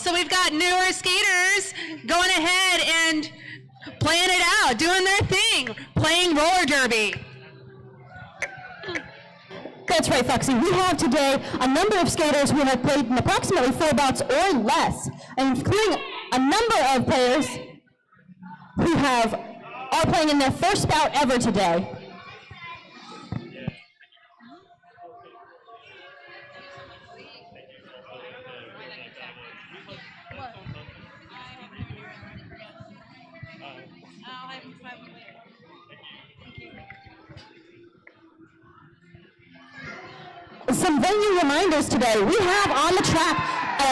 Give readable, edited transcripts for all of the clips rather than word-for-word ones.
So we've got newer skaters going ahead and playing it out, doing their thing, playing roller derby. That's right, Foxy. We have today a number of skaters who have played in approximately 4 bouts or less, including a number of players who are playing in their first bout ever today. Some venue reminders today. We have on the track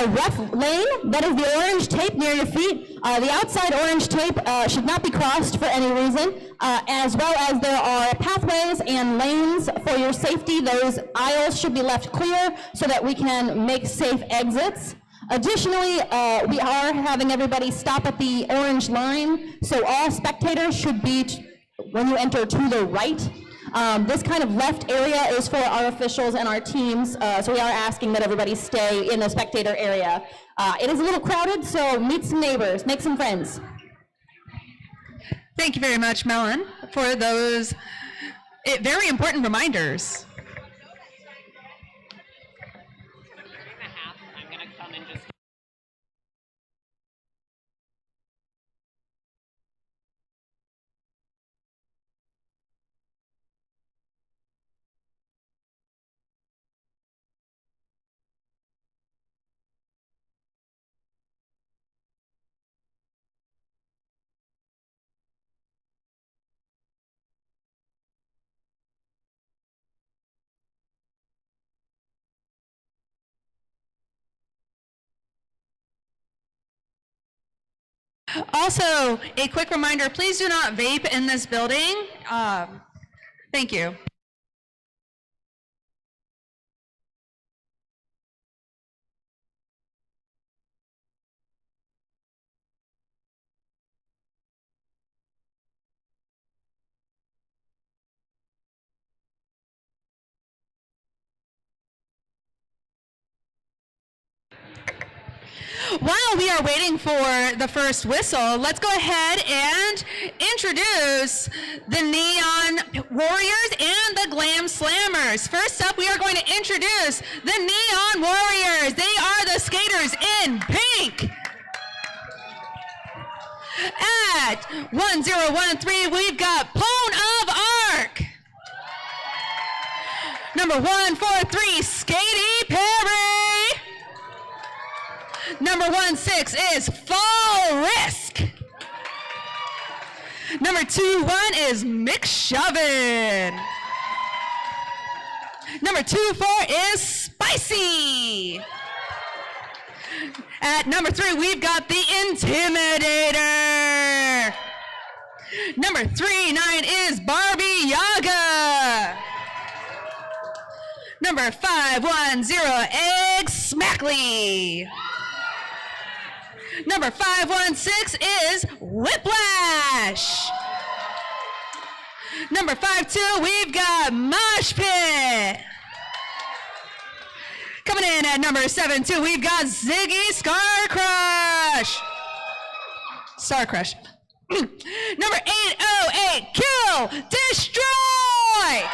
a rough lane. That is the orange tape near your feet. The outside orange tape should not be crossed for any reason, as well as there are pathways and lanes for your safety. Those aisles should be left clear so that we can make safe exits. Additionally, we are having everybody stop at the orange line, so all spectators should be, when you enter, to the right. This kind of left area is for our officials and our teams, so we are asking that everybody stay in the spectator area. It is a little crowded, so meet some neighbors, make some friends. Thank you very much, Melon, for those very important reminders. Also, a quick reminder, please do not vape in this building. Thank you. While we are waiting for the first whistle, let's go ahead and introduce the Neon Warriors and the Glam Slammers. First up, we are going to introduce the Neon Warriors. They are the skaters in pink. At 1013, we've got Pone of Arc. Number 143, Skatey Perry. Number 16 is Fall Risk. Number 21 is Mick Shovin. Number 24 is Spicy. At number 3, we've got the Intimidator. Number 39 is Barbie Yaga. Number 510, Egg Smackley. Number 516 is Whiplash. Number 52, we've got Mosh Pit. Coming in at number 72, we've got Ziggy Scar Crush. Star Crush. Number 808, Kill Destroy.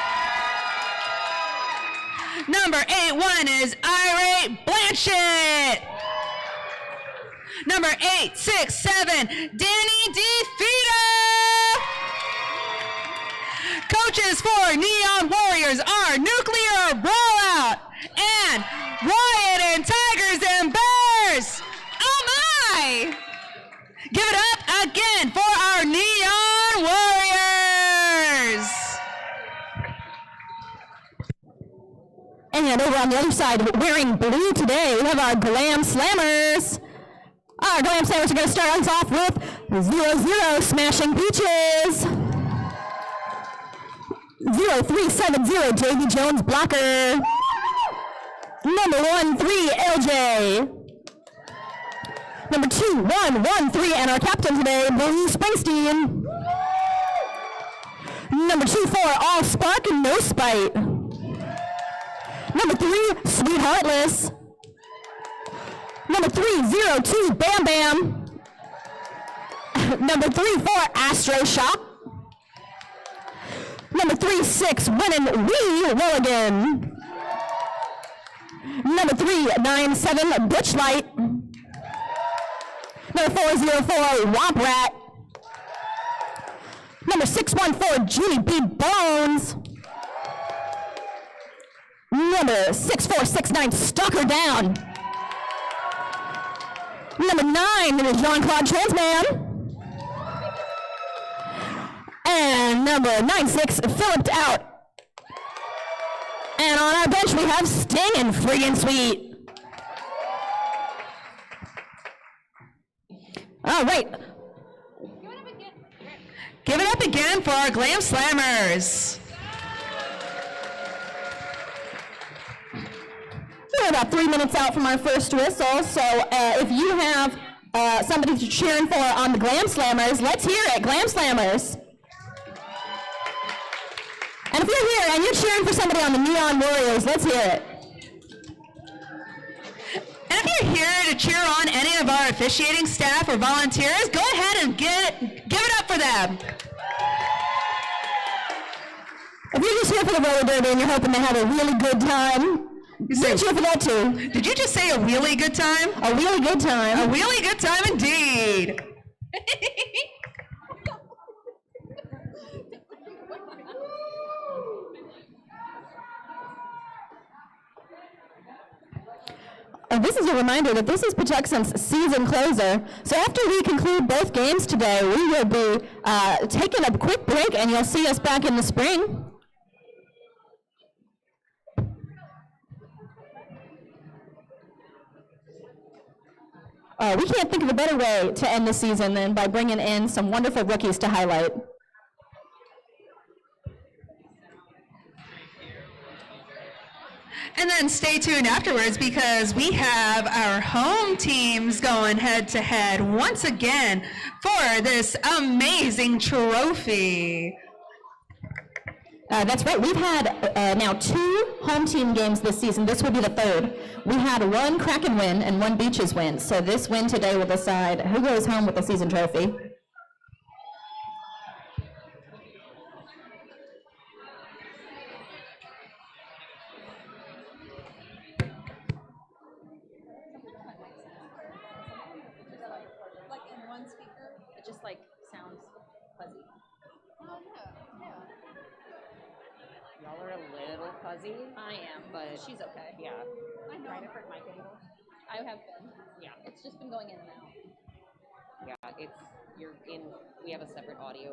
Number 81 is Irate Blanchett. Number 867, Danny DeFito. Coaches for Neon Warriors are Nuclear Rollout and Riot and Tigers and Bears. Oh my! Give it up again for our Neon Warriors. And over on the other side, wearing blue today, we have our Glam Slammers. Our Glam Slammers are going to start us off with 0-0 Smashing Peaches. 0370 JV Jones Blocker. Number 13 LJ. Number 2113 and our captain today, Blue Springsteen. Number 24 All Spark and No Spite. Number 3 Sweet Heartless. Number 302, Bam Bam. Number 34, Astro Shock. Number 36, winning Wee Willigan. Number 397, Butch Light. Number 404, Womp Rat. Number 614, Judy B. Bones. Number 6469, Stalker Down. Number 9 is Jean-Claude Transman. And number 96, Phillipped Out. And on our bench, we have Sting and Friggin' Sweet. All right. Give it up again for our Glam Slammers. We're about 3 minutes out from our first whistle, so if you have somebody to cheering for on the Glam Slammers, let's hear it, Glam Slammers. And if you're here and you're cheering for somebody on the Neon Warriors, let's hear it. And if you're here to cheer on any of our officiating staff or volunteers, go ahead and give it up for them. If you're just here for the roller derby and you're hoping to have a really good time, cheer for that too. Did you just say a really good time? A really good time. A really good time indeed. This is a reminder that this is Patuxent's season closer. So after we conclude both games today, we will be taking a quick break, and you'll see us back in the spring. We can't think of a better way to end the season than by bringing in some wonderful rookies to highlight. And then stay tuned afterwards because we have our home teams going head to head once again for this amazing trophy. That's right. We've had now 2 home team games this season. This will be the 3rd. We had 1 Kraken win and 1 Beaches win. So this win today will decide who goes home with the season trophy. Y'all are a little fuzzy. I am, but she's okay. Yeah. I know. Try different mic angles. I have been. Yeah. It's just been going in and out. Yeah, you're in, we have a separate audio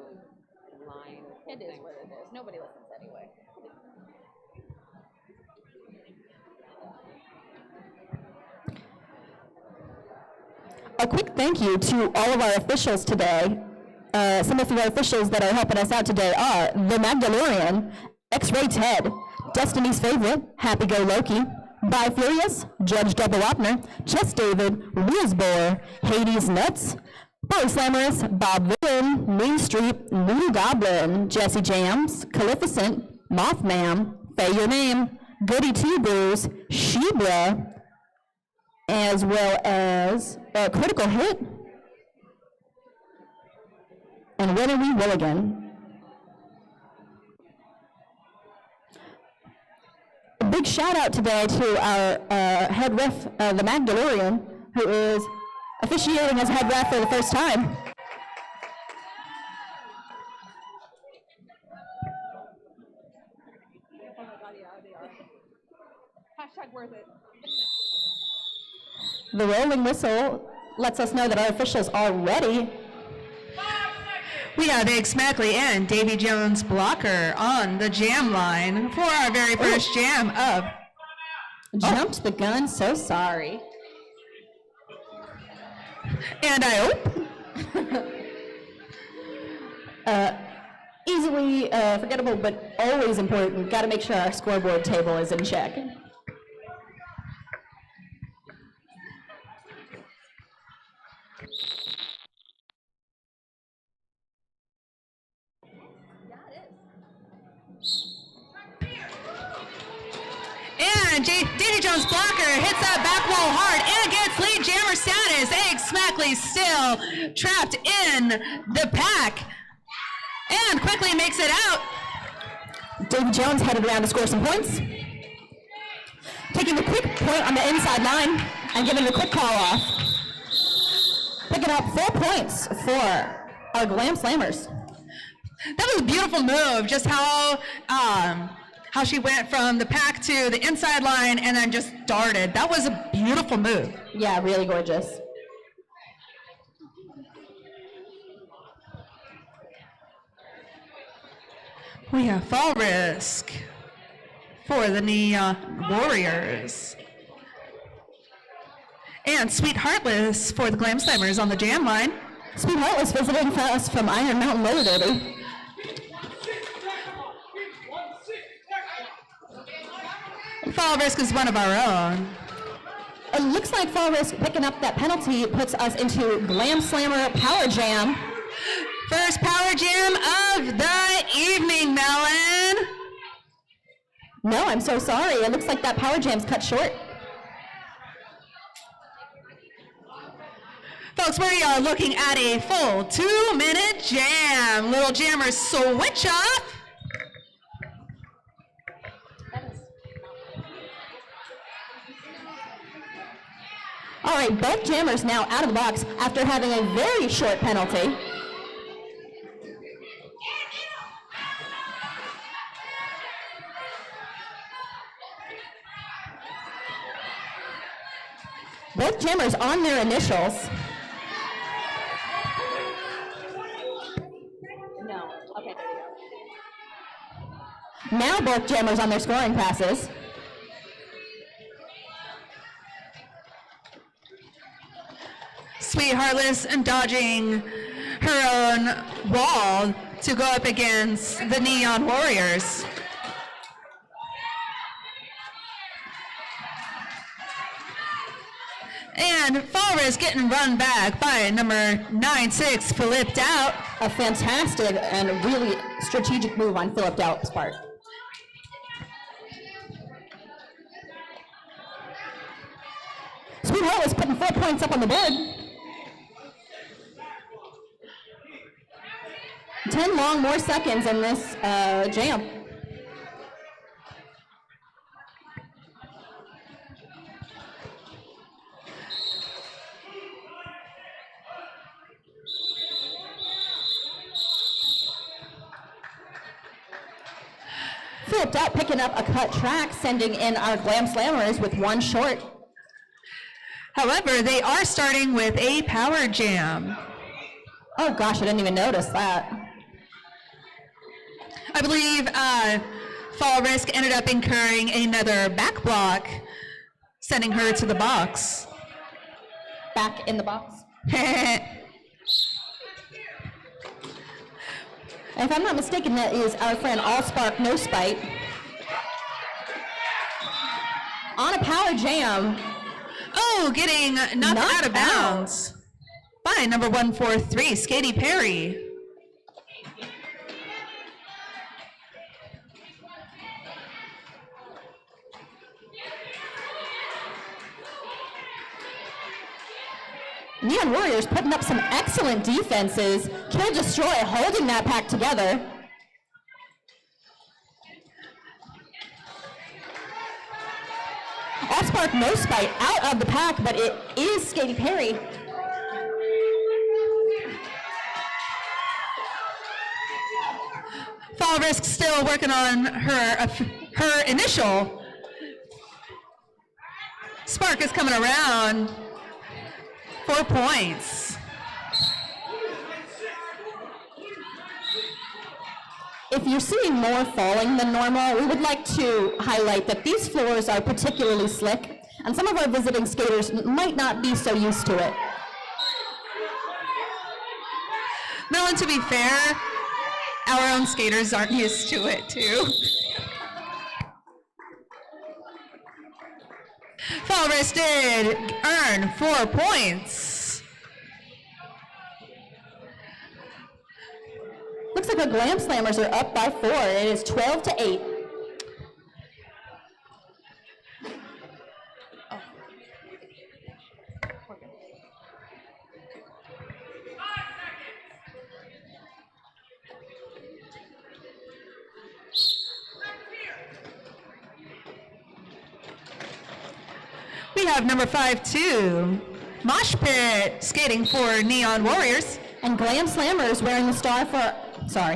line. It is what it is. Nobody listens anyway. A quick thank you to all of our officials today. Some of our officials that are helping us out today are the Magdalorian, X-Ray Ted, Destiny's Favorite, Happy Go Loki, By Furious, Judge Double Opner, Chess David, Wheelsbore, Hades Nuts, Boy Slammers, Bob Villain, Mean Street, Noodle Goblin, Jesse Jams, Calificent, Mothman, Say Your Name, Goody Two Brews, Shebra, as well as Critical Hit, and Winner We Willigan. A big shout out today to our head ref, the Magdalorian, who is officiating as head ref for the first time. Hashtag worth it. The rolling whistle lets us know that our officials are ready. We have Egg Smackley and Davy Jones Blocker on the jam line for our very first jam of... Jumped the gun, so sorry. And I hope. Easily forgettable, but always important. Got to make sure our scoreboard table is in check. And Davy Jones Blocker hits that back wall hard and gets lead Sweet jammer status. Egg Smackley still trapped in the pack. And quickly makes it out. Davy Jones headed around to score some points. Taking the quick point on the inside line and giving a quick call off. Picking up 4 points for our Glam Slammers. That was a beautiful move, just how she went from the pack to the inside line and then just darted. That was a beautiful move. Yeah, really gorgeous. We have Fall Risk for the Neon Warriors. And Sweet Heartless for the Glam Slammers on the jam line. Sweet Heartless visiting us from Iron Mountain Roller Derby. Fall Risk is one of our own. It looks like Fall Risk picking up that penalty puts us into Glam Slammer Power Jam. First Power Jam of the evening, Melon. No, I'm so sorry. It looks like that Power Jam's cut short. Folks, we are looking at a full 2-minute jam. Little jammers switch up. All right, both jammers now out of the box after having a very short penalty. Both jammers on their initials. No. Okay, there you go. Now both jammers on their scoring passes. Sweet Heartless and dodging her own wall to go up against the Neon Warriors. And Fall Risk getting run back by number 9-6, Philip Doubt. A fantastic and really strategic move on Philip Doubt's part. Sweet Heartless putting 4 points up on the board. 10 more seconds in this jam. Flipped out, picking up a cut track, sending in our Glam Slammers with 1 short. However, they are starting with a power jam. Oh gosh, I didn't even notice that. I believe Fall Risk ended up incurring another back block, sending her to the box. Back in the box. If I'm not mistaken, that is our friend All Spark No Spite. On a power jam. Oh, getting knocked out of bounds by number 143, Katy Perry. Neon Warriors putting up some excellent defenses. Kill Destroy holding that pack together. All Spark No Spite out of the pack, but it is Katy Perry. Fall Risk still working on her initial. Spark is coming around. 4 points. If you're seeing more falling than normal, we would like to highlight that these floors are particularly slick, and some of our visiting skaters might not be so used to it. Melon, to be fair, our own skaters aren't used to it too. Fall Risk did earn 4 points. Looks like the Glam Slammers are up by 4. It is 12-8. We have number 5-2, Mosh Pit, skating for Neon Warriors. And Glam Slammers wearing the star for, sorry.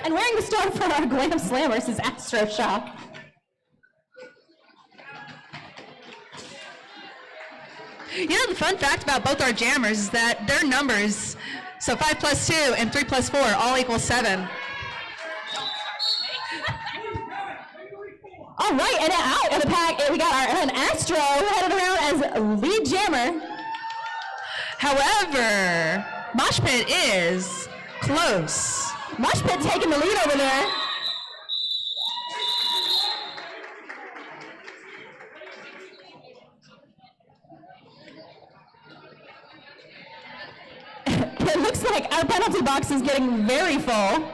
And wearing the star for our Glam Slammers is Astro Shock. You know, the fun fact about both our jammers is that their numbers, so 5 + 2 and 3 + 4, all equal 7. All right, and out of the pack, we got an Astro headed around as lead jammer. However, Mosh Pit is close. Mosh Pit taking the lead over there. It looks like our penalty box is getting very full.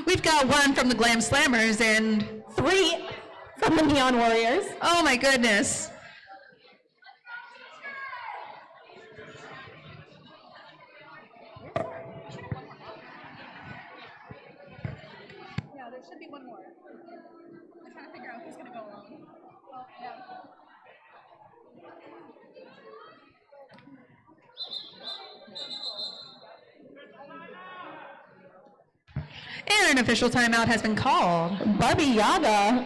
We've got 1 from the Glam Slammers and 3 from the Neon Warriors. oh my goodness. Yeah, there should be one more. I'm trying to figure out who's gonna go alone. Oh, yeah. And an official timeout has been called. Barbie Yaga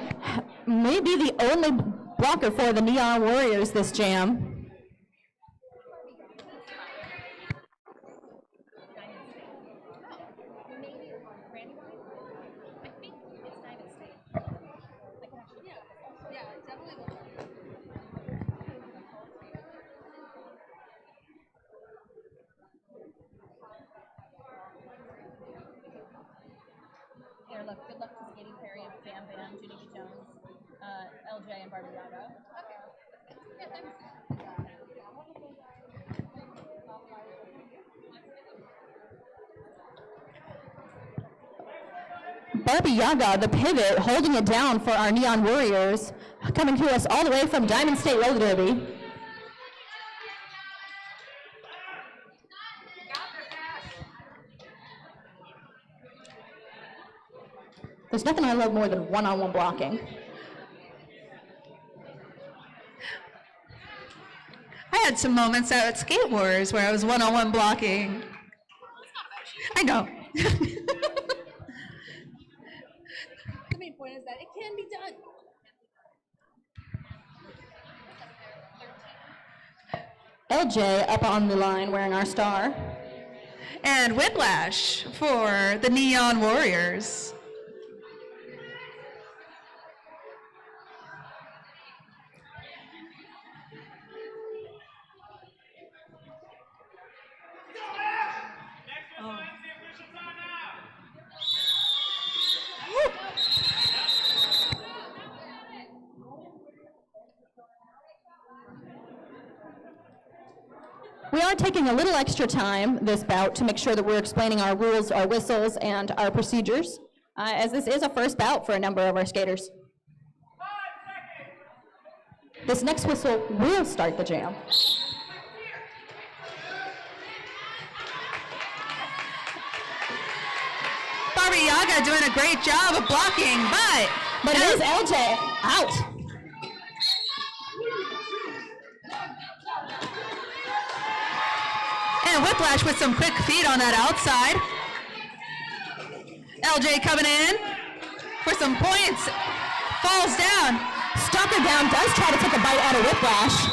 may be the only blocker for the Neon Warriors this jam. Yeah, definitely one more. Here, look, good luck to Skating Perry and Bam Bam, Judy Jones, LJ, and Barbie Yaga. Okay. Yeah, thanks. Barbie Yaga, the pivot, holding it down for our Neon Warriors, coming to us all the way from Diamond State Roller Derby. There's nothing I love more than one-on-one blocking. I had some moments out at Skate Wars where I was one-on-one blocking. I know. The main point is that it can be done. LJ up on the line wearing our star. And Whiplash for the Neon Warriors. We are taking a little extra time this bout to make sure that we're explaining our rules, our whistles, and our procedures, as this is a first bout for a number of our skaters. This next whistle will start the jam. Barbie Yaga doing a great job of blocking, but it is LJ out. And Whiplash with some quick feet on that outside. LJ coming in for some points. Falls down. Stalker down does try to take a bite out of Whiplash,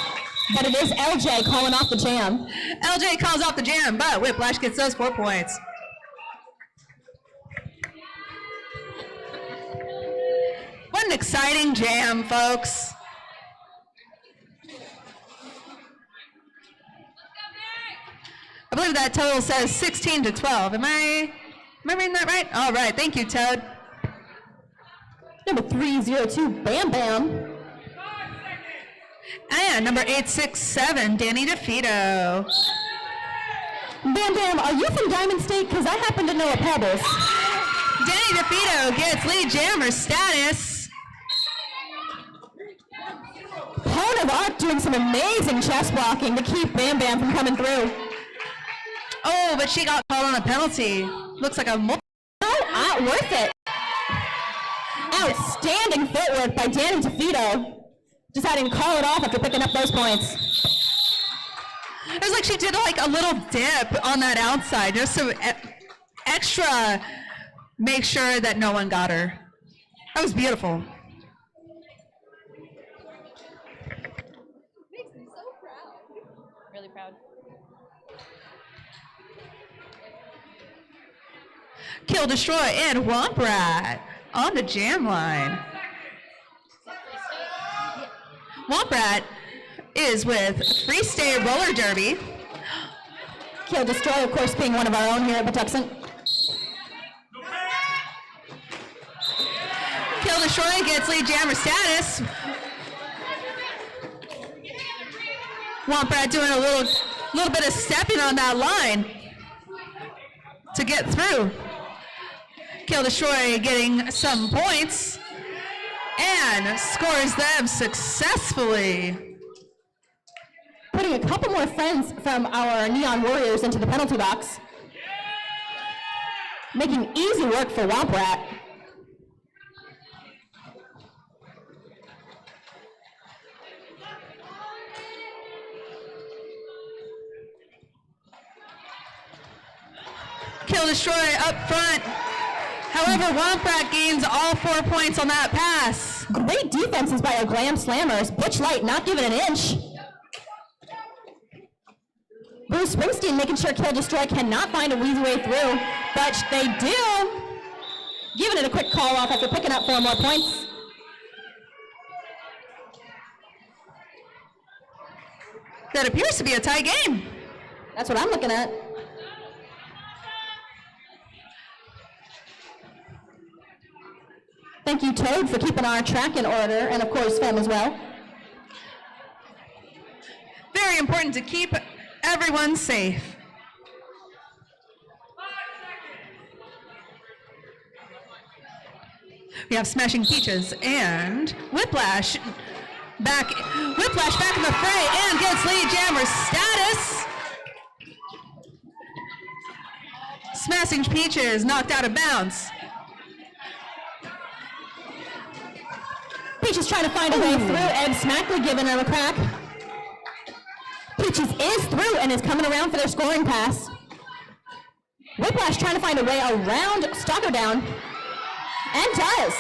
but it is LJ calling off the jam. LJ calls off the jam, but Whiplash gets those 4 points. What an exciting jam, folks. I believe that total says 16-12. Am I reading that right? All right, thank you, Toad. Number 302, Bam Bam. And number 867, Danny DeFito. Bam Bam, are you from Diamond State? Because I happen to know a Pebbles. Danny DeFito gets lead jammer status. Pone of Arc doing some amazing chest blocking to keep Bam Bam from coming through. Oh, but she got called on a penalty. Looks like a multi. Not worth it. Outstanding footwork by Danny DeFito. deciding to call it off after picking up those points. It was like she did like a little dip on that outside, just to extra make sure that no one got her. That was beautiful. Makes me so proud. Really proud. Kill, destroy, and Womp Rat on the jam line. Womp Rat is with Free State Roller Derby. Kill, destroy, of course, being one of our own here at Patuxent. Kill, destroy gets lead jammer status. Womp Rat doing a little bit of stepping on that line to get through. Kill, destroy getting some points and scores them successfully. Putting a couple more friends from our Neon Warriors into the penalty box. Making easy work for Womp Rat. Kill, destroy up front. However, Womp Rat gains all 4 points on that pass. Great defenses by our Glam Slammers. Butch Light not giving an inch. Bruce Springsteen making sure Kill Destroy cannot find an easy way through, but they do. Giving it a quick call off after picking up 4 more points. That appears to be a tie game. That's what I'm looking at. Thank you, Toad, for keeping our track in order, and of course, Fem as well. Very important to keep everyone safe. We have Smashing Peaches and Whiplash back in the fray and gets lead jammer status. Smashing Peaches knocked out of bounds. Peaches trying to find a way through, Ed Smackley giving her a crack. Peaches is through and is coming around for their scoring pass. Whiplash trying to find a way around Stalker down, and does.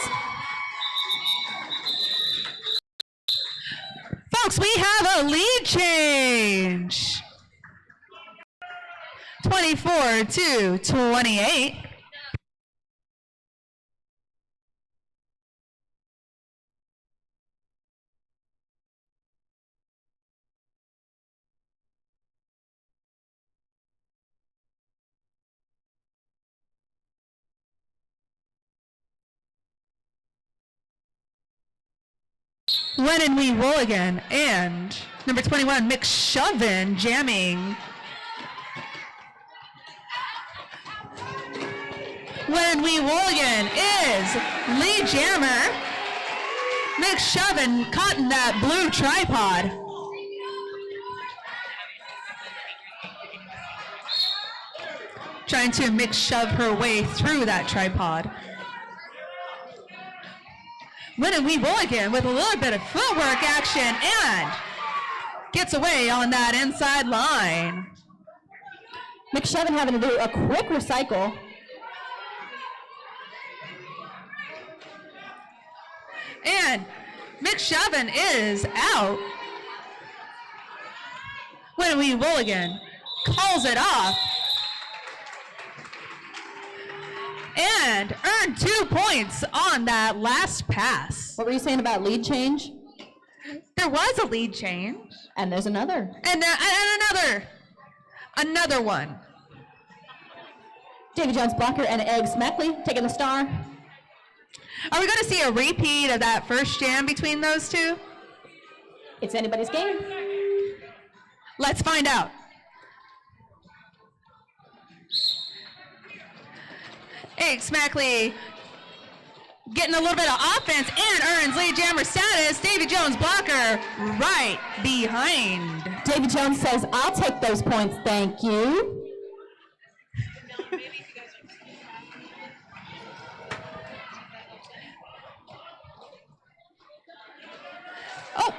Folks, we have a lead change. 24 to 28. When and We Roll Again, and number 21, McShovin jamming. When and We Roll Again is lead jammer. McShovin caught in that blue tripod. Trying to McShove her way through that tripod. When and We Roll Again with a little bit of footwork action and gets away on that inside line. McShovin having to do a quick recycle. And McShovin is out. When and We Roll Again calls it off. And earned 2 points on that last pass. What were you saying about lead change? There was a lead change. And there's another. And another one. Davy Jones blocker and Egg Smackley taking the star. Are we going to see a repeat of that first jam between those two? It's anybody's game. Let's find out. Egg Smackley getting a little bit of offense and earns lead jammer status. Davy Jones blocker right behind. Davy Jones says, I'll take those points, thank you. Oh,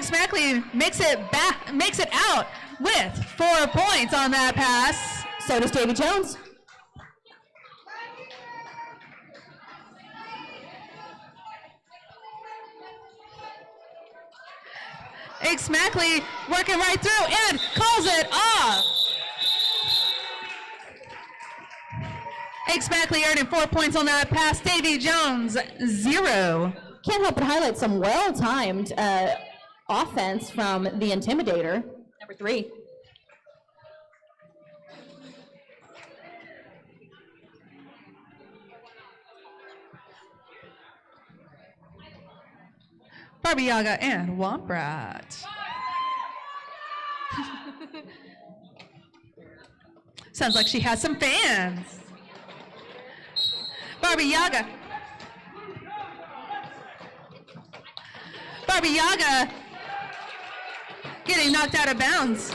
Smackley makes it out with 4 points on that pass. So does Davy Jones. Smackley working right through and calls it off. Smackley earning 4 points on that pass. Davy Jones, 0. Can't help but highlight some well-timed offense from the Intimidator, number 3. Barbie Yaga and Wombrat. Sounds like she has some fans. Barbie Yaga. Barbie Yaga getting knocked out of bounds.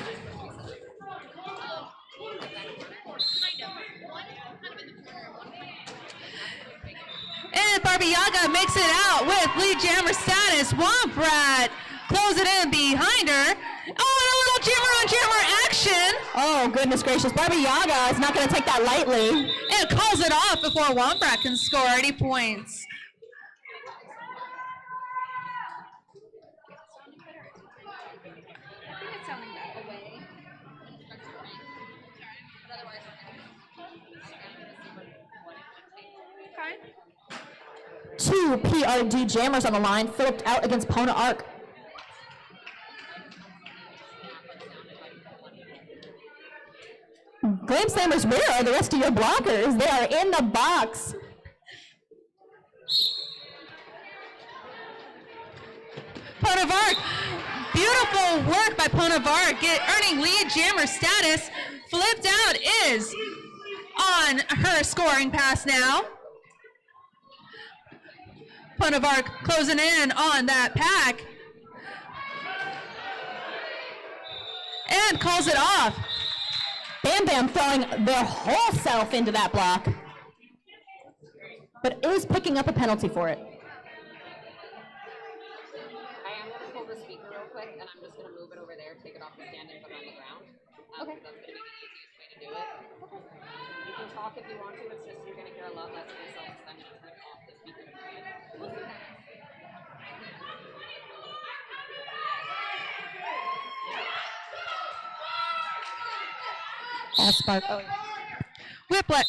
And Barbie Yaga makes it out with lead jammer status. Wombrat close it in behind her. Oh, and a little jammer on jammer action. Oh, goodness gracious. Barbie Yaga is not going to take that lightly. And calls it off before Wombrat can score any points. Two PRD jammers on the line, flipped out against Pona Arc. Glam Slammers, where are the rest of your blockers? They are in the box. Ponavark, beautiful work by Ponavark, earning lead jammer status. Flipped out is on her scoring pass now. Ponavark closing in on that pack. And calls it off. Bam Bam throwing their whole self into that block, but is picking up a penalty for it. I am going to pull the speaker real quick, and I'm just going to move it over there, take it off the stand, and put it on the ground. Okay. That's going to be the easiest way to do it. Okay. You can talk if you want to, it's just you're going to hear a lot less of yourself, because I'm going to turn off the speaker. All spark. Oh. Whiplet.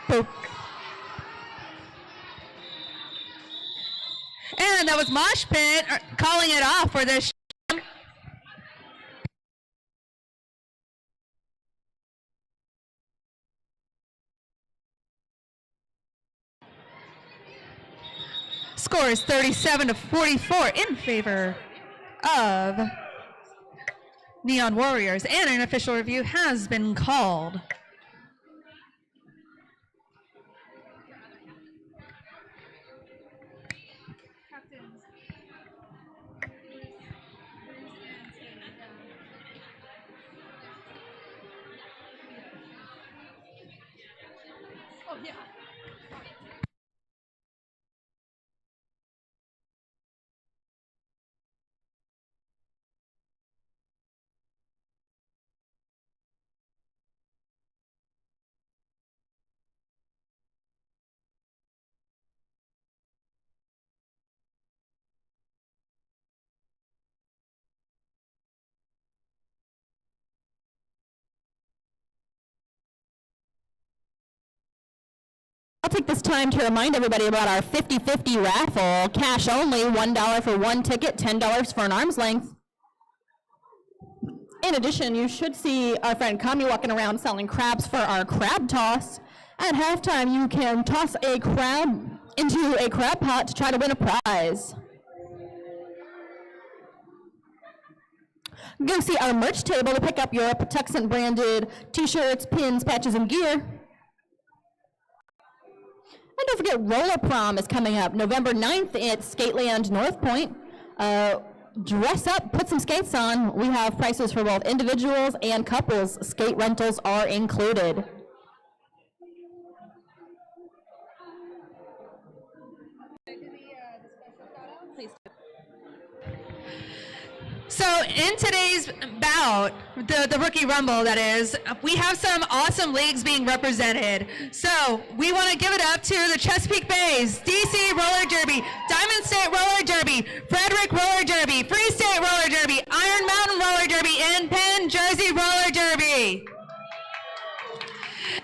Boop. And that was Mosh Pit calling it off for this. Score is 37-44 in favor of Neon Warriors, and an official review has been called. I'll take this time to remind everybody about our 50-50 raffle. Cash only, $1 for one ticket, $10 for an arm's length. In addition, you should see our friend Kami walking around selling crabs for our crab toss. At halftime, you can toss a crab into a crab pot to try to win a prize. Go see our merch table to pick up your Patuxent branded t-shirts, pins, patches, and gear. And don't forget, Roller Prom is coming up November 9th at Skateland North Point. Dress up, put some skates on. We have prices for both individuals and couples. Skate rentals are included. So in today's bout, the Rookie Rumble that is, we have some awesome leagues being represented. So we want to give it up to the Chesapeake Bay's DC Roller Derby, Diamond State Roller Derby, Frederick Roller Derby, Free State Roller Derby, Iron Mountain Roller Derby, and Penn Jersey Roller Derby.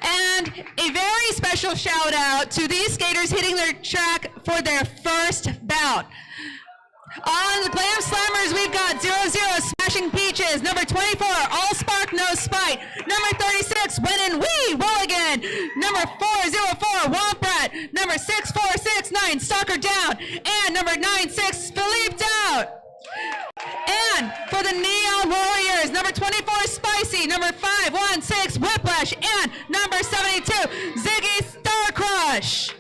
And a very special shout out to these skaters hitting their track for their first bout. On the Glam Slammers, we've got 00 Smashing Peaches, number 24, All Spark No Spite, number 36, When and We Roll Again, number 404, Womp Rat, number 6469, Stalker Down, and number 96, Philippe Down. And for the Neon Warriors, number 24, Spicy, number 516, Whiplash, and number 72, Ziggy Star Crush.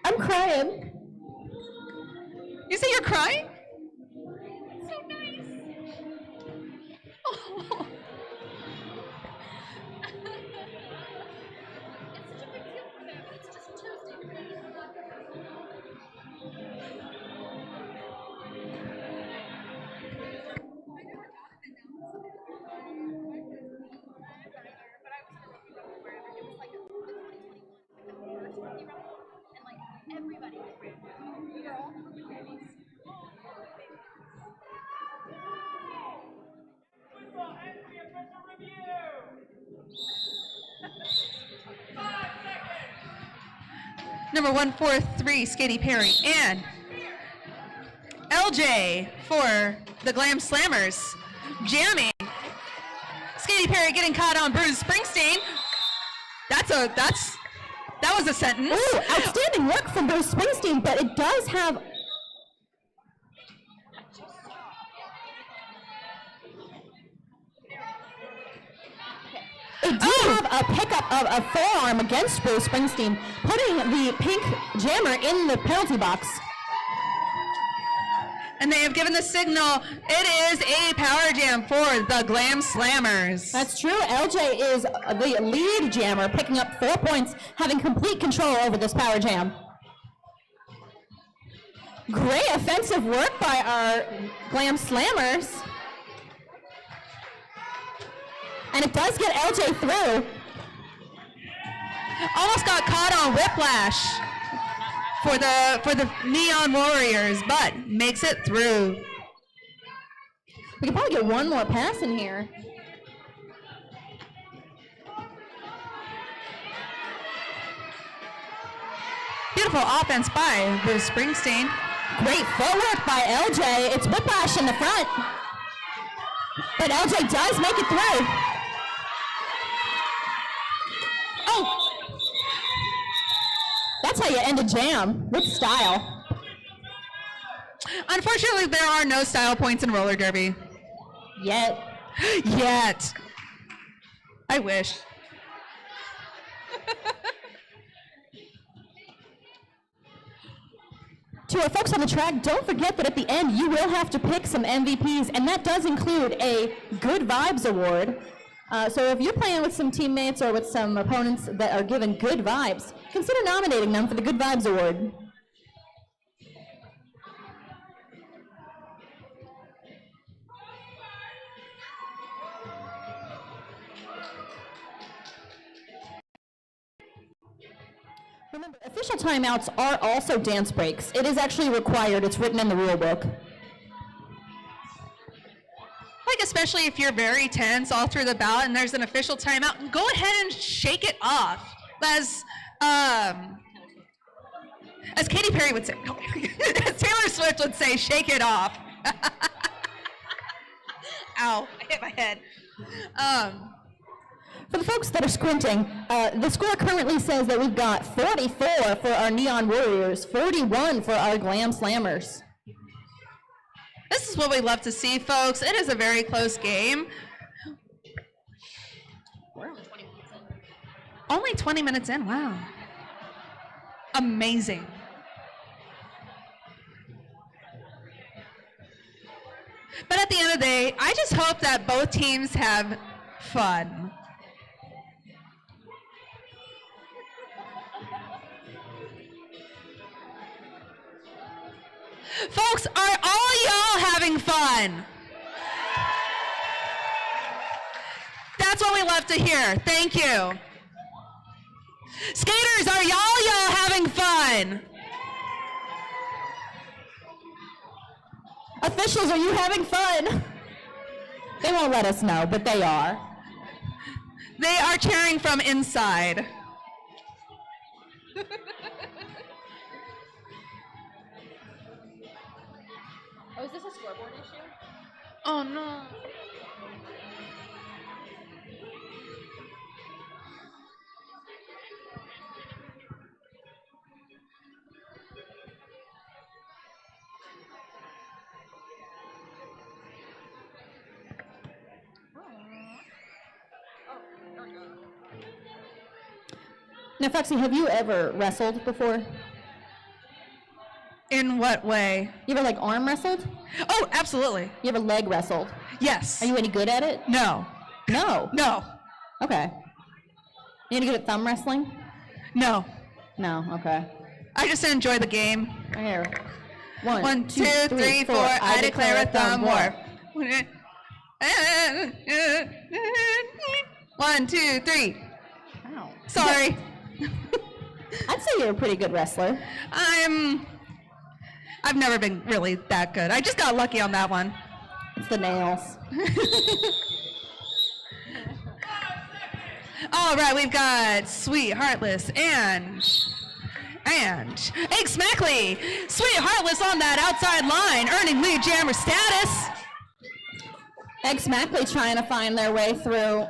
I'm crying. You say you're crying? So nice. Oh. It's such a big deal for them. It's just Tuesday. Everybody was brand new. We were all babies. Number 143, Skatey Perry, and LJ for the Glam Slammers, jamming. Skatey Perry getting caught on Bruce Springsteen. That was a sentence. Ooh, outstanding work from Bruce Springsteen, but it does have... It did have a pickup of a forearm against Bruce Springsteen, putting the pink jammer in the penalty box. And they have given the signal. It is a power jam for the Glam Slammers. That's true. LJ is the lead jammer, picking up 4 points, having complete control over this power jam. Great offensive work by our Glam Slammers. And it does get LJ through. Almost got caught on Whiplash for the Neon Warriors, but makes it through. We can probably get one more pass in here. Beautiful offense by Bruce Springsteen. Great footwork by LJ. It's whiplash in the front. But LJ does make it through. Oh! That's how you end a jam, with style. Unfortunately, there are no style points in roller derby. Yet. Yet. I wish. To our folks on the track, don't forget that at the end you will have to pick some MVPs, and that does include a Good Vibes Award. So if you're playing with some teammates or with some opponents that are given good vibes, consider nominating them for the Good Vibes Award. Remember, official timeouts are also dance breaks. It is actually required. It's written in the rule book. Like, especially if you're very tense all through the bout and there's an official timeout, go ahead and shake it off. As Katy Perry would say, as Taylor Swift would say, shake it off. Ow, I hit my head. For the folks that are squinting, the score currently says that we've got 44 for our Neon Warriors, 41 for our Glam Slammers. This is what we love to see, folks. It is a very close game. We're only 20 minutes in. Only 20 minutes in, wow. Amazing. But at the end of the day, I just hope that both teams have fun. Folks, are all y'all having fun? That's what we love to hear. Thank you. Skaters, are y'all having fun? Officials, are you having fun? They won't let us know, but they are. They are cheering from inside. Oh, is this a scoreboard issue? Oh no. Now, Foxy, have you ever wrestled before? In what way? You ever, like, arm wrestled? Oh, absolutely. You ever leg wrestled? Yes. Are you any good at it? No. No. No. Okay. You any good at thumb wrestling? No. No, okay. I just enjoy the game. Right here. 1, 2, 3, 4. I declare a thumb war. 1, 2, 3. Wow. Sorry. I'd say you're a pretty good wrestler. I've never been really that good. I just got lucky on that one. It's the nails. All right, we've got Sweet Heartless and Egg Smackley. Sweet Heartless on that outside line, earning lead jammer status. Egg Smackley trying to find their way through.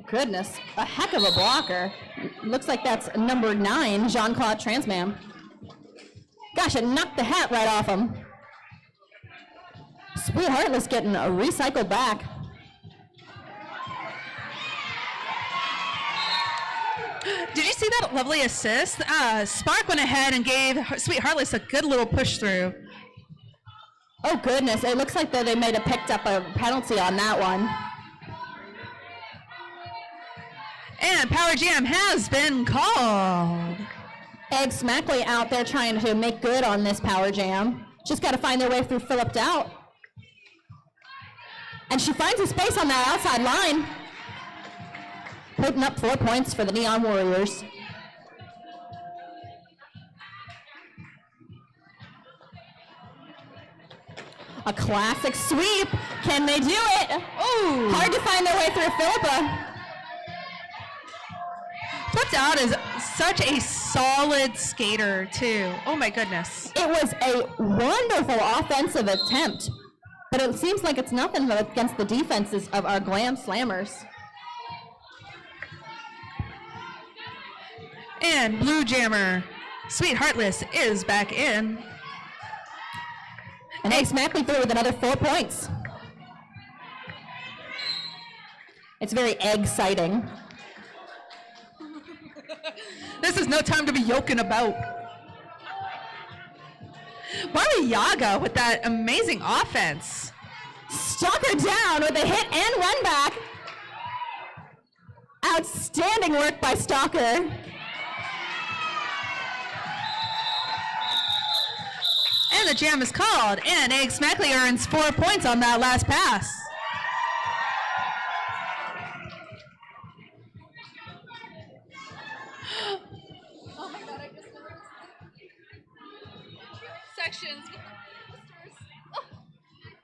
Goodness, a heck of a blocker. Looks like that's number 9, Jean-Claude Transman. Gosh, it knocked the hat right off him. Sweet Heartless getting a recycled back. Did you see that lovely assist? Spark went ahead and gave Sweet Heartless a good little push through. Oh goodness, it looks like that they may have picked up a penalty on that one. And Power Jam has been called. Egg Smackley out there trying to make good on this Power Jam. Just got to find their way through Phillipped out. And she finds a space on that outside line. Putting up 4 points for the Neon Warriors. A classic sweep. Can they do it? Ooh. Hard to find their way through Philippa. Flipped out is such a solid skater, too. Oh, my goodness. It was a wonderful offensive attempt, but it seems like it's nothing against the defenses of our Glam Slammers. And Blue Jammer, Sweet Heartless, is back in. And Ace Mackley through with another 4 points. It's very egg-citing. This is no time to be yoking about. Barbie Yaga with that amazing offense. Stalker down with a hit and run back. Outstanding work by Stalker. And the jam is called, and Egg Smackley earns 4 points on that last pass. Oh my god, I just noticed sections with the posters.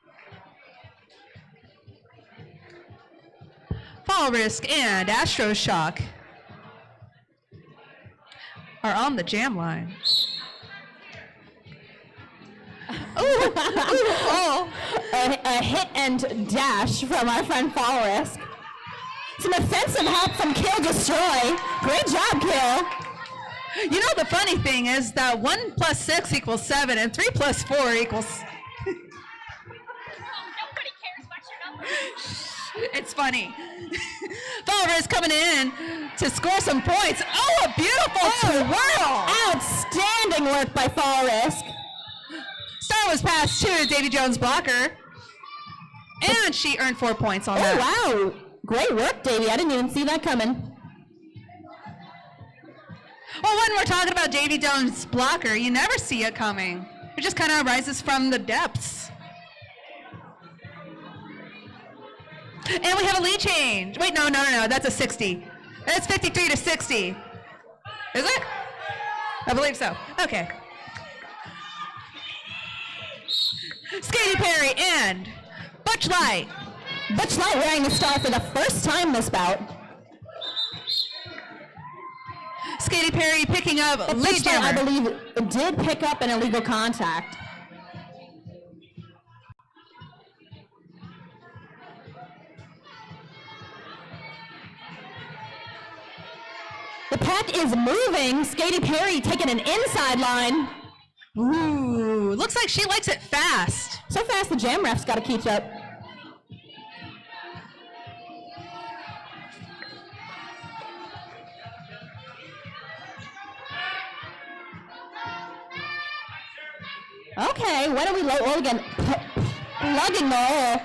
Fall Risk and Astro Shock are on the jam line. A hit and dash from our friend Fall Risk. Some offensive help from Kill Destroy. Great job, Kill. You know, the funny thing is that 1 + 6 = 7, and 3 + 4 = Nobody cares what's your number. It's funny. Fall Risk coming in to score some points. Oh, a beautiful twirl. Outstanding work by Fall Risk. Star was passed to Davy Jones' blocker, and she earned 4 points on that. Oh, wow. Great work, Davy. I didn't even see that coming. Well, when we're talking about Davy Jones' blocker, you never see it coming. It just kind of rises from the depths. And we have a lead change. Wait, no, that's a 60. It's 53 to 60. Is it? I believe so. Okay. Skaty Perry and Butch Light. Butch Light wearing the star for the first time this bout. Skaty Perry picking up lead Butch Light, I jammer. believe, did pick up an illegal contact. The puck is moving. Skaty Perry taking an inside line. Ooh, looks like she likes it fast. So fast the jam ref's got to keep up. Okay, when are we low again? Plugging the hole.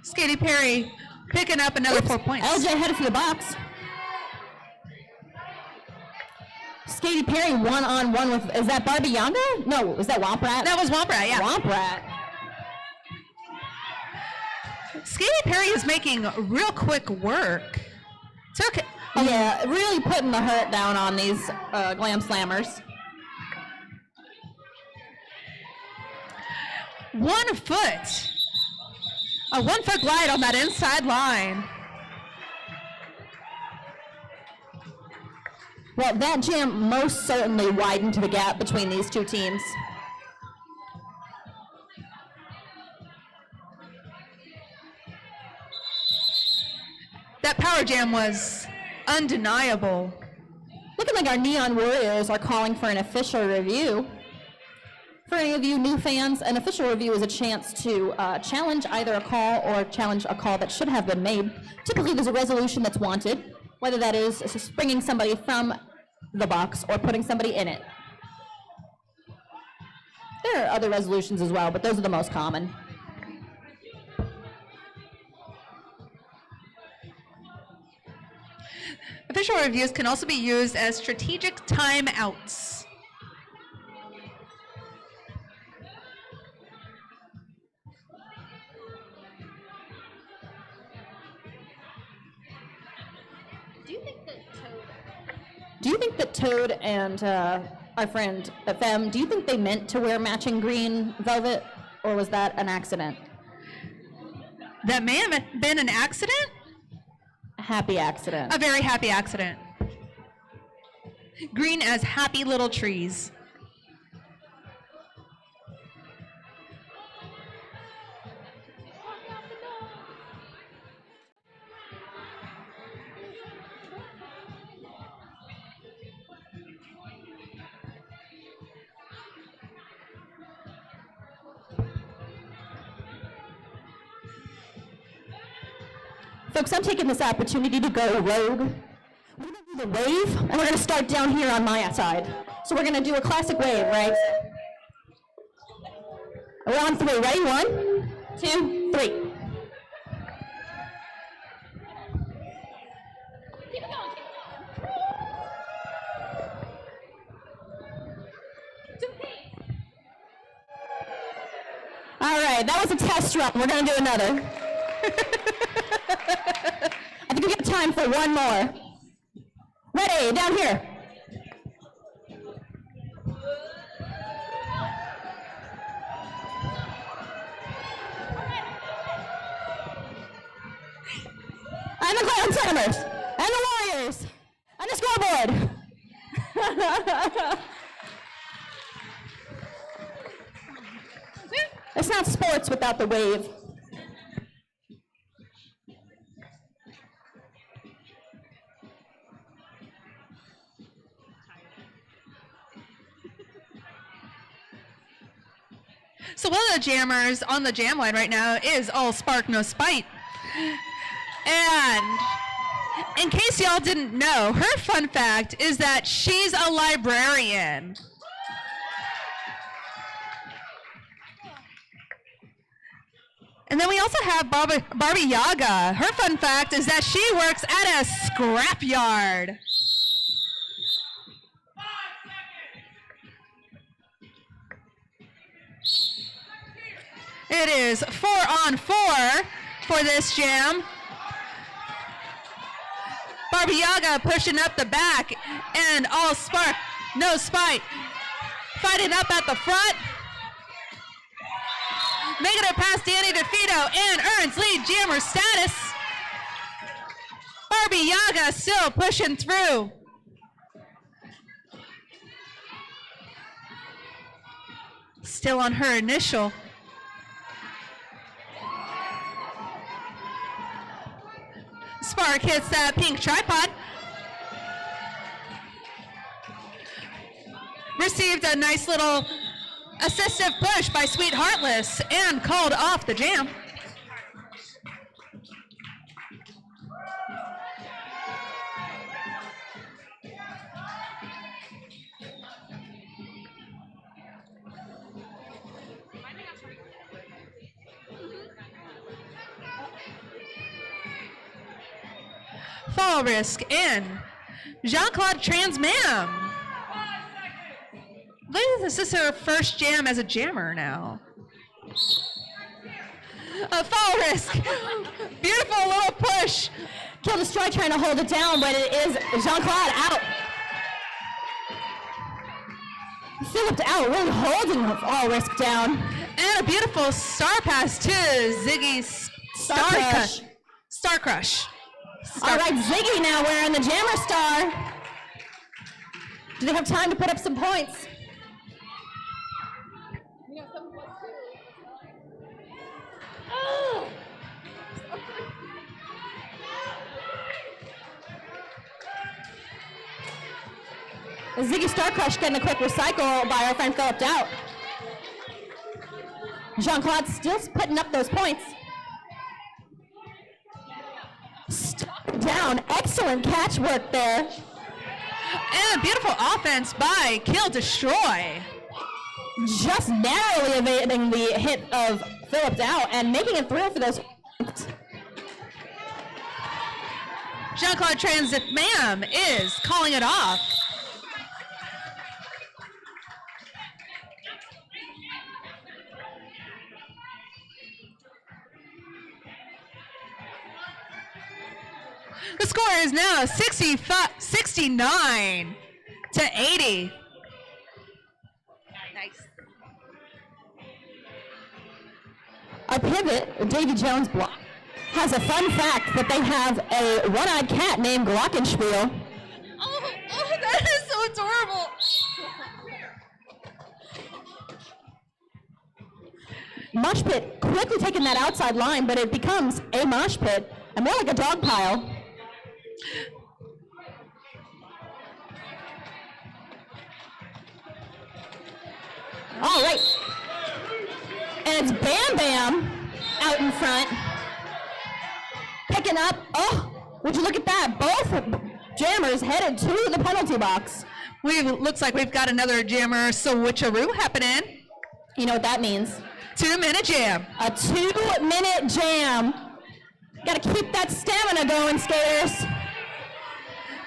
Skaty Perry picking up another 4 points. LJ headed for the box. Skaty Perry one-on-one with, is that Barbie Yaga? No, was that Womp Rat? That was Womp Rat, yeah. Womp Rat. Skaty Perry is making real quick work. It's okay. Yeah, really putting the hurt down on these Glam Slammers. 1 foot. A 1 foot glide on that inside line. Well, that jam most certainly widened the gap between these two teams. That power jam was undeniable. Looking like our Neon Warriors are calling for an official review. For any of you new fans, an official review is a chance to challenge either a call or challenge a call that should have been made. Typically, there's a resolution that's wanted, whether that is springing somebody from the box or putting somebody in it. There are other resolutions as well, but those are the most common. Official reviews can also be used as strategic timeouts. Do you think that Toad and our friend Fem, do you think they meant to wear matching green velvet, or was that an accident? That may have been an accident. happy accident. A very happy accident. Green as happy little trees. Folks, I'm taking this opportunity to go rogue. We're going to do the wave, and we're going to start down here on my side. So we're going to do a classic wave, right? We're on 3. Ready? 1, 2, 3. Keep it going, keep it going. All right, that was a test run. We're going to do another. I think we got time for one more. Ready, down here. And the Glam Slammers, and the Warriors, and the scoreboard. It's not sports without the wave. So one of the jammers on the jam line right now is All Spark No Spite. And in case y'all didn't know, her fun fact is that she's a librarian. And then we also have Barbie Yaga. Her fun fact is that she works at a scrapyard. It is 4-on-4 for this jam. Barbie Yaga pushing up the back, and All Spark No Spite fighting up at the front. Making it past Danny DeFito and earns lead jammer status. Barbie Yaga still pushing through. Still on her initial. Spark hits that pink tripod. Received a nice little assistive push by Sweet Heartless and called off the jam. Fall Risk and Jean-Claude Transmam. Look at this is her first jam as a jammer now. A Fall Risk. Beautiful little push. Kill Destroy trying to hold it down, but it is Jean-Claude out. Philip out, really holding Fall Risk down. And a beautiful star pass to Ziggy Star Crush. Star Crush. All right, Ziggy now wearing the Jammer Star. Do they have time to put up some points? Oh. Ziggy Star Crush getting a quick recycle by our friend Philip out. Jean-Claude still putting up those points. Down, excellent catch work there. And a beautiful offense by Kill Destroy. Just narrowly evading the hit of Phillips out and making it through for those. Jean-Claude Transmam is calling it off. The score is now 69 to 80. Nice. A pivot, Davy Jones block. has a fun fact that they have a one-eyed cat named Glockenspiel. Oh, that is so adorable. Mosh pit quickly taking that outside line, but it becomes a mosh pit and more like a dog pile. All right. And it's Bam Bam out in front. Picking up. Oh, would you look at that? Both jammers headed to the penalty box. Looks like we've got another jammer switcheroo happening. You know what that means? 2-minute jam. A 2-minute jam. Got to keep that stamina going, skaters.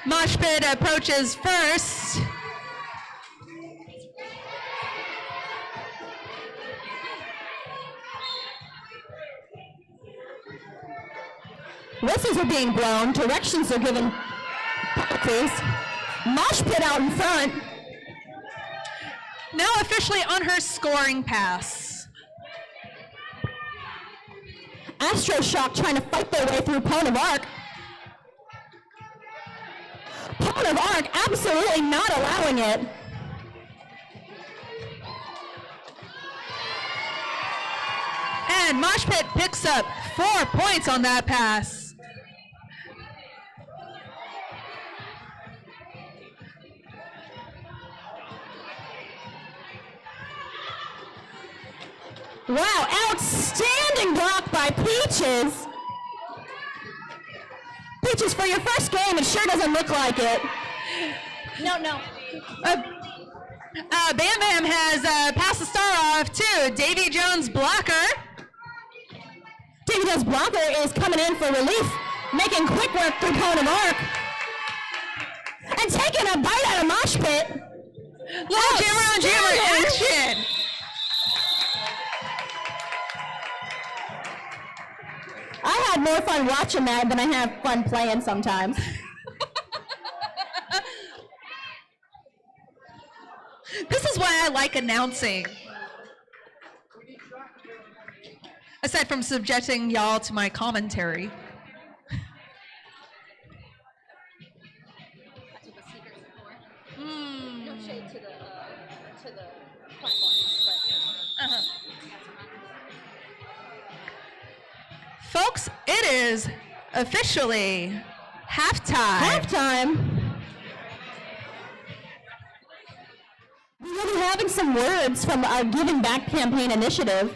Mosh pit approaches first. Whistles are being blown. Directions are given. Please. Mosh pit out in front. Now officially on her scoring pass. Astroshock trying to fight their way through Pone of Arc. Pone of Arc absolutely not allowing it. And Mosh Pit picks up 4 points on that pass. Wow, outstanding block by Peaches. Peaches, for your first game, it sure doesn't look like it. No. Bam Bam has passed the star off to Davy Jones' blocker. Davy Jones' blocker is coming in for relief, making quick work through Pone of Arc. And taking a bite out of Mosh Pit. Little jammer on jammer action. I had more fun watching that than I have fun playing sometimes. This is why I like announcing. Aside from subjecting y'all to my commentary. That's what the speakers are for. No shade to the platforms, but Folks, it is officially halftime. Halftime. We will be having some words from our Giving Back campaign initiative.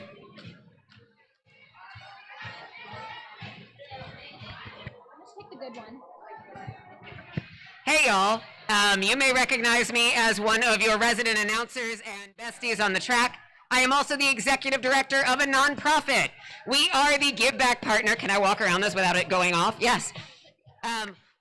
Let's take the good one. Hey y'all, you may recognize me as one of your resident announcers and besties on the track. I am also the executive director of a nonprofit. We are the Give Back partner. Can I walk around this without it going off? Yes.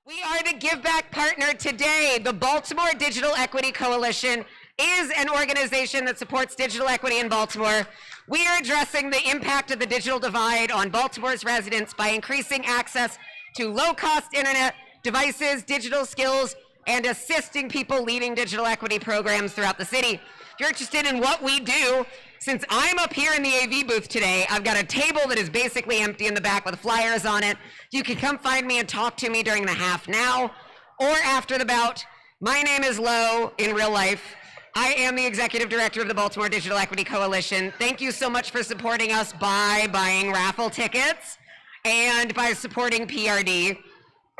We are the Give Back partner today. The Baltimore Digital Equity Coalition is an organization that supports digital equity in Baltimore. We are addressing the impact of the digital divide on Baltimore's residents by increasing access to low-cost internet devices, digital skills, and assisting people leading digital equity programs throughout the city. If you're interested in what we do, since I'm up here in the AV booth today, I've got a table that is basically empty in the back with flyers on it. You can come find me and talk to me during the half now or after the bout. My name is Lo in real life. I am the executive director of the Baltimore Digital Equity Coalition. Thank you so much for supporting us by buying raffle tickets and by supporting PRD.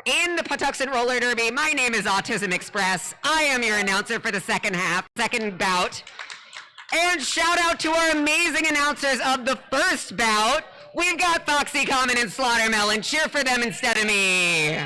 In the Patuxent Roller Derby, my name is Autism Express. I am your announcer for the second bout. And shout out to our amazing announcers of the first bout. We've got Foxy Common and Slaughtermelon. Cheer for them instead of me.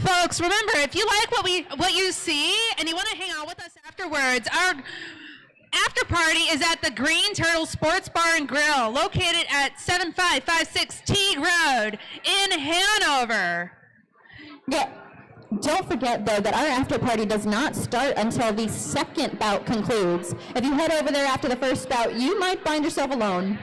Folks, remember, if you like what you see and you want to hang out with us afterwards, our after party is at the Green Turtle Sports Bar and Grill, located at 7556 Teague Road in Hanover. Yeah. Don't forget, though, that our after party does not start until the second bout concludes. If you head over there after the first bout, you might find yourself alone.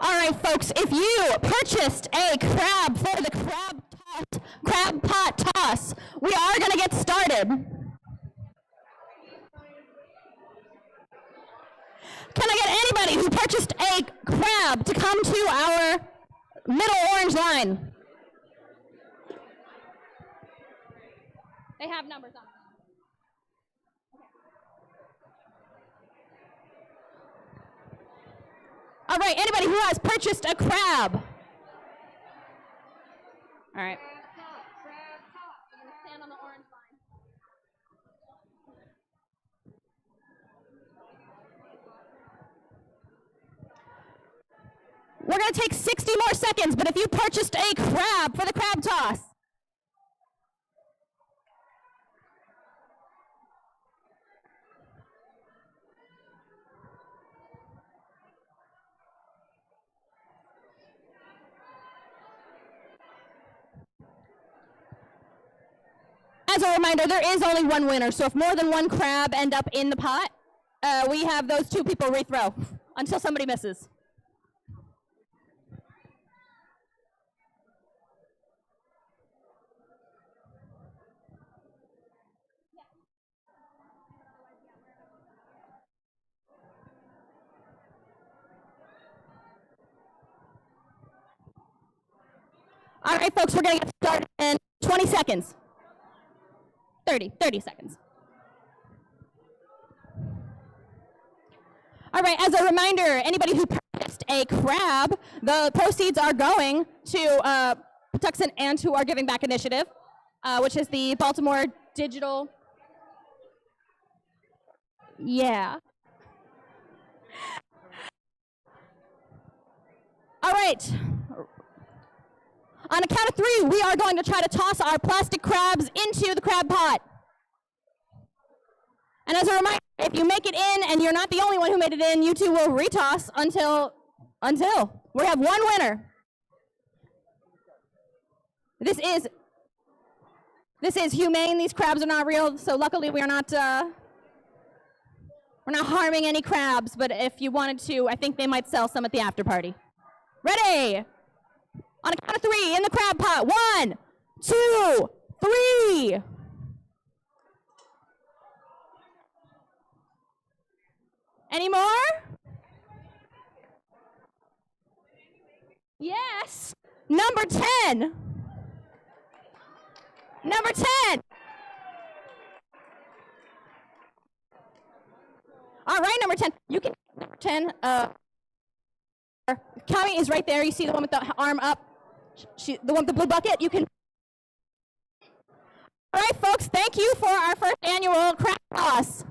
All right, folks, if you purchased a crab for the crab pot toss, we are going to get started. Can I get anybody who purchased a crab to come to our middle orange line? They have numbers on them. All right, anybody who has purchased a crab? All right. Crab top. I'm gonna stand on the orange line. We're going to take 60 more seconds, but if you purchased a crab for the crab toss, as a reminder, there is only one winner, so if more than one crab end up in the pot, we have those two people rethrow until somebody misses. All right, folks, we're going to get started in 20 seconds. 30 seconds. All right, as a reminder, anybody who purchased a crab, the proceeds are going to Patuxent and to our Giving Back initiative, which is the Baltimore Digital. Yeah. All right. On a count of 3, we are going to try to toss our plastic crabs into the crab pot. And as a reminder, if you make it in and you're not the only one who made it in, you two will retoss until we have one winner. This is humane. These crabs are not real, so luckily we're not harming any crabs, but if you wanted to, I think they might sell some at the after party. Ready? On a count of 3, in the crab pot. 1, 2, 3. Any more? Yes. Number 10. Number 10. All right, number 10. You can, number 10, Kami is right there. You see the one with the arm up? The one with the blue bucket? You can. All right, folks, thank you for our first annual crab toss.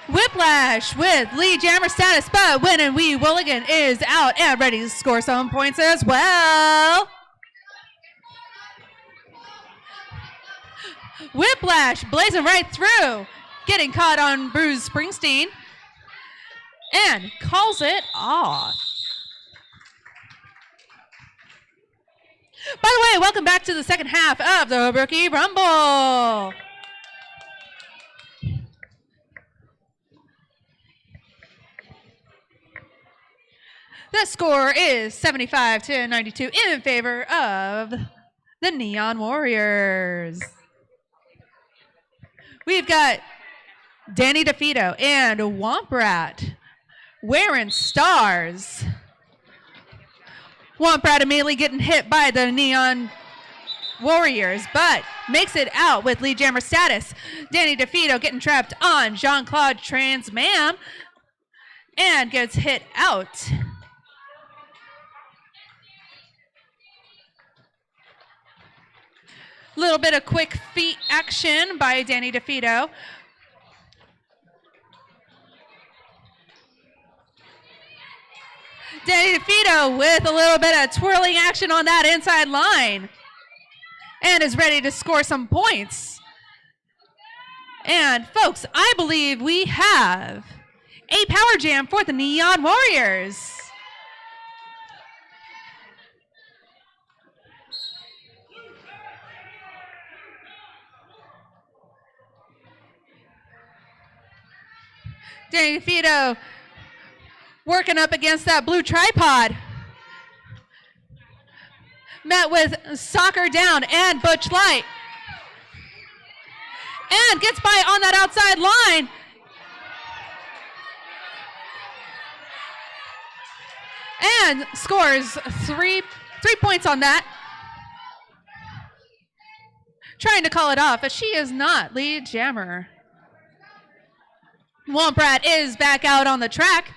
Whiplash with lead jammer status, but winning Wee Willigan is out and ready to score some points as well. Whiplash blazing right through, getting caught on Bruce Springsteen, and calls it off. By the way, welcome back to the second half of the Rookie Rumble. The score is 75-92 in favor of the Neon Warriors. We've got Danny DeFito and Womprat wearing stars. Womprat immediately getting hit by the Neon Warriors, but makes it out with lead jammer status. Danny DeFito getting trapped on Jean-Claude Trans Mam and gets hit out. Little bit of quick feet action by Danny DeFito. Danny DeFito with a little bit of twirling action on that inside line and is ready to score some points. And folks, I believe we have a power jam for the Neon Warriors. Danny DeFito working up against that blue tripod. Met with Soccer Down and Butch Light. And gets by on that outside line. And scores three points on that. Trying to call it off, but she is not lead jammer. Womprat is back out on the track.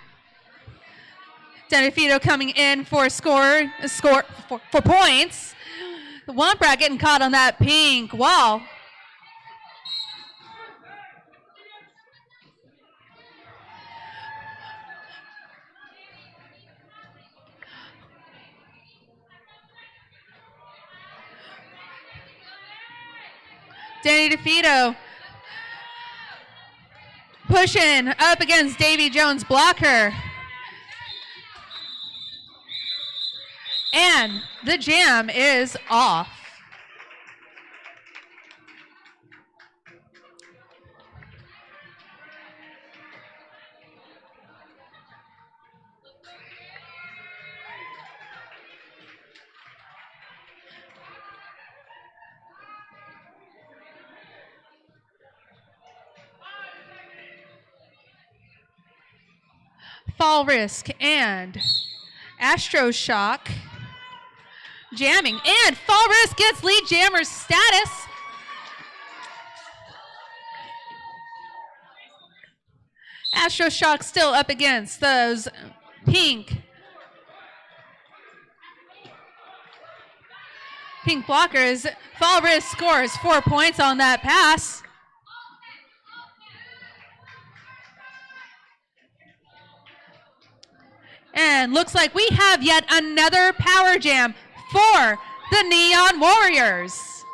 Danny DeFito coming in for points. Womprat getting caught on that pink wall. Danny DeFito pushing up against Davy Jones' blocker. And the jam is off. Fall Risk and Astro Shock jamming, and Fall Risk gets lead jammer's status. Astro Shock still up against those pink blockers. Fall Risk scores 4 points on that pass. And looks like we have yet another power jam for the Neon Warriors.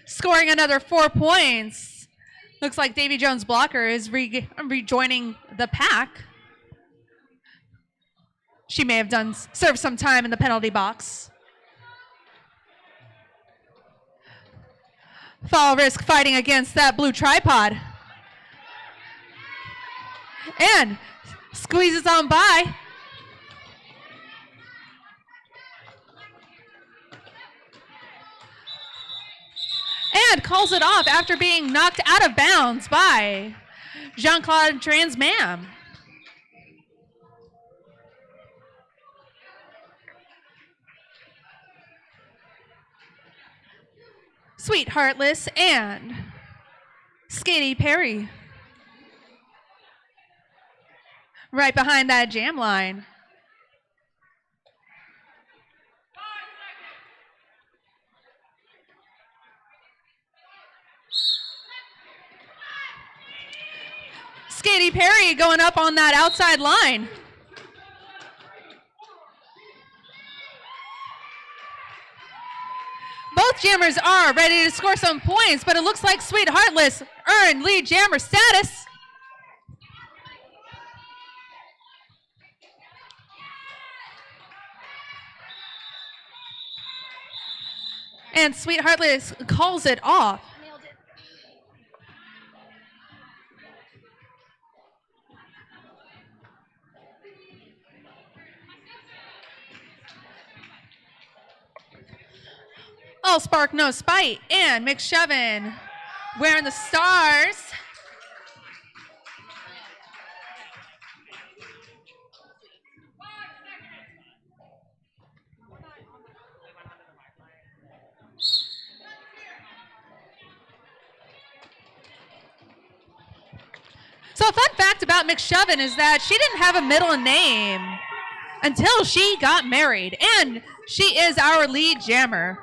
Scoring another 4 points. Looks like Davy Jones' blocker is rejoining the pack. She may have served some time in the penalty box. Fall Risk fighting against that blue tripod. And squeezes on by. And calls it off after being knocked out of bounds by Jean-Claude Trans Mam. Sweet Heartless and Skaty Perry. Right behind that jam line. Skaty Perry going up on that outside line. Both jammers are ready to score some points, but it looks like Sweet Heartless earned lead jammer status. And Sweet Heartless calls it off. All spark, no spite, and McShovin wearing the stars. So a fun fact about McShovin is that she didn't have a middle name until she got married, and she is our lead jammer.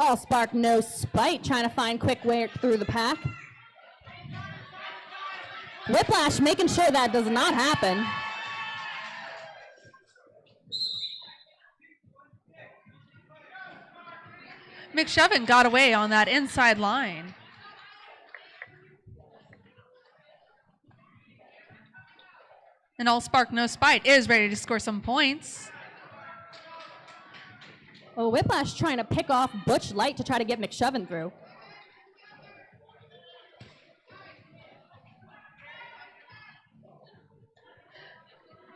All spark, no spite, trying to find quick way through the pack. Whiplash making sure that does not happen. McShovin got away on that inside line. And All Spark, No Spite is ready to score some points. Well, Whiplash trying to pick off Butch Light to try to get McShovin through.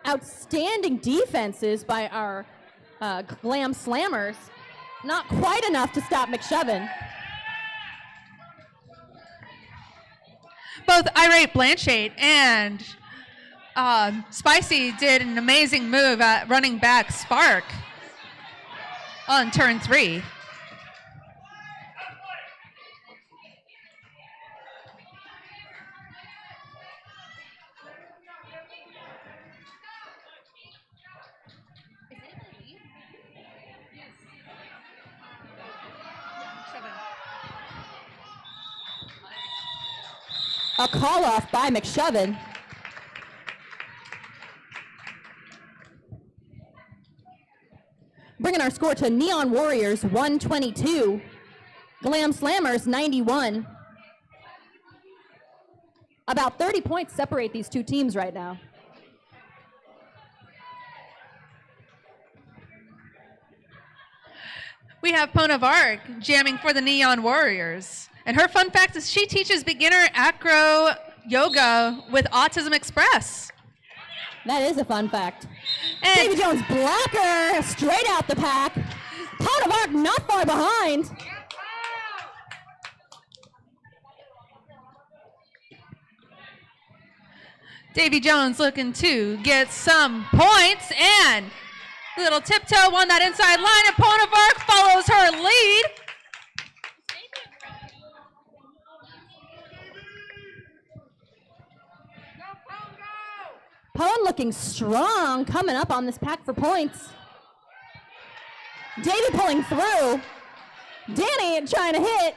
Outstanding defenses by our Glam Slammers. Not quite enough to stop McShovin. Both Irate Blanchard and Spicy did an amazing move at running back Spark on turn 3. A call off by McShovin. Bringing our score to Neon Warriors 122, Glam Slammers 91. About 30 points separate these two teams right now. We have Pona Vark jamming for the Neon Warriors. And her fun fact is she teaches beginner acro yoga with Autism Express. That is a fun fact. And Davy Jones blocker straight out the pack. Pona Vark not far behind. Davy Jones looking to get some points, and little tiptoe on that inside line, and Pona Vark follows her lead. Pone looking strong, coming up on this pack for points. Davy pulling through. Danny trying to hit.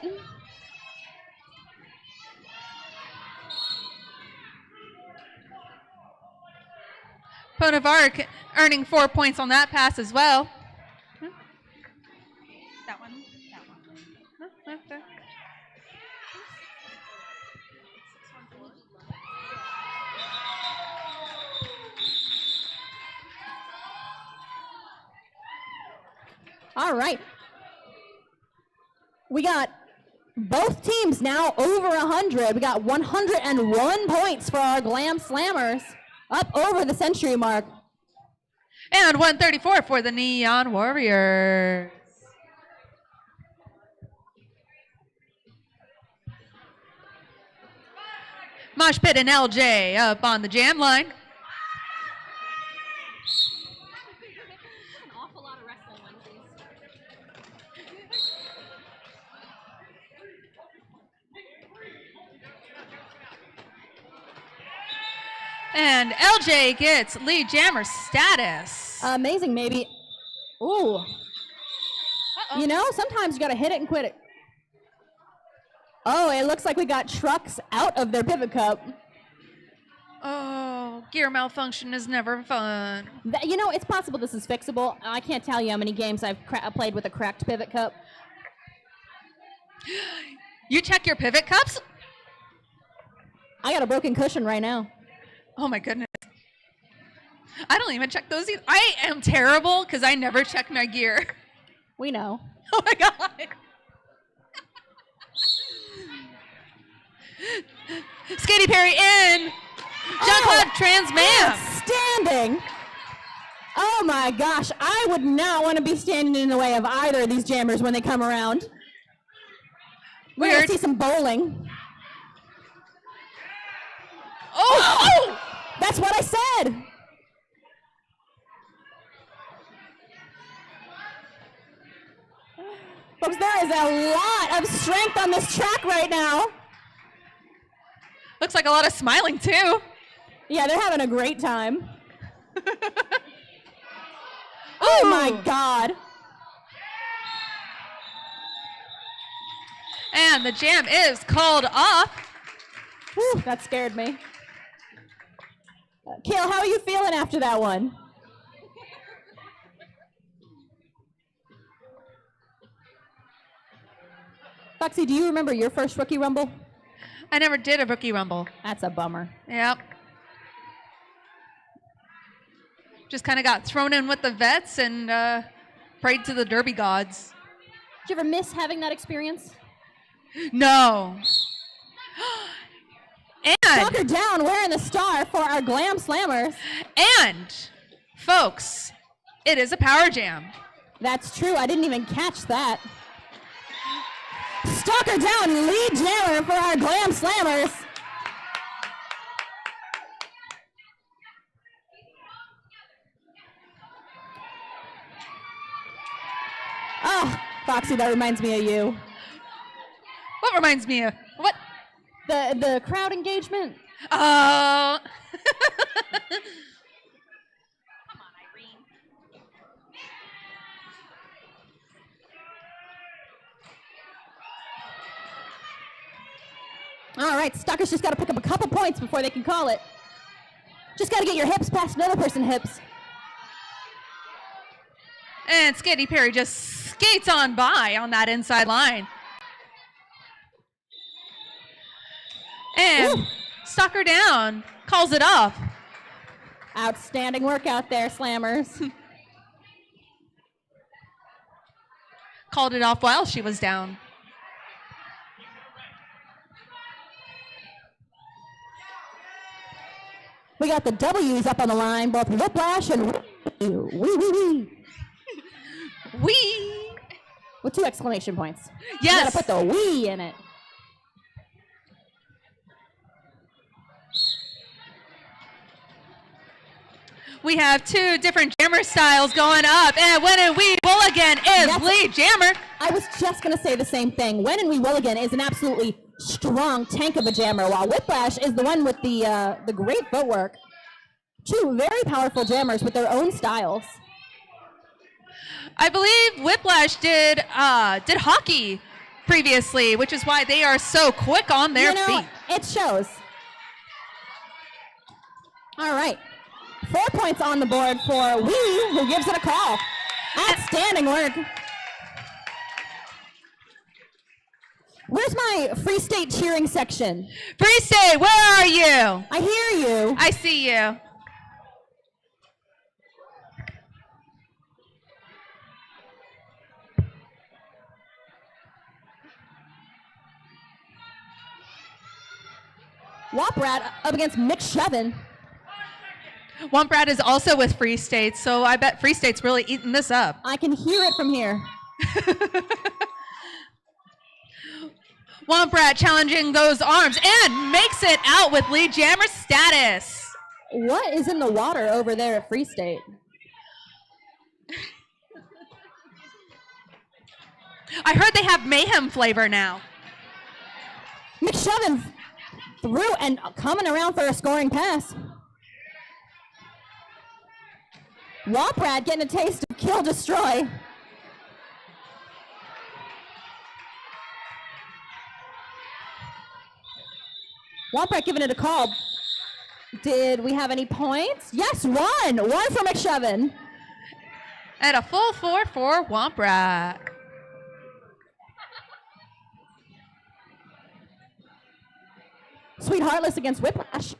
Pona Vark earning 4 points on that pass as well. That one. All right. We got both teams now over 100. We got 101 points for our Glam Slammers, up over the century mark. And 134 for the Neon Warriors. Mosh Pit and LJ up on the jam line. An awful lot of wrestling Wednesdays. And LJ gets lead jammer status. Amazing, maybe. Ooh. You know, sometimes you got to hit it and quit it. Oh, it looks like we got trucks out of their pivot cup. Oh, gear malfunction is never fun. You know, it's possible this is fixable. I can't tell you how many games I've played with a cracked pivot cup. You check your pivot cups? I got a broken cushion right now. Oh my goodness. I don't even check those either. I am terrible because I never check my gear. We know. Oh my God. Skaty Perry in. Jean-Claude Trans Ma'am. Standing. Oh my gosh, I would not want to be standing in the way of either of these jammers when they come around. We're Weird. gonna see some bowling. Oh! That's what I said. Folks, there is a lot of strength on this track right now. Looks like a lot of smiling too. Yeah, they're having a great time. Oh my God. And the jam is called off. Whew, that scared me. Kale, how are you feeling after that one? Foxy, do you remember your first Rookie Rumble? I never did a Rookie Rumble. That's a bummer. Yep. Just kind of got thrown in with the vets and prayed to the Derby gods. Did you ever miss having that experience? No. Knock And, her down wearing the star for our Glam Slammers. and, folks, it is a power jam. That's true. I didn't even catch that. Stalk her down, lead jammer for our Glam Slammers. Oh, Foxy, that reminds me of you. What reminds me of? What? The crowd engagement. Oh. All right, Stalkers just got to pick up a couple points before they can call it. Just got to get your hips past another person's hips. And Skaty Perry just skates on by on that inside line. And Ooh. stalk her down, calls it off. Outstanding work out there, Slammers. Called it off while she was down. We got the W's up on the line, both Whiplash and wee. Wee! With 2 exclamation points. Yes. You gotta put the wee in it. We have 2 different jammer styles going up. And when and we will again is lead jammer. I was just gonna say the same thing. When and We Will Again is an absolutely strong tank of a jammer, while Whiplash is the one with the great footwork. 2 very powerful jammers with their own styles. I believe Whiplash did hockey previously, which is why they are so quick on their feet. It shows. All right. 4 points on the board for Wee, who gives it a call. Outstanding work. Where's my Free State cheering section? Free State, where are you? I hear you. I see you. Woprat up against Mick Shevin. Womprad is also with Free State, so I bet Free State's really eating this up. I can hear it from here. Womprad challenging those arms and makes it out with lead jammer status. What is in the water over there at Free State? I heard they have mayhem flavor now. Mick Shevin through and coming around for a scoring pass. Woprat getting a taste of Kill Destroy. Womp giving it a call. Did we have any points? Yes, one for McShovin. And a full 4 for Womp. Sweet Heartless against Whiplash.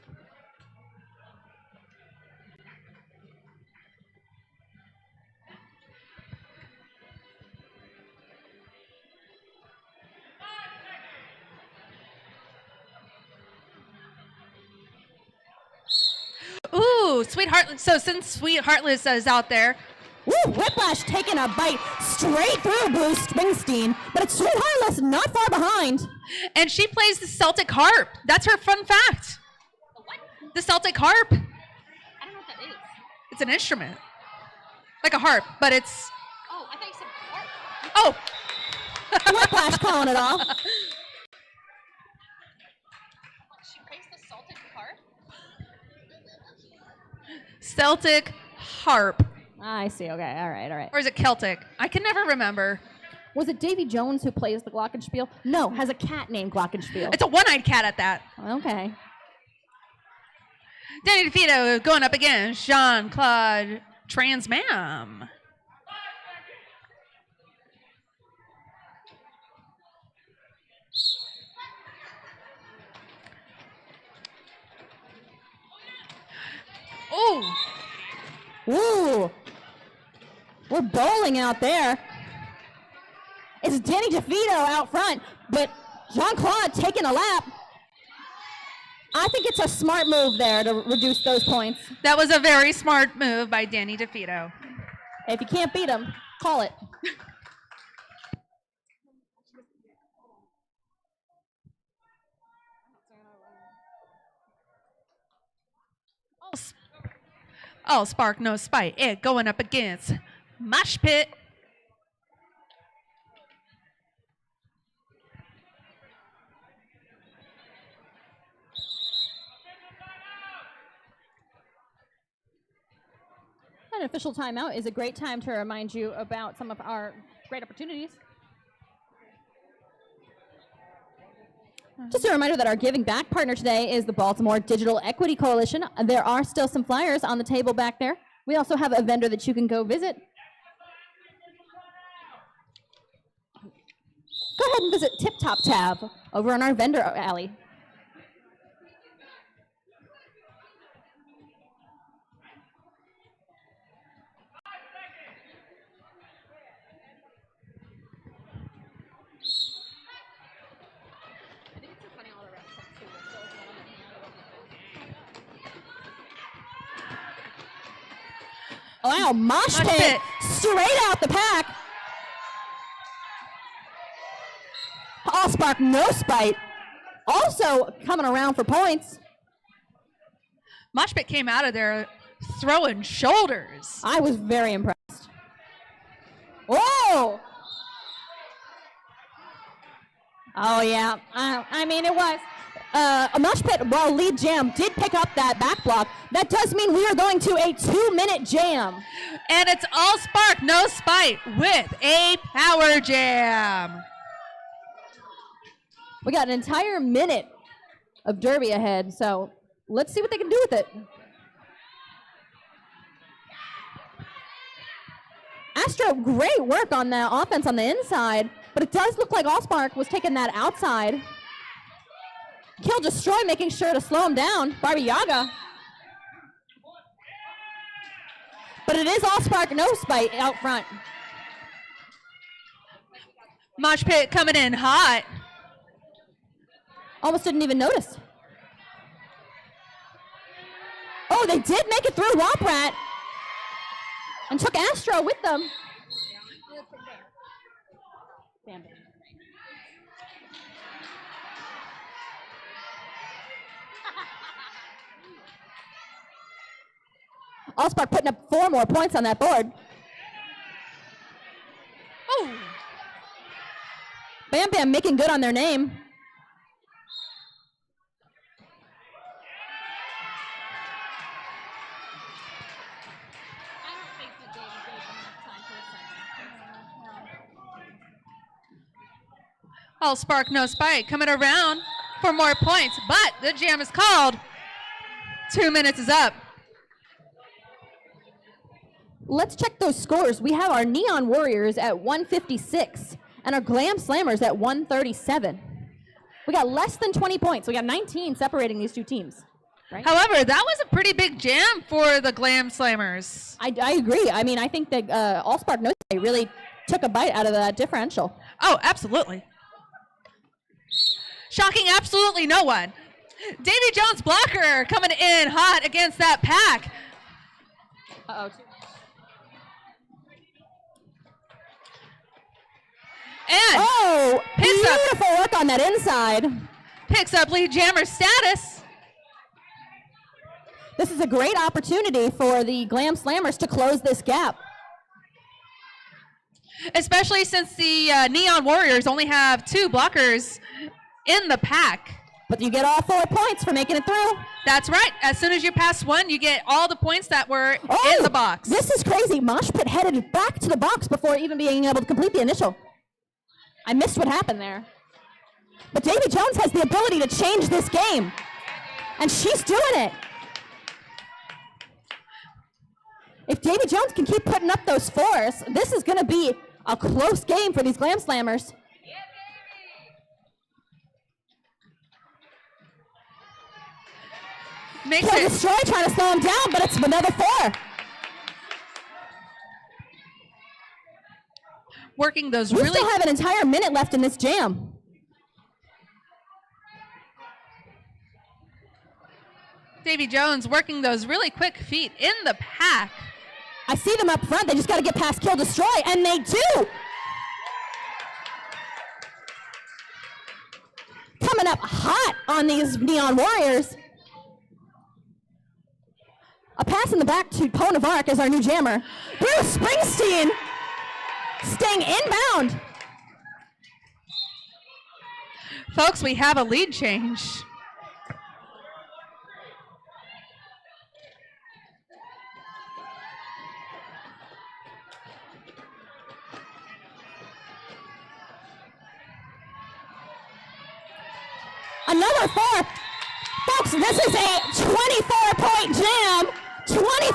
Ooh, Sweet Heartless. So since Sweet Heartless is out there, Woo, Whiplash taking a bite straight through Blue Springsteen, but it's Sweet Heartless not far behind. and she plays the Celtic harp. That's her fun fact. The what? The Celtic harp. I don't know what that is. It's an instrument. Like a harp, but it's... Oh, I thought you said harp. Oh! Whiplash calling it off. She plays the salted harp? Celtic harp. I see, okay, all right. Or is it Celtic? I can never remember. Was it Davy Jones who plays the glockenspiel? No, has a cat named Glockenspiel. It's a one-eyed cat at that. Okay. Danny DeVito going up against Jean-Claude Transmam. Oh! Ooh. We're bowling out there. It's Danny DeVito out front, but Jean-Claude taking a lap. I think it's a smart move there to reduce those points. That was a very smart move by Danny DeVito. If you can't beat him, call it. Oh, Spark, no spite. It going up against Mosh Pit. An official timeout is a great time to remind you about some of our great opportunities. Just a reminder that our giving back partner today is the Baltimore Digital Equity Coalition. There are still some flyers on the table back there. We also have a vendor that you can go visit. Go ahead and visit Tip Top tab over on our vendor alley. Wow, mosh pit straight out the pack. Allspark, no spite. Also coming around for points. Mosh Pit came out of there throwing shoulders. I was very impressed. Whoa! Oh, yeah. I mean, it was. A mosh pit, while lead jam did pick up that back block, that does mean we are going to a 2-minute jam. And it's all spark, no spite with a power jam. We got an entire minute of derby ahead, so let's see what they can do with it. Astro, great work on the offense on the inside, but it does look like Allspark was taking that outside. Kill Destroy making sure to slow him down. Barbie Yaga. But it is Allspark, no spite out front. Mosh Pit coming in hot. Almost didn't even notice. Oh, they did make it through Womp Rat and took Astro with them. Allspark putting up 4 more points on that board. Oh. Bam Bam making good on their name. I don't think that Dave gave enough time for a second. All spark, no spite. Coming around for more points, but the jam is called. 2 minutes is up. Let's check those scores. We have our Neon Warriors at 156 and our Glam Slammers at 137. We got less than 20 points. We got 19 separating these two teams. Right? However, that was a pretty big jam for the Glam Slammers. I agree. I mean, I think that Allspark knows they really took a bite out of that differential. Oh, absolutely. Shocking absolutely no one. Davy Jones blocker coming in hot against that pack. Uh-oh. And Beautiful work on that inside. picks up lead jammer status. This is a great opportunity for the Glam Slammers to close this gap. Especially since the Neon Warriors only have 2 blockers in the pack. But you get all 4 points for making it through. That's right. As soon as you pass one, you get all the points that were in the box. This is crazy. Mosh Pit headed back to the box before even being able to complete the initial. I missed what happened there. But Davy Jones has the ability to change this game. And she's doing it. If Davy Jones can keep putting up those 4s, this is going to be a close game for these Glam Slammers. Makes Kill it Destroy trying to slow him down, but it's another 4. working those We really. still have an entire minute left in this jam. Davy Jones working those really quick feet in the pack. I see them up front. They just got to get past Kill Destroy, and they do. Coming up hot on these Neon Warriors. A pass in the back to Poe Navark as our new jammer. Bruce Springsteen staying inbound. Folks, we have a lead change. Another 4. Folks, this is a 24-point jam. 24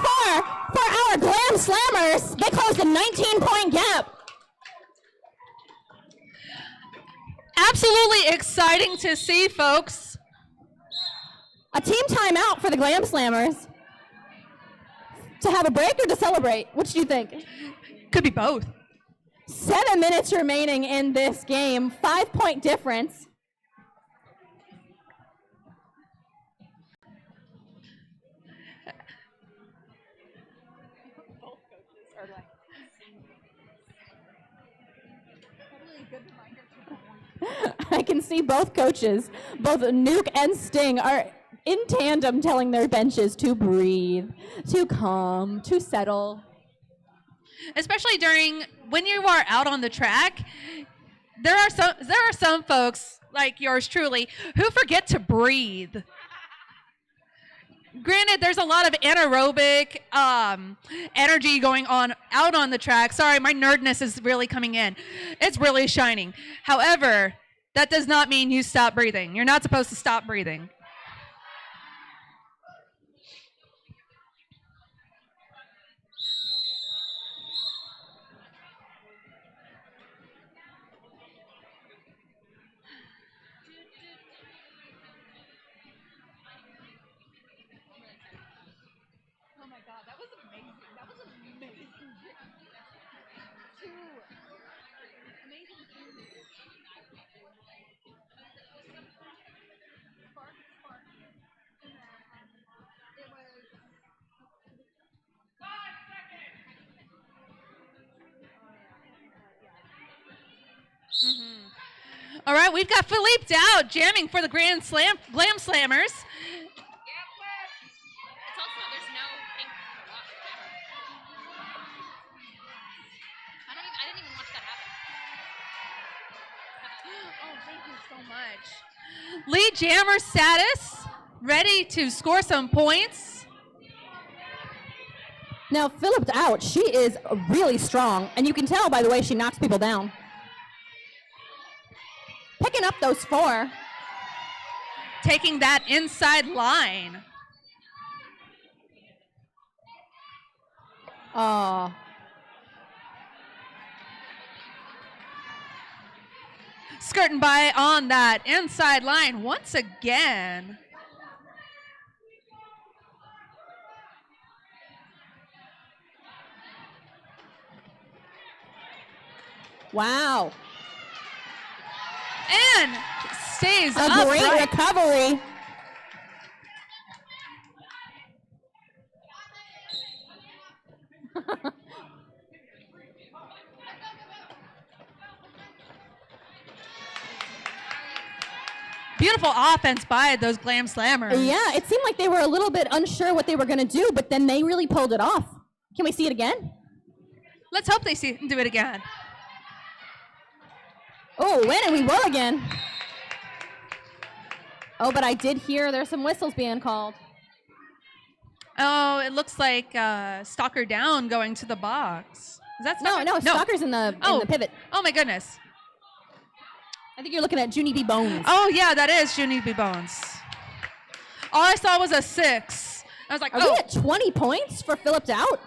for our Glam Slammers. They closed a 19-point gap. Absolutely exciting to see, folks. A team timeout for the Glam Slammers. To have a break or to celebrate? Which do you think? Could be both. 7 minutes remaining in this game. 5-point difference. I can see both coaches, both Nuke and Sting, are in tandem telling their benches to breathe, to calm, to settle. Especially during when you are out on the track, there are some folks like yours truly who forget to breathe. Granted, there's a lot of anaerobic energy going on out on the track. Sorry, my nerdness is really coming in. It's really shining. However, that does not mean you stop breathing. You're not supposed to stop breathing. All right, we've got Philippe Dowd jamming for the Glam Slammers. It's also, there's no pink watch ever. I didn't even watch that happen. Oh, thank you so much. Lead jammer status, ready to score some points. Now, Philip's out. She is really strong, and you can tell by the way she knocks people down. Picking up those 4. taking that inside line. Oh. Skirting by on that inside line once again. Wow. And stays A upright. great recovery. Beautiful offense by those Glam Slammers. Yeah, it seemed like they were a little bit unsure what they were going to do, but then they really pulled it off. Can we see it again? Let's hope they do it again. Oh, when and we will again. Oh, but I did hear there's some whistles being called. Oh, it looks like Stalker down going to the box. Is that Stalker? No, Stalker's in the pivot. Oh my goodness. I think you're looking at Junie B. Bones. Oh yeah, that is Junie B. Bones. All I saw was a 6. I was like, Are we at 20 points for Phillips out?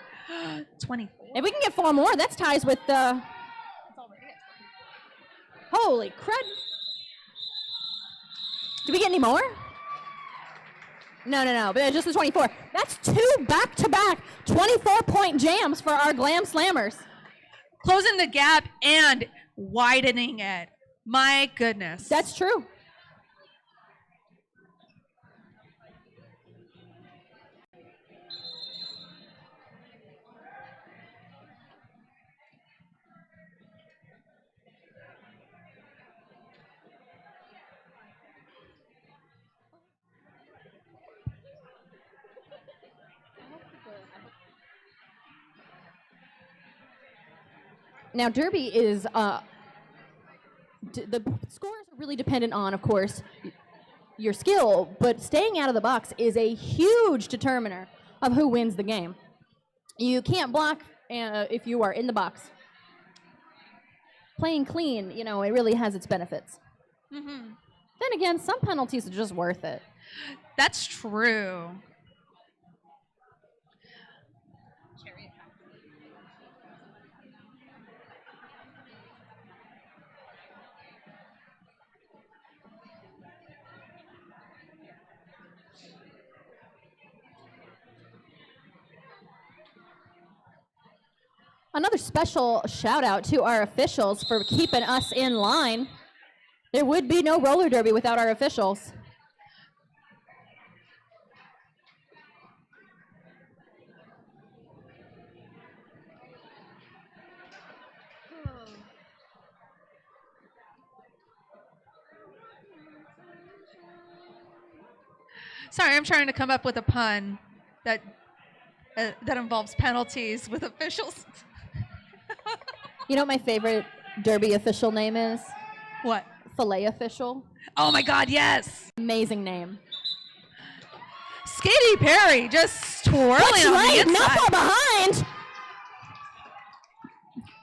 20. If we can get 4 more, that's ties with the... Holy crud. Do we get any more? No, but just the 24. That's 2 back-to-back 24-point jams for our Glam Slammers. Closing the gap and widening it. My goodness. That's true. Now, Derby is, the scores are really dependent on, of course, your skill, but staying out of the box is a huge determiner of who wins the game. You can't block if you are in the box. Playing clean, it really has its benefits. Mm-hmm. Then again, some penalties are just worth it. That's true. Another special shout out to our officials for keeping us in line. There would be no roller derby without our officials. Sorry, I'm trying to come up with a pun that involves penalties with officials. You know what my favorite derby official name is? What? Filet official. Oh my God, yes. Amazing name. Katy Perry just twirling Butch on Light, the inside. not far behind.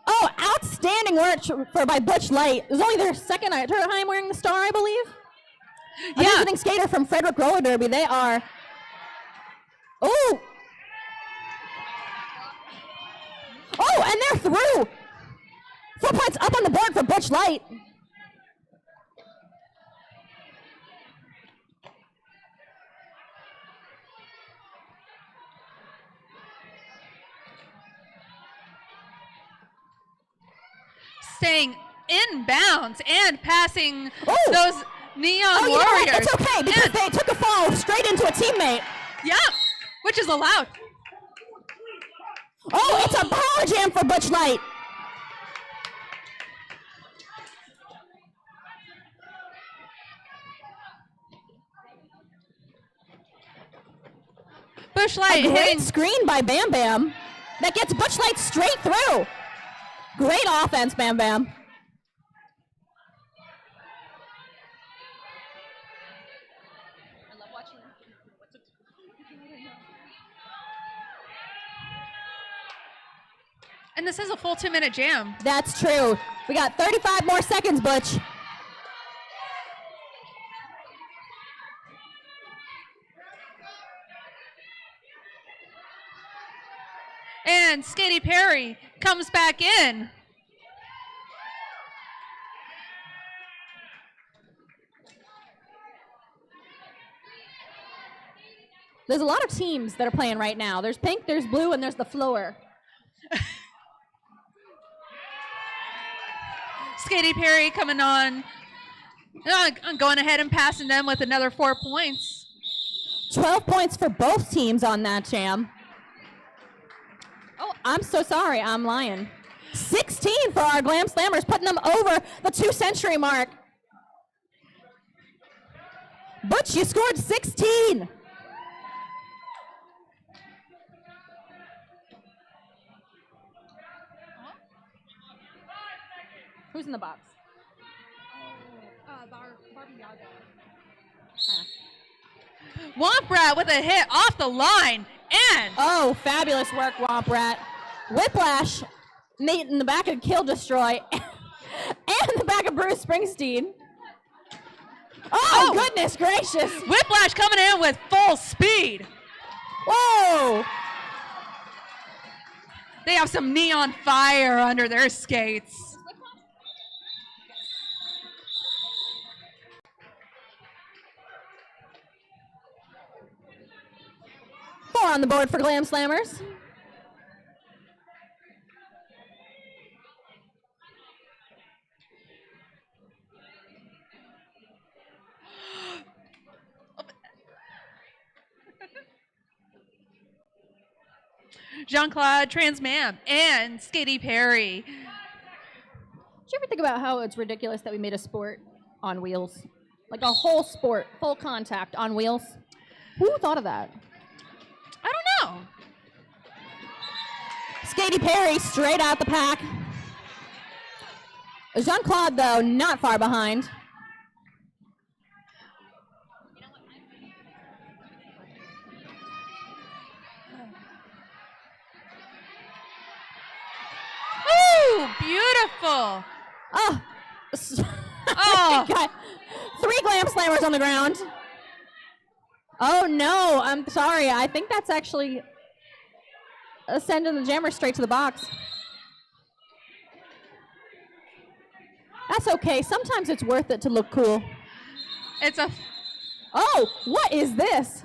Oh, outstanding work by Butch Light. It was only their second time wearing the star, I believe. A visiting skater from Frederick Roller Derby. They are. Oh. Oh, and they're through. 4 points up on the board for Butch Light. Staying in bounds and passing those neon Oh, you know warriors. what? It's okay because they took a fall straight into a teammate. Yeah, which is allowed. Oh, it's a power jam for Butch Light. Bush Light A great hitting. screen by Bam Bam that gets Butch Light straight through. Great offense, Bam Bam. I love watching. And this is a full 2-minute jam. That's true. We got 35 more seconds, Butch. And Katy Perry comes back in. There's a lot of teams that are playing right now. There's pink, there's blue, and there's the floor. Katy Perry coming on. I'm going ahead and passing them with another 4 points. 12 points for both teams on that jam. Oh, I'm so sorry. I'm lying. 16 for our Glam Slammers, putting them over the 2-century mark. Butch, you scored 16. Who's in the box? Womp Rat with a hit off the line. And Oh, fabulous work, Womp Rat. Whiplash, Nate in the back of Kill Destroy, and the back of Bruce Springsteen. Oh, goodness gracious. Whiplash coming in with full speed. Whoa. They have some neon fire under their skates. 4 on the board for Glam Slammers. Jean-Claude Transmam and Katy Perry. Did you ever think about how it's ridiculous that we made a sport on wheels? Like a whole sport, full contact on wheels? Who thought of that? I don't know. Katy Perry straight out the pack. Jean-Claude, though, not far behind. Ooh, beautiful. Oh. Oh. Got 3 Glam Slammers on the ground. Oh, no. I'm sorry. I think that's actually sending the jammer straight to the box. That's okay. Sometimes it's worth it to look cool. It's a... Oh, what is this?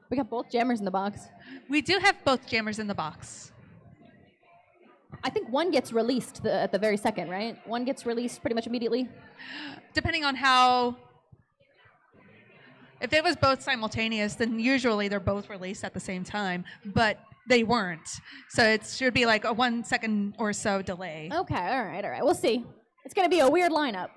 We got both jammers in the box. We do have both jammers in the box. I think one gets released at the very second, right? One gets released pretty much immediately. Depending on how... If it was both simultaneous, then usually they're both released at the same time, but they weren't. So it should be like a 1 second or so delay. Okay, all right. We'll see. It's going to be a weird lineup.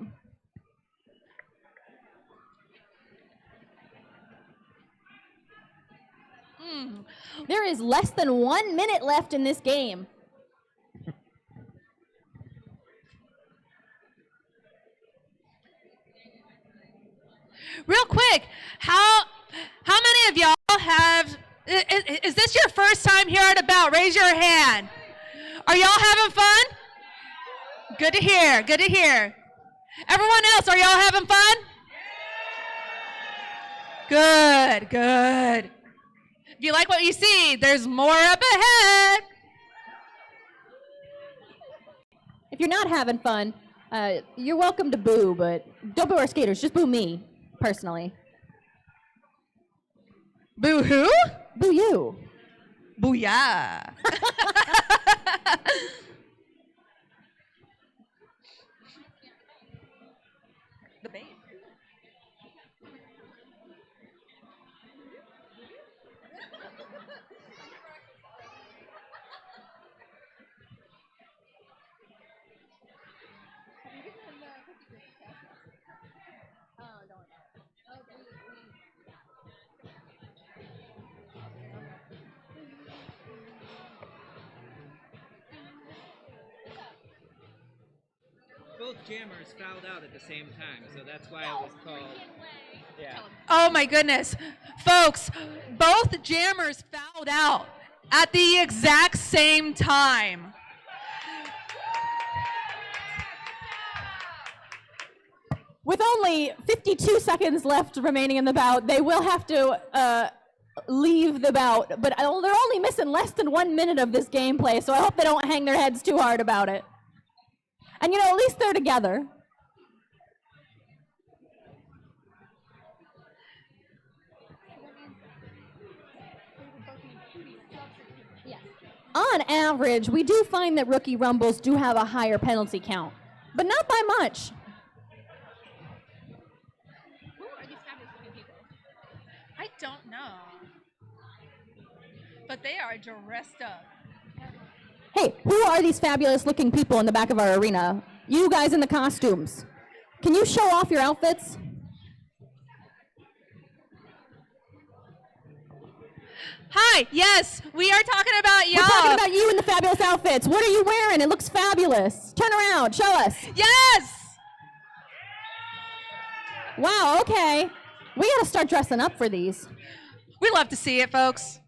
There is less than 1 minute left in this game. Real quick, how many of y'all have, is this your first time here at a bout? Raise your hand. Are y'all having fun? Good to hear, good to hear. Everyone else, are y'all having fun? Good, good. If you like what you see, there's more up ahead. If you're not having fun, you're welcome to boo, but don't boo our skaters, just boo me, personally. Boo who? Boo you. Booyah. The babe. Both jammers fouled out at the same time, so that's why it was called. Yeah. Oh my goodness. Folks, both jammers fouled out at the exact same time. With only 52 seconds left remaining in the bout, they will have to leave the bout, but they're only missing less than 1 minute of this gameplay, so I hope they don't hang their heads too hard about it. And at least they're together. On average, we do find that rookie rumbles do have a higher penalty count, but not by much. Who are these fabulous looking people? I don't know. But they are dressed up. Hey, who are these fabulous looking people in the back of our arena? You guys in the costumes. Can you show off your outfits? Hi, yes, we are talking about y'all. We're talking about you in the fabulous outfits. What are you wearing? It looks fabulous. Turn around, show us. Yes! Wow, okay. We gotta start dressing up for these. We love to see it, folks.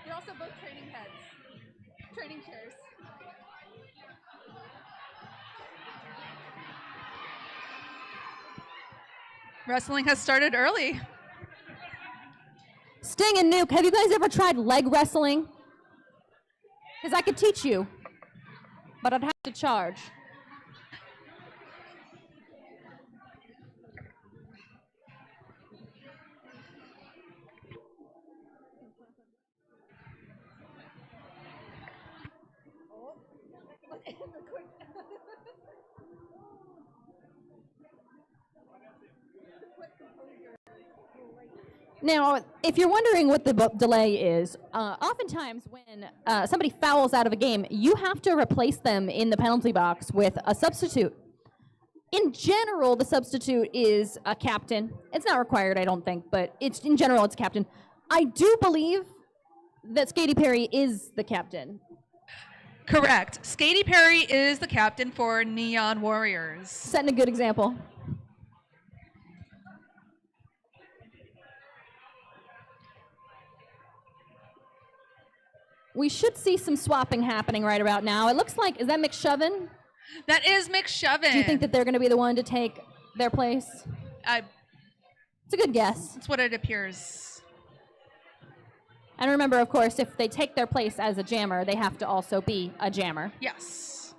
They're also both training heads. Training chairs. Wrestling has started early. Sting and Nuke, have you guys ever tried leg wrestling? Because I could teach you, but I'd have to charge. Now, if you're wondering what the delay is, oftentimes when somebody fouls out of a game, you have to replace them in the penalty box with a substitute. In general, the substitute is a captain. It's not required, I don't think, but in general, it's captain. I do believe that Skatey Perry is the captain. Correct. Skatey Perry is the captain for Neon Warriors. Setting a good example. We should see some swapping happening right about now. It looks like, is that McShovin? That is McShovin. Do you think that they're going to be the one to take their place? It's a good guess. That's what it appears. And remember, of course, if they take their place as a jammer, they have to also be a jammer. Yes.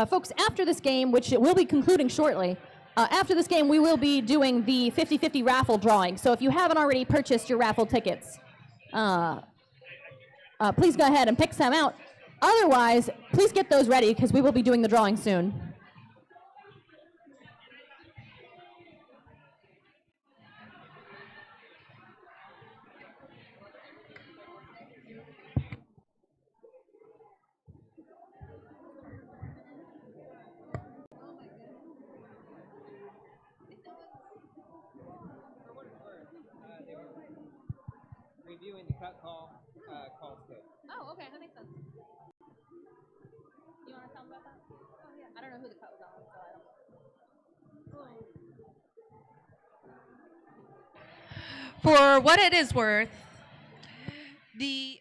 Folks, after this game, which it will be concluding shortly, after this game, we will be doing the 50-50 raffle drawing. So if you haven't already purchased your raffle tickets, please go ahead and pick some out. Otherwise, please get those ready because we will be doing the drawing soon. reviewing the cut call, call's good. Oh, okay, that makes sense. You want to tell me about that? Oh, yeah. I don't know who the cut was on, so I don't. For what it is worth, the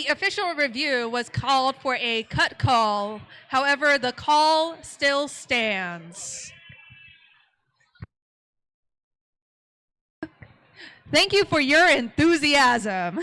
official review was called for a cut call. However, the call still stands. Thank you for your enthusiasm.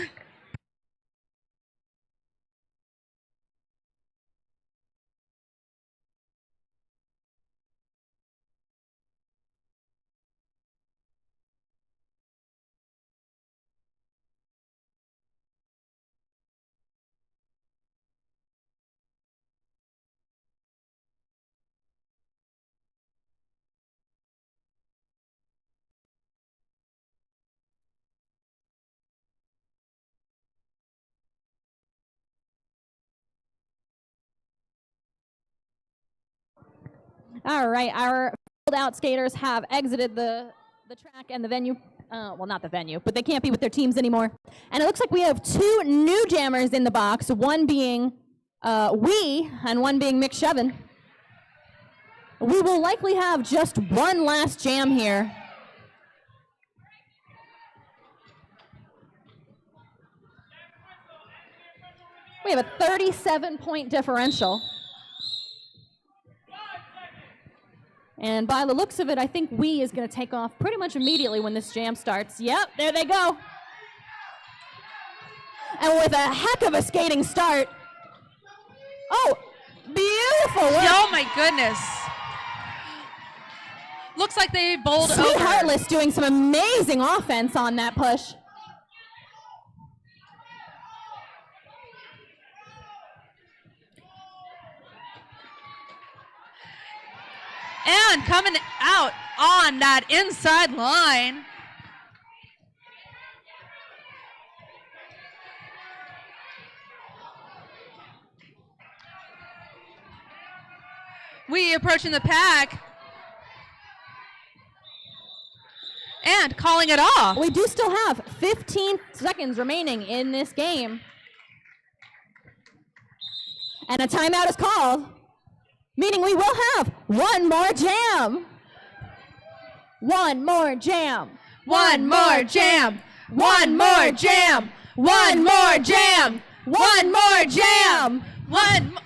All right, our filled-out skaters have exited the track and the venue. Well, not the venue, but they can't be with their teams anymore. And it looks like we have two new jammers in the box, one being we and one being Mick Shevin. We will likely have just one last jam here. We have a 37-point differential. And by the looks of it, I think we is going to take off pretty much immediately when this jam starts. Yep, there they go. And with a heck of a skating start. Oh, beautiful work. Oh my goodness. Looks like they bowled Sweet over. Heartless doing some amazing offense on that push. And coming out on that inside line. We approaching the pack. And calling it off. We do still have 15 seconds remaining in this game. And a timeout is called, meaning we will have one more jam. One more jam. One more jam. One more jam. One more jam. One more jam. One.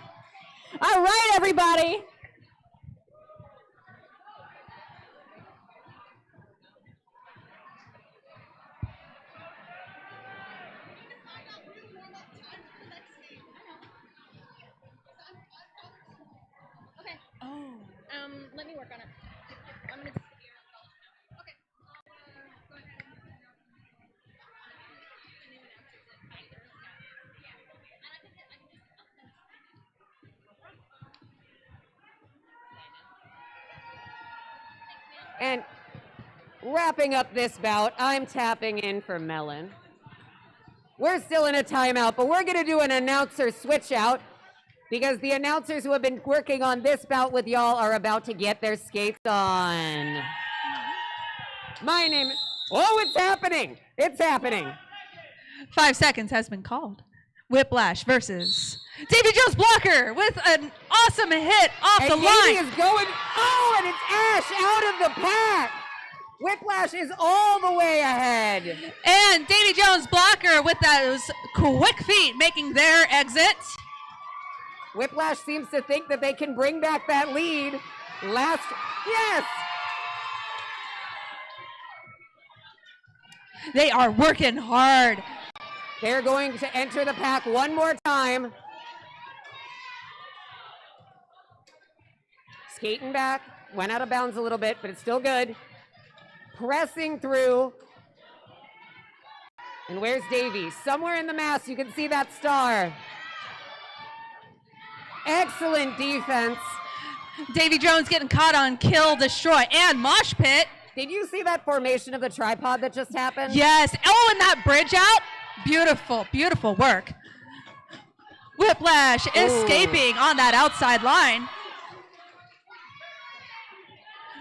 All right, everybody. Okay. Oh. Let me work on it. I'm gonna. Okay. Go ahead. And wrapping up this bout, I'm tapping in for Melon. We're still in a timeout, but we're going to do an announcer switch out because the announcers who have been working on this bout with y'all are about to get their skates on. My name is... Oh, it's happening. It's happening. 5 seconds has been called. Whiplash versus Davy Jones Blocker with an awesome hit off the And line. Davey is going... Oh, and it's Ash out of the pack. Whiplash is all the way ahead. And Davy Jones Blocker with those quick feet making their exit. Whiplash seems to think that they can bring back that lead. Yes! They are working hard. They're going to enter the pack one more time. Skating back, went out of bounds a little bit, but it's still good. Pressing through. And where's Davey? Somewhere in the mass, you can see that star. Excellent defense. Davy Jones getting caught on kill, destroy, and mosh pit. Did you see that formation of the tripod that just happened? Yes. Oh, and that bridge out. Beautiful, beautiful work. Whiplash escaping on that outside line.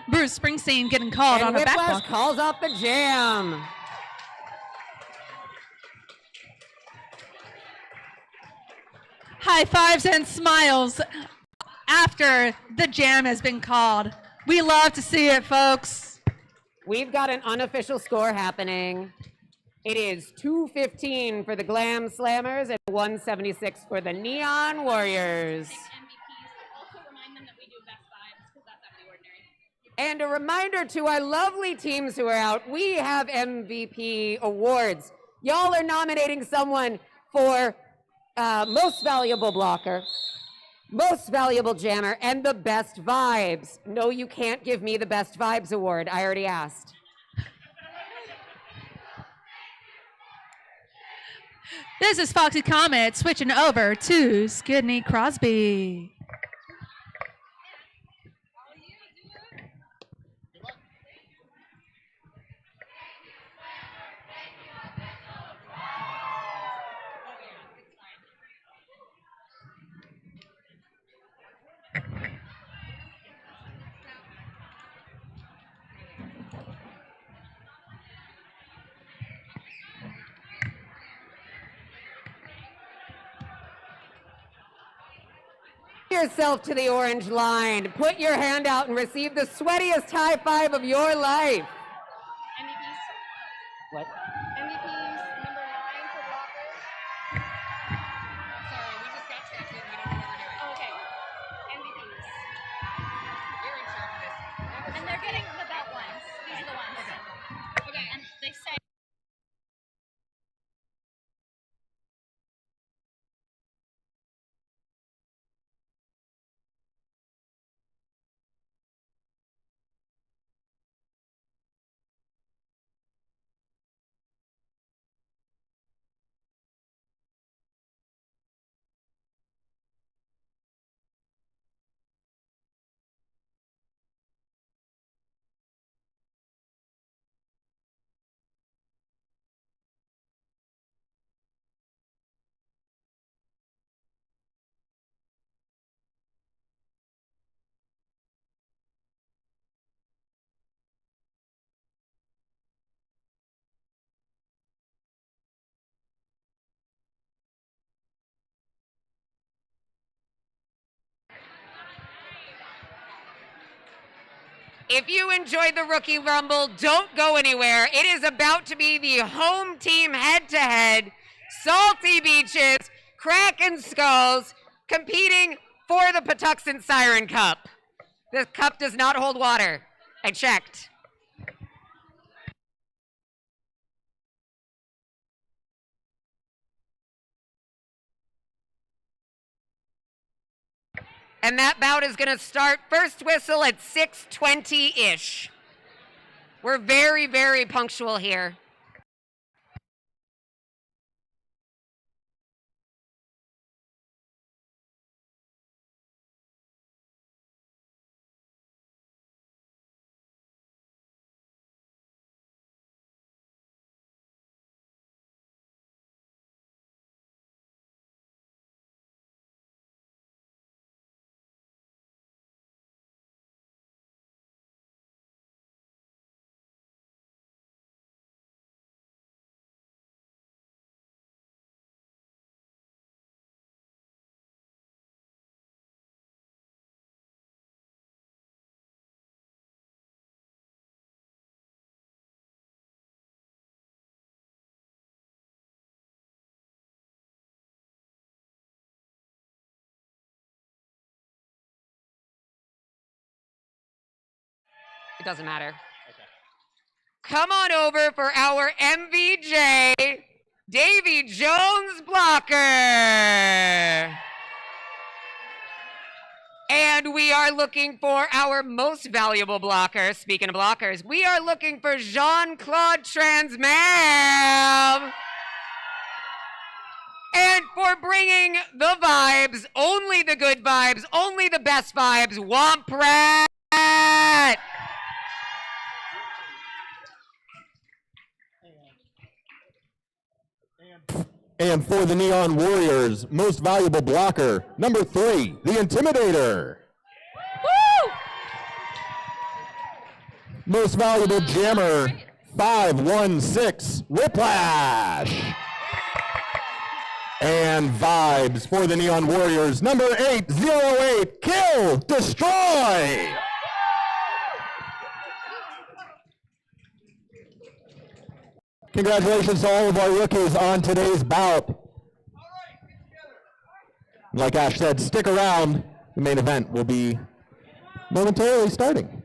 Bruce Springsteen getting called And on a Whiplash backblock. calls off the jam. high fives and smiles after the jam has been called. We love to see it, folks. We've got an unofficial score happening. It is 215 for the Glam Slammers and 176 for the Neon Warriors. MVPs. Also remind them that we do best vibes because that's out of the ordinary. And a reminder to our lovely teams who are out, we have MVP awards. Y'all are nominating someone for most valuable blocker, most valuable jammer, and the best vibes. No, you can't give me the best vibes award. I already asked. This is Foxy Comet switching over to Skidney Crosby. Yourself to the orange line. Put your hand out and receive the sweatiest high five of your life. MVPs. What? MVPs number 9 for blockers. Sorry, we just got checked in. We don't know what we're doing. Oh, okay. MVPs. You're in charge of this. And they're getting the belt ones. These are the ones. Okay. And they say. If you enjoyed the Rookie Rumble, don't go anywhere. It is about to be the home team head-to-head, Salty Beaches, Kraken Skulls, competing for the Patuxent Siren Cup. The cup does not hold water. I checked. And that bout is going to start first whistle at 6:20-ish. We're very, very punctual here. It doesn't matter. Okay. Come on over for our MVJ, Davy Jones blocker. And we are looking for our most valuable blocker. Speaking of blockers, we are looking for Jean-Claude Transmam. And for bringing the vibes, only the good vibes, only the best vibes, Womp Rat. And for the Neon Warriors, most valuable blocker, number 3, the Intimidator. Woo! Most valuable jammer, 516, Whiplash. And vibes for the Neon Warriors. Number 808, Kill, Destroy. Congratulations to all of our rookies on today's bout. Like Ash said, stick around. The main event will be momentarily starting.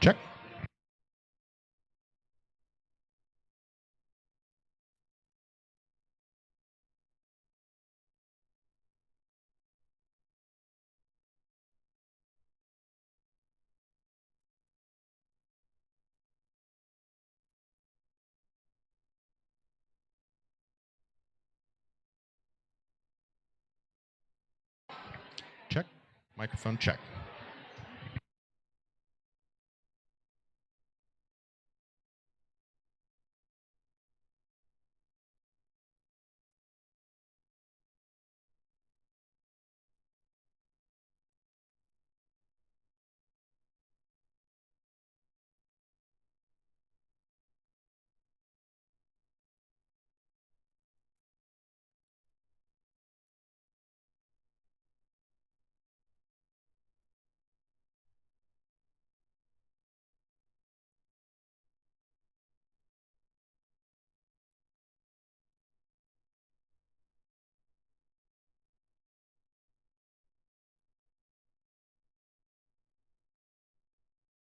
Check. Check. Microphone check.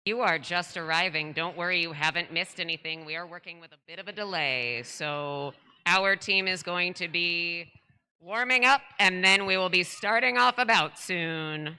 You are just arriving. Don't worry, you haven't missed anything. We are working with a bit of a delay. So our team is going to be warming up, and then we will be starting off about soon.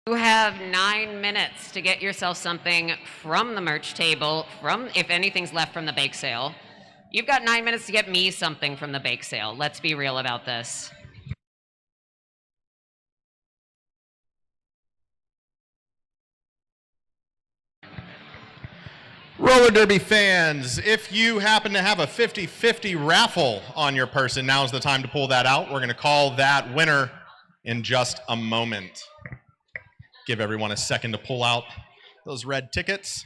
You have 9 minutes to get yourself something from the merch table, if anything's left from the bake sale. You've got 9 minutes to get me something from the bake sale. Let's be real about this. Roller derby fans, if you happen to have a 50-50 raffle on your person, now's the time to pull that out. We're going to call that winner in just a moment. Give everyone a second to pull out those red tickets.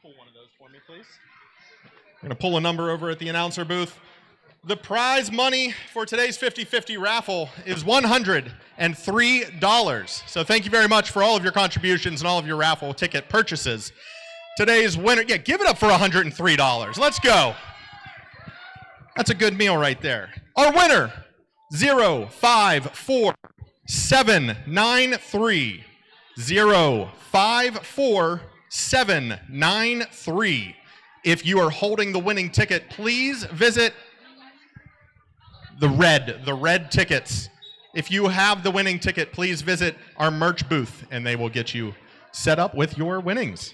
Pull one of those for me, please. We're going to pull a number over at the announcer booth. The prize money for today's 50-50 raffle is $103. So thank you very much for all of your contributions and all of your raffle ticket purchases. Today's winner, yeah, give it up for $103. Let's go. That's a good meal right there. Our winner, 054793. 054793. If you are holding the winning ticket, please visit the red tickets. If you have the winning ticket, please visit our merch booth and they will get you set up with your winnings.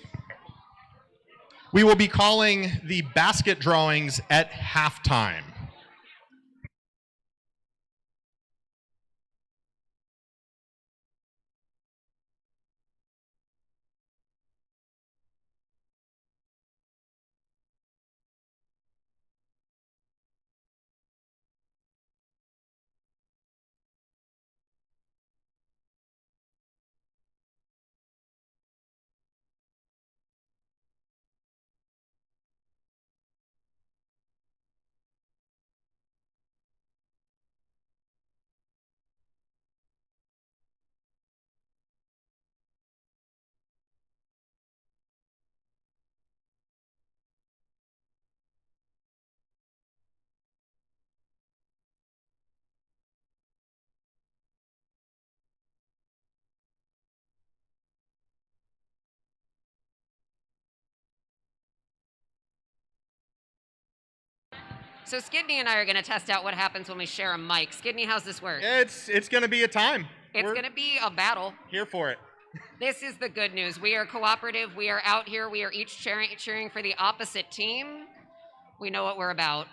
We will be calling the basket drawings at halftime. So Skidney and I are going to test out what happens when we share a mic. Skidney, how's this work? It's going to be a time. It's going to be a battle. Here for it. This is the good news. We are cooperative. We are out here. We are each cheering for the opposite team. We know what we're about.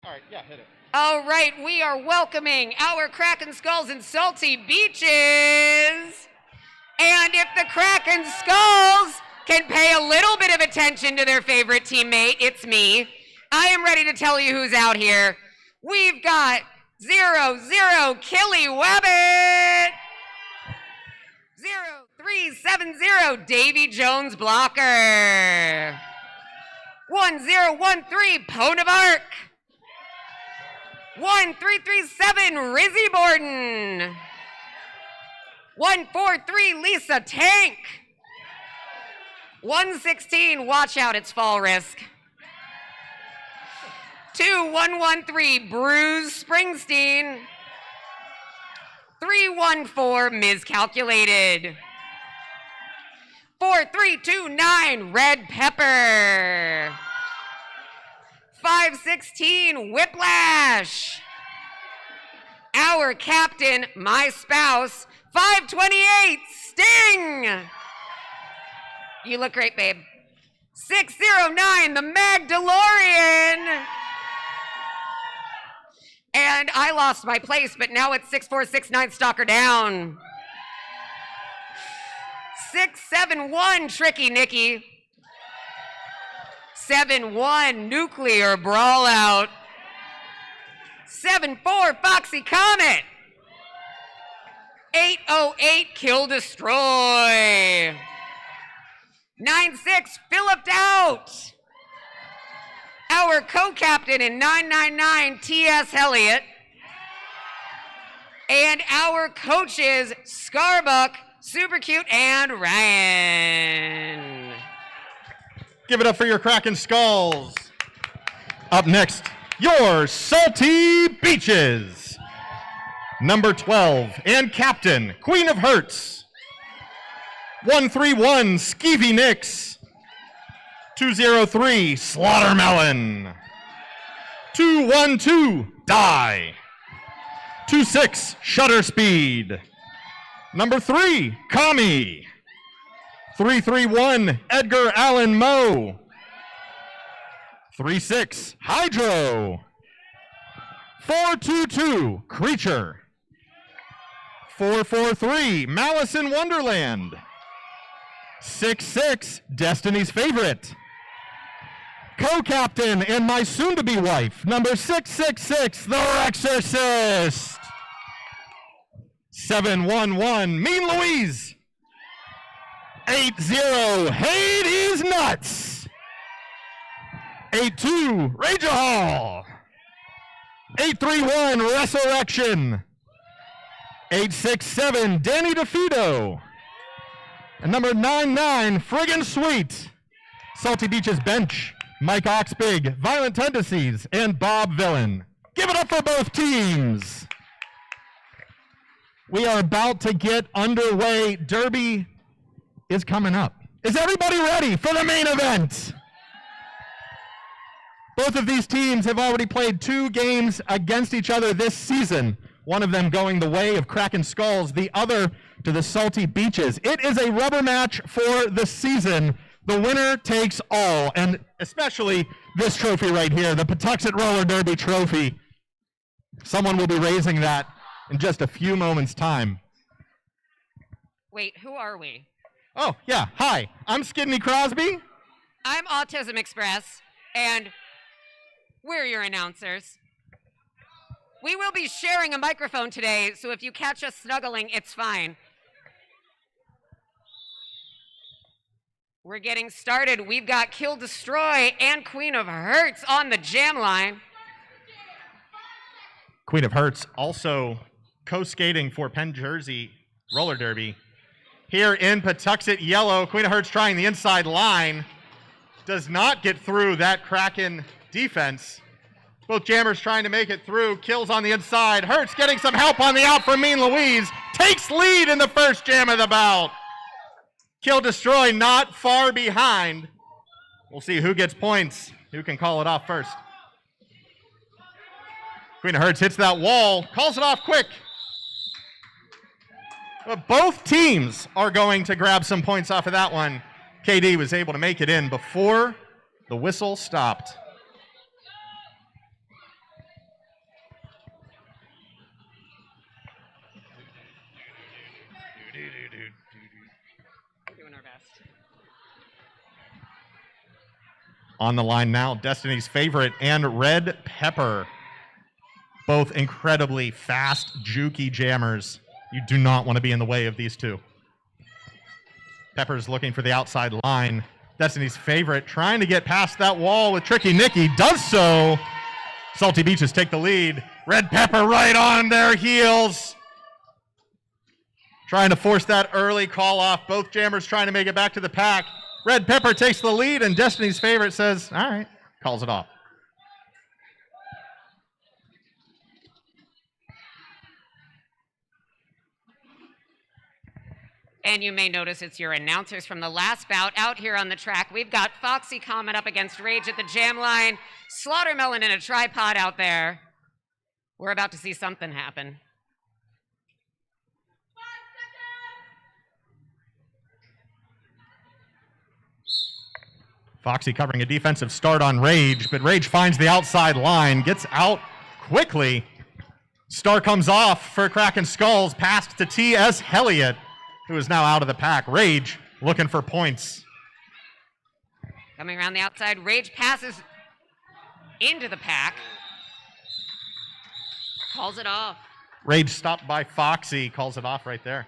All right, yeah, hit it. All right, we are welcoming our Kraken Skulls and Salty Beaches. And if the Kraken Skulls can pay a little bit of attention to their favorite teammate, it's me. I am ready to tell you who's out here. We've got 0-0 Killy Webbit. 0-3-7-0 Davy Jones Blocker. 1-0-1-3 Pone of Arc. 1-3-3-7 Rizzy Borden. 1-4-3 Lisa Tank. 1-16 Watch Out, It's Fall Risk. 2-1-1-3 Bruce Springsteen. 3-1-4 Miscalculated. 4-3-2-9 Red Pepper. 5-16 Whiplash. Our captain, my spouse, 5-28 Sting. You look great, babe. 6-0-9 the Magdalorian. And I lost my place, but now it's 6-4-6-9 Stalker down. 6-7-1 Tricky Nicky. 7-1 Nuclear Brawlout. 7-4 Foxy Comet. 8-0-8 Kill Destroy. 9-6 Philipped Out. Our co-captain in 999 T.S. Elliott. And our coaches Scarbuck, Super Cute, and Ryan. Give it up for your Kraken Skulls. Up next, your Salty Beaches. Number 12 and captain, Queen of Hearts. 131 Skeevy Nix. 203 Slaughtermelon. 212 Die. 26 Shutter Speed. Number 3 Kami. 331 Edgar Allan Moe. 36 Hydro. 422 Creature. 443 Malice in Wonderland. 66 Destiny's Favorite. Co-captain and my soon-to-be wife, number 666, The Rexorcist. 711 Mean Louise. 80 Hades Nuts. 82 Rage Hall. 831 Resurrection. 867 Danny DeFito. And number 99 Friggin' Sweet. Salty Beaches Bench, Mike Oxbig, Violent Tendencies, and Bob Villain. Give it up for both teams. We are about to get underway. Derby is coming up. Is everybody ready for the main event? Both of these teams have already played 2 games against each other this season. One of them going the way of Kraken Skulls, the other to the Salty Beaches. It is a rubber match for the season. The winner takes all, and especially this trophy right here, the Patuxent Roller Derby trophy. Someone will be raising that in just a few moments' time. Wait, who are we? Oh, yeah, hi, I'm Skidney Crosby. I'm Autism Express, and we're your announcers. We will be sharing a microphone today, so if you catch us snuggling, it's fine. We're getting started. We've got Kill Destroy and Queen of Hearts on the jam line. Queen of Hearts also co-skating for Penn Jersey Roller Derby. Here in Patuxent Yellow, Queen of Hearts trying the inside line. Does not get through that Kraken defense. Both jammers trying to make it through. Kills on the inside. Hearts getting some help on the out from Mean Louise. Takes lead in the first jam of the bout. Kill Destroy not far behind. We'll see who gets points, who can call it off first. Queen of Hearts hits that wall, calls it off quick. But both teams are going to grab some points off of that one. KD was able to make it in before the whistle stopped. On the line now, Destiny's Favorite and Red Pepper. Both incredibly fast, jukey jammers. You do not want to be in the way of these two. Pepper's looking for the outside line. Destiny's Favorite trying to get past that wall with Tricky Nicky. Does so. Salty Beaches take the lead. Red Pepper right on their heels. Trying to force that early call off. Both jammers trying to make it back to the pack. Red Pepper takes the lead, and Destiny's Favorite says, all right, calls it off. And you may notice it's your announcers from the last bout out here on the track. We've got Foxy Comet up against Rage at the jam line. Slaughtermelon in a tripod out there. We're about to see something happen. Foxy covering a defensive start on Rage, but Rage finds the outside line, gets out quickly. Star comes off for Kraken Skulls, passed to T.S. Helliott, who is now out of the pack. Rage looking for points. Coming around the outside, Rage passes into the pack. Calls it off. Rage stopped by Foxy, calls it off right there.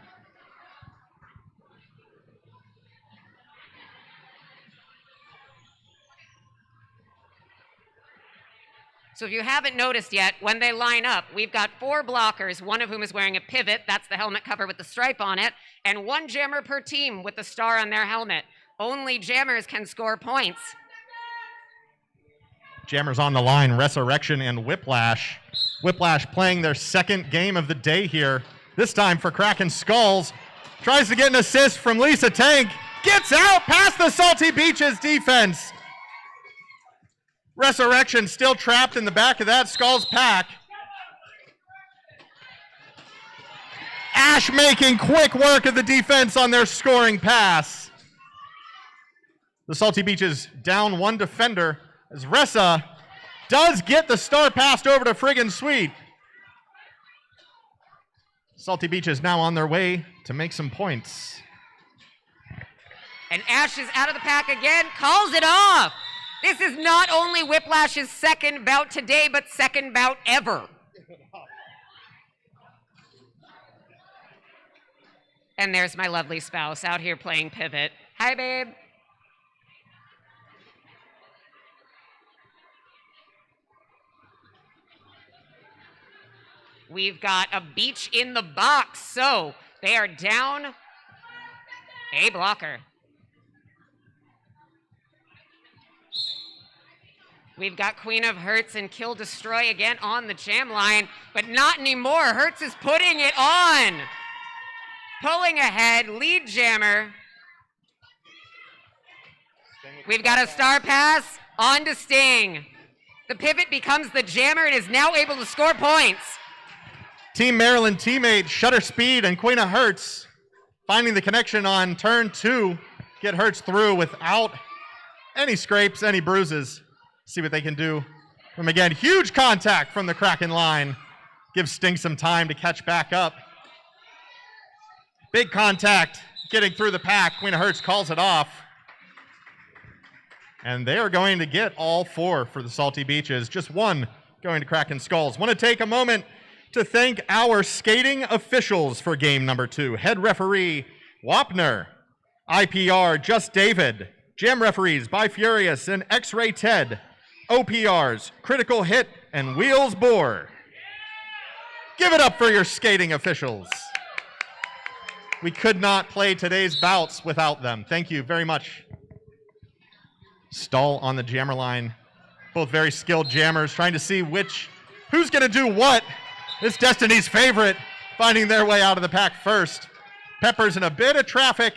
So if you haven't noticed yet, when they line up, we've got 4 blockers, one of whom is wearing a pivot, that's the helmet cover with the stripe on it, and 1 jammer per team with the star on their helmet. Only jammers can score points. Jammers on the line, Resurrection and Whiplash. Whiplash playing their second game of the day here, this time for Kraken Skulls. Tries to get an assist from Lisa Tank, gets out past the Salty Beaches defense. Resurrection still trapped in the back of that Skulls pack. Ash making quick work of the defense on their scoring pass. The Salty Beaches down 1 defender as Ressa does get the star passed over to Friggin' Sweet. Salty Beaches now on their way to make some points. And Ash is out of the pack again, calls it off. This is not only Whiplash's second bout today, but second bout ever. And there's my lovely spouse out here playing pivot. Hi, babe. We've got a beach in the box, so they are down a blocker. We've got Queen of Hertz and Kill Destroy again on the jam line, but not anymore. Hertz is putting it on. Pulling ahead, lead jammer. We've got a star pass on to Sting. The pivot becomes the jammer and is now able to score points. Team Maryland teammate Shutter Speed and Queen of Hertz finding the connection on turn 2. Get Hertz through without any scrapes, any bruises. See what they can do. From again, huge contact from the Kraken line. Gives Sting some time to catch back up. Big contact getting through the pack. Queen of Hertz calls it off. And they are going to get all 4 for the Salty Beaches. Just 1 going to Kraken Skulls. Want to take a moment to thank our skating officials for game number 2. Head referee Wapner, IPR Just David, jam referees By Furious and X-Ray Ted, OPRs Critical Hit and Wheels Bore. Give it up for your skating officials. We could not play today's bouts without them. Thank you very much. Stall on the jammer line. Both very skilled jammers trying to see who's going to do what. It's Destiny's Favorite finding their way out of the pack first. Pepper's in a bit of traffic.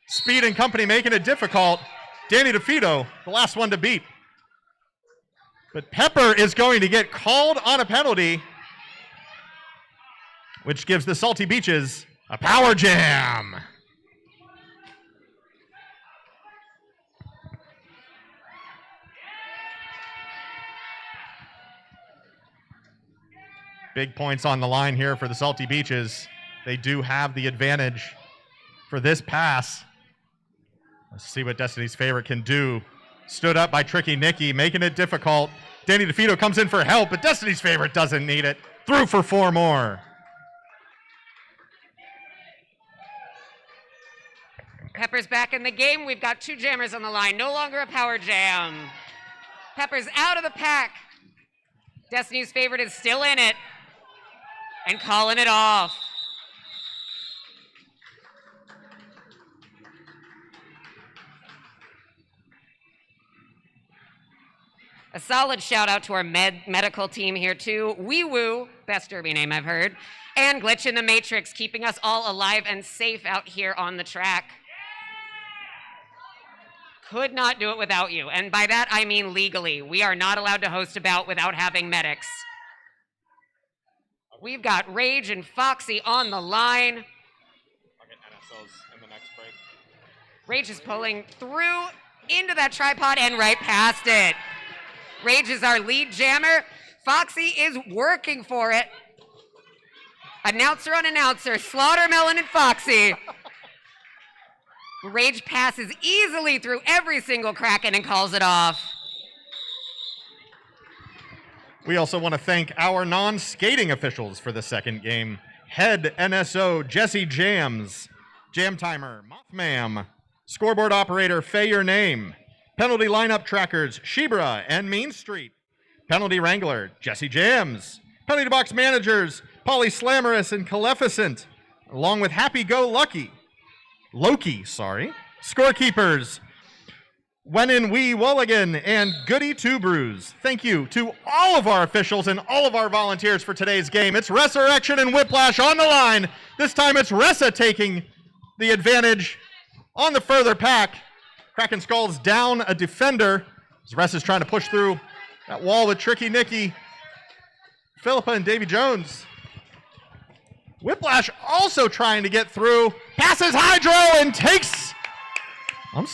Speed and company making it difficult. Danny DeFito, the last one to beat. But Pepper is going to get called on a penalty, which gives the Salty Beaches a power jam. Big points on the line here for the Salty Beaches. They do have the advantage for this pass. Let's see what Destiny's Favorite can do. Stood up by Tricky Nicky, making it difficult. Danny DeFito comes in for help, but Destiny's Favorite doesn't need it. Through for 4 more. Pepper's back in the game. We've got 2 jammers on the line. No longer a power jam. Pepper's out of the pack. Destiny's Favorite is still in it and calling it off. A solid shout out to our medical team here too. Wee Woo, best derby name I've heard, and Glitch in the Matrix, keeping us all alive and safe out here on the track. Could not do it without you, and by that I mean legally. We are not allowed to host a bout without having medics. We've got Rage and Foxy on the line. I'll get NSOs in the next break. Rage is pulling through into that tripod and right past it. Rage is our lead jammer. Foxy is working for it. Announcer on announcer, Slaughtermelon and Foxy. Rage passes easily through every single Kraken and calls it off. We also want to thank our non-skating officials for the second game. Head NSO Jesse Jams, Jam Timer Mothmam, Scoreboard Operator Fay Your Name, Penalty Lineup Trackers Shebra and Mean Street, Penalty Wrangler Jesse Jams, Penalty Box Managers Polly Slammerous and Caleficent, along with Happy Go Lucky, Loki, Scorekeepers Wenin Wee Wulligan and Goody Two Brews. Thank you to all of our officials and all of our volunteers for today's game. It's Resurrection and Whiplash on the line. This time it's Ressa taking the advantage on the further pack. Kraken Skulls down a defender as Ressa's trying to push through that wall with Tricky Nicky, Philippa and Davy Jones. Whiplash also trying to get through, passes Hydro and takes,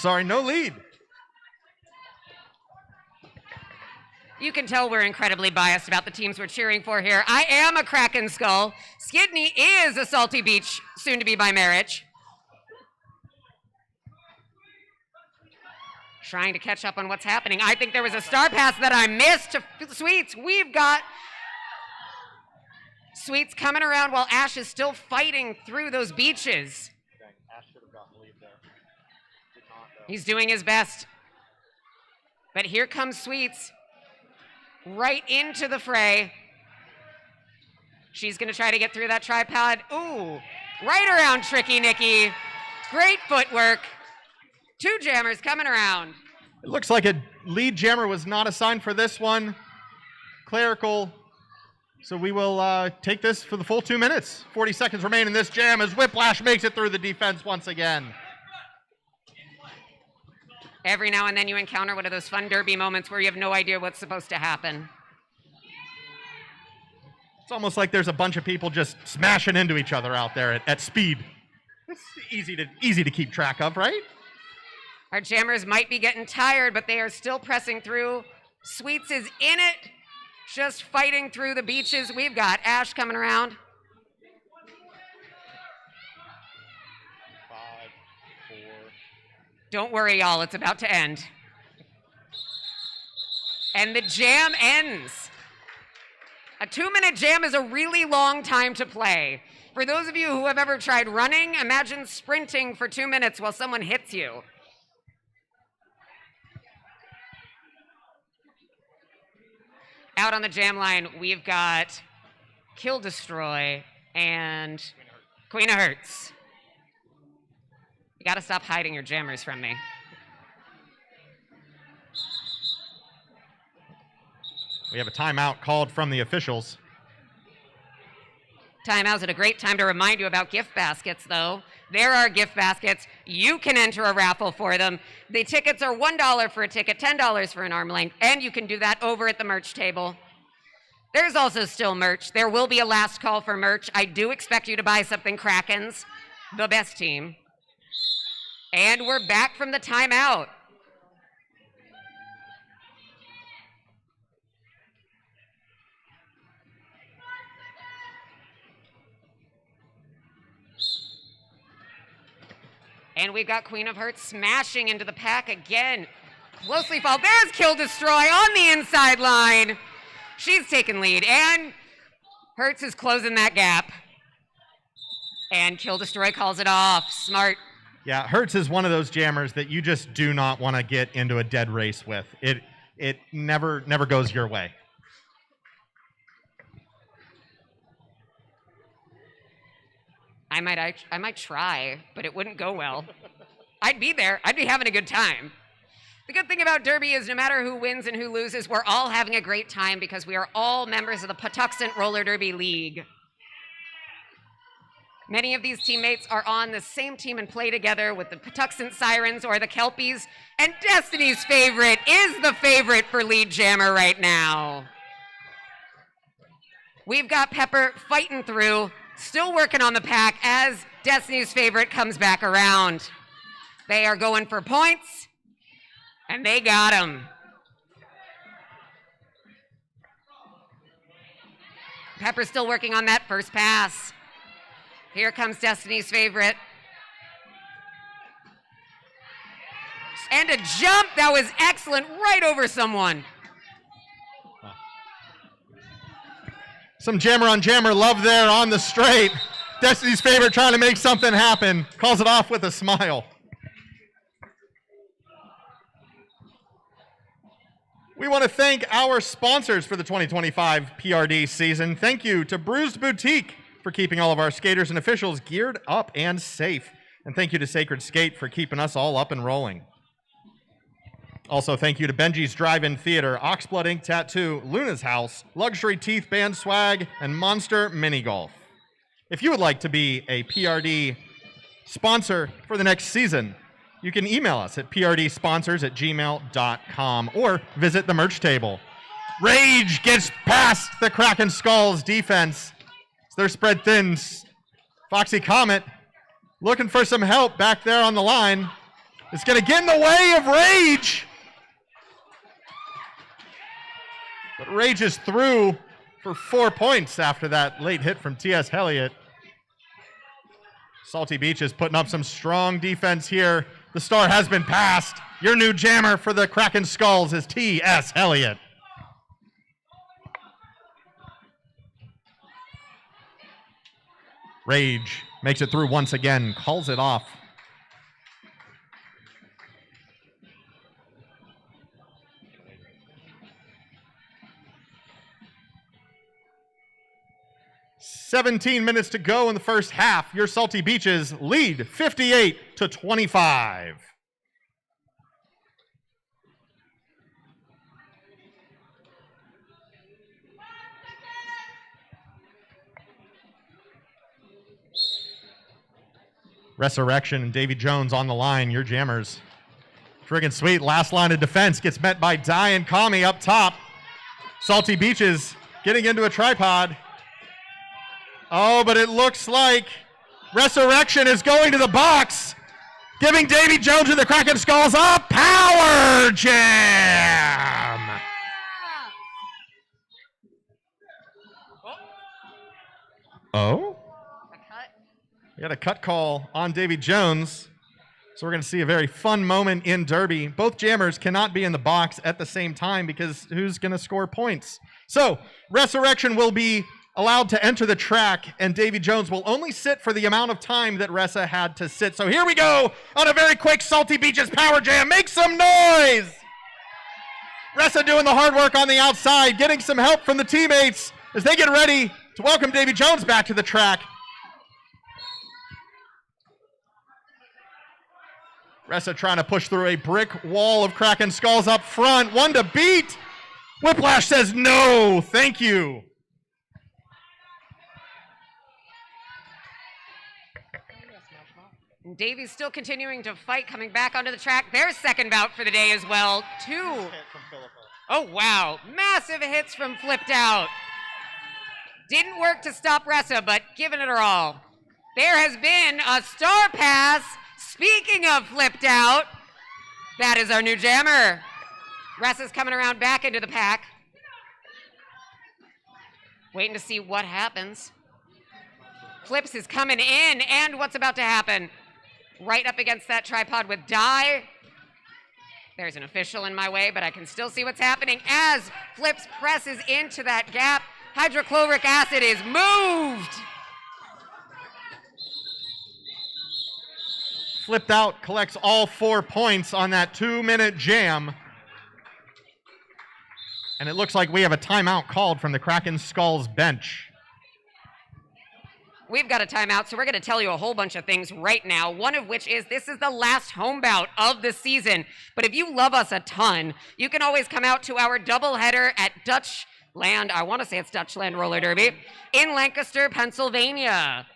no lead. You can tell we're incredibly biased about the teams we're cheering for here. I am a Kraken Skull. Skidney is a Salty Beach, soon to be by marriage. Trying to catch up on what's happening. I think there was a star pass that I missed to Sweets. We've got Sweets coming around while Ash is still fighting through those beaches. Dang, Ash should have gotten the lead there. Did not, though. He's doing his best. But here comes Sweets right into the fray. She's going to try to get through that tripod. Ooh, right around Tricky Nicky. Great footwork. 2 jammers coming around. It looks like a lead jammer was not assigned for this one. Clerical. So we will take this for the full 2 minutes. 40 seconds remain in this jam as Whiplash makes it through the defense once again. Every now and then you encounter one of those fun derby moments where you have no idea what's supposed to happen. It's almost like there's a bunch of people just smashing into each other out there at speed. It's easy to keep track of, right? Our jammers might be getting tired, but they are still pressing through. Sweets is in it, just fighting through the beaches. We've got Ash coming around. 5, 4. Don't worry, y'all, it's about to end. And the jam ends. A 2-minute jam is a really long time to play. For those of you who have ever tried running, imagine sprinting for 2 minutes while someone hits you. Out on the jam line, we've got Kill Destroy and Queen of Hearts. You gotta stop hiding your jammers from me. We have a timeout called from the officials. Timeout's at a great time to remind you about gift baskets, though. There are gift baskets. You can enter a raffle for them. The tickets are $1 for a ticket, $10 for an arm length, and you can do that over at the merch table. There's also still merch. There will be a last call for merch. I do expect you to buy something Kraken's, the best team. And we're back from the timeout. And we've got Queen of Hearts smashing into the pack again. closely followed. There's Kill Destroy on the inside line. She's taken lead, and Hertz is closing that gap. And Kill Destroy calls it off. Smart. Yeah, Hertz is one of those jammers that you just do not want to get into a dead race with. It never goes your way. I might try, but it wouldn't go well. I'd be there. I'd be having a good time. The good thing about Derby is no matter who wins and who loses, we're all having a great time because we are all members of the Patuxent Roller Derby League. Many of these teammates are on the same team and play together with the Patuxent Sirens or the Kelpies, and Destiny's favorite is the favorite for lead jammer right now. We've got Pepper fighting through, still working on the pack as Destiny's favorite comes back around. They are going for points, and they got him. Pepper's still working on that first pass. Here comes Destiny's favorite. And a jump that was excellent right over someone. Some jammer on jammer love there on the straight. Destiny's favorite trying to make something happen. Calls it off with a smile. We want to thank our sponsors for the 2025 PRD season. Thank you to Bruised Boutique for keeping all of our skaters and officials geared up and safe. And thank you to Sacred Skate for keeping us all up and rolling. Also, thank you to Benji's Drive-In Theater, Oxblood Ink Tattoo, Luna's House, Luxury Teeth Band Swag, and Monster Mini Golf. If you would like to be a PRD sponsor for the next season, you can email us at prdsponsors@gmail.com or visit the merch table. Rage gets past the Kraken Skulls defense. They're spread thin. Foxy Comet looking for some help back there on the line. It's going to get in the way of Rage. But Rage is through for 4 points after that late hit from T.S. Elliott. Salty Beach is putting up some strong defense here. The star has been passed. Your new jammer for the Kraken Skulls is T.S. Elliott. Rage makes it through once again, calls it off. "17 minutes to go in the first half. Your Salty Beaches lead 58-25. Resurrection and Davy Jones on the line, your jammers. Friggin' sweet, last line of defense gets met by Di and Kami up top. Salty Beaches getting into a tripod. Oh, but it looks like Resurrection is going to the box, giving Davy Jones and the Kraken Skulls a power jam. Oh? We got a cut call on Davy Jones. So we're going to see a very fun moment in Derby. Both jammers cannot be in the box at the same time because who's going to score points? So Resurrection will be allowed to enter the track, and Davy Jones will only sit for the amount of time that Ressa had to sit. So here we go on a very quick Salty Beaches power jam. Make some noise! Ressa doing the hard work on the outside, getting some help from the teammates as they get ready to welcome Davy Jones back to the track. Ressa trying to push through a brick wall of Kraken Skulls up front. One to beat. Whiplash says no, thank you. Davy's still continuing to fight, coming back onto the track. Their second bout for the day as well. Two. Oh, wow. Massive hits from Flipped Out. Didn't work to stop Ressa, but giving it her all. There has been a star pass. Speaking of Flipped Out, that is our new jammer. Ressa's coming around back into the pack. Waiting to see what happens. Flips is coming in, and what's about to happen? Right up against that tripod with Di. There's an official in my way, but I can still see what's happening as Flips presses into that gap. Hydrochloric acid is moved. Flipped out, collects all 4 points on that 2-minute jam. And it looks like we have a timeout called from the Kraken Skulls bench. We've got a timeout, so we're going to tell you a whole bunch of things right now, one of which is this is the last home bout of the season. But if you love us a ton, you can always come out to our doubleheader at Dutchland, I want to say it's Dutchland Roller Derby, in Lancaster, Pennsylvania.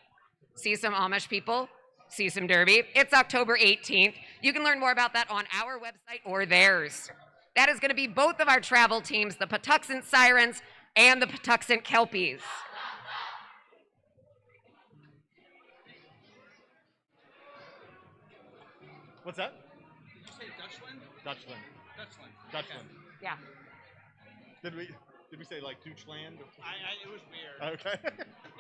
See some Amish people, see some derby. It's October 18th. You can learn more about that on our website or theirs. That is going to be both of our travel teams, the Patuxent Sirens and the Patuxent Kelpies. What's that? Did you say Dutchland? Dutchland. Dutchland. Dutchland. Yeah. Did we say like Dutchland? It was weird. Okay.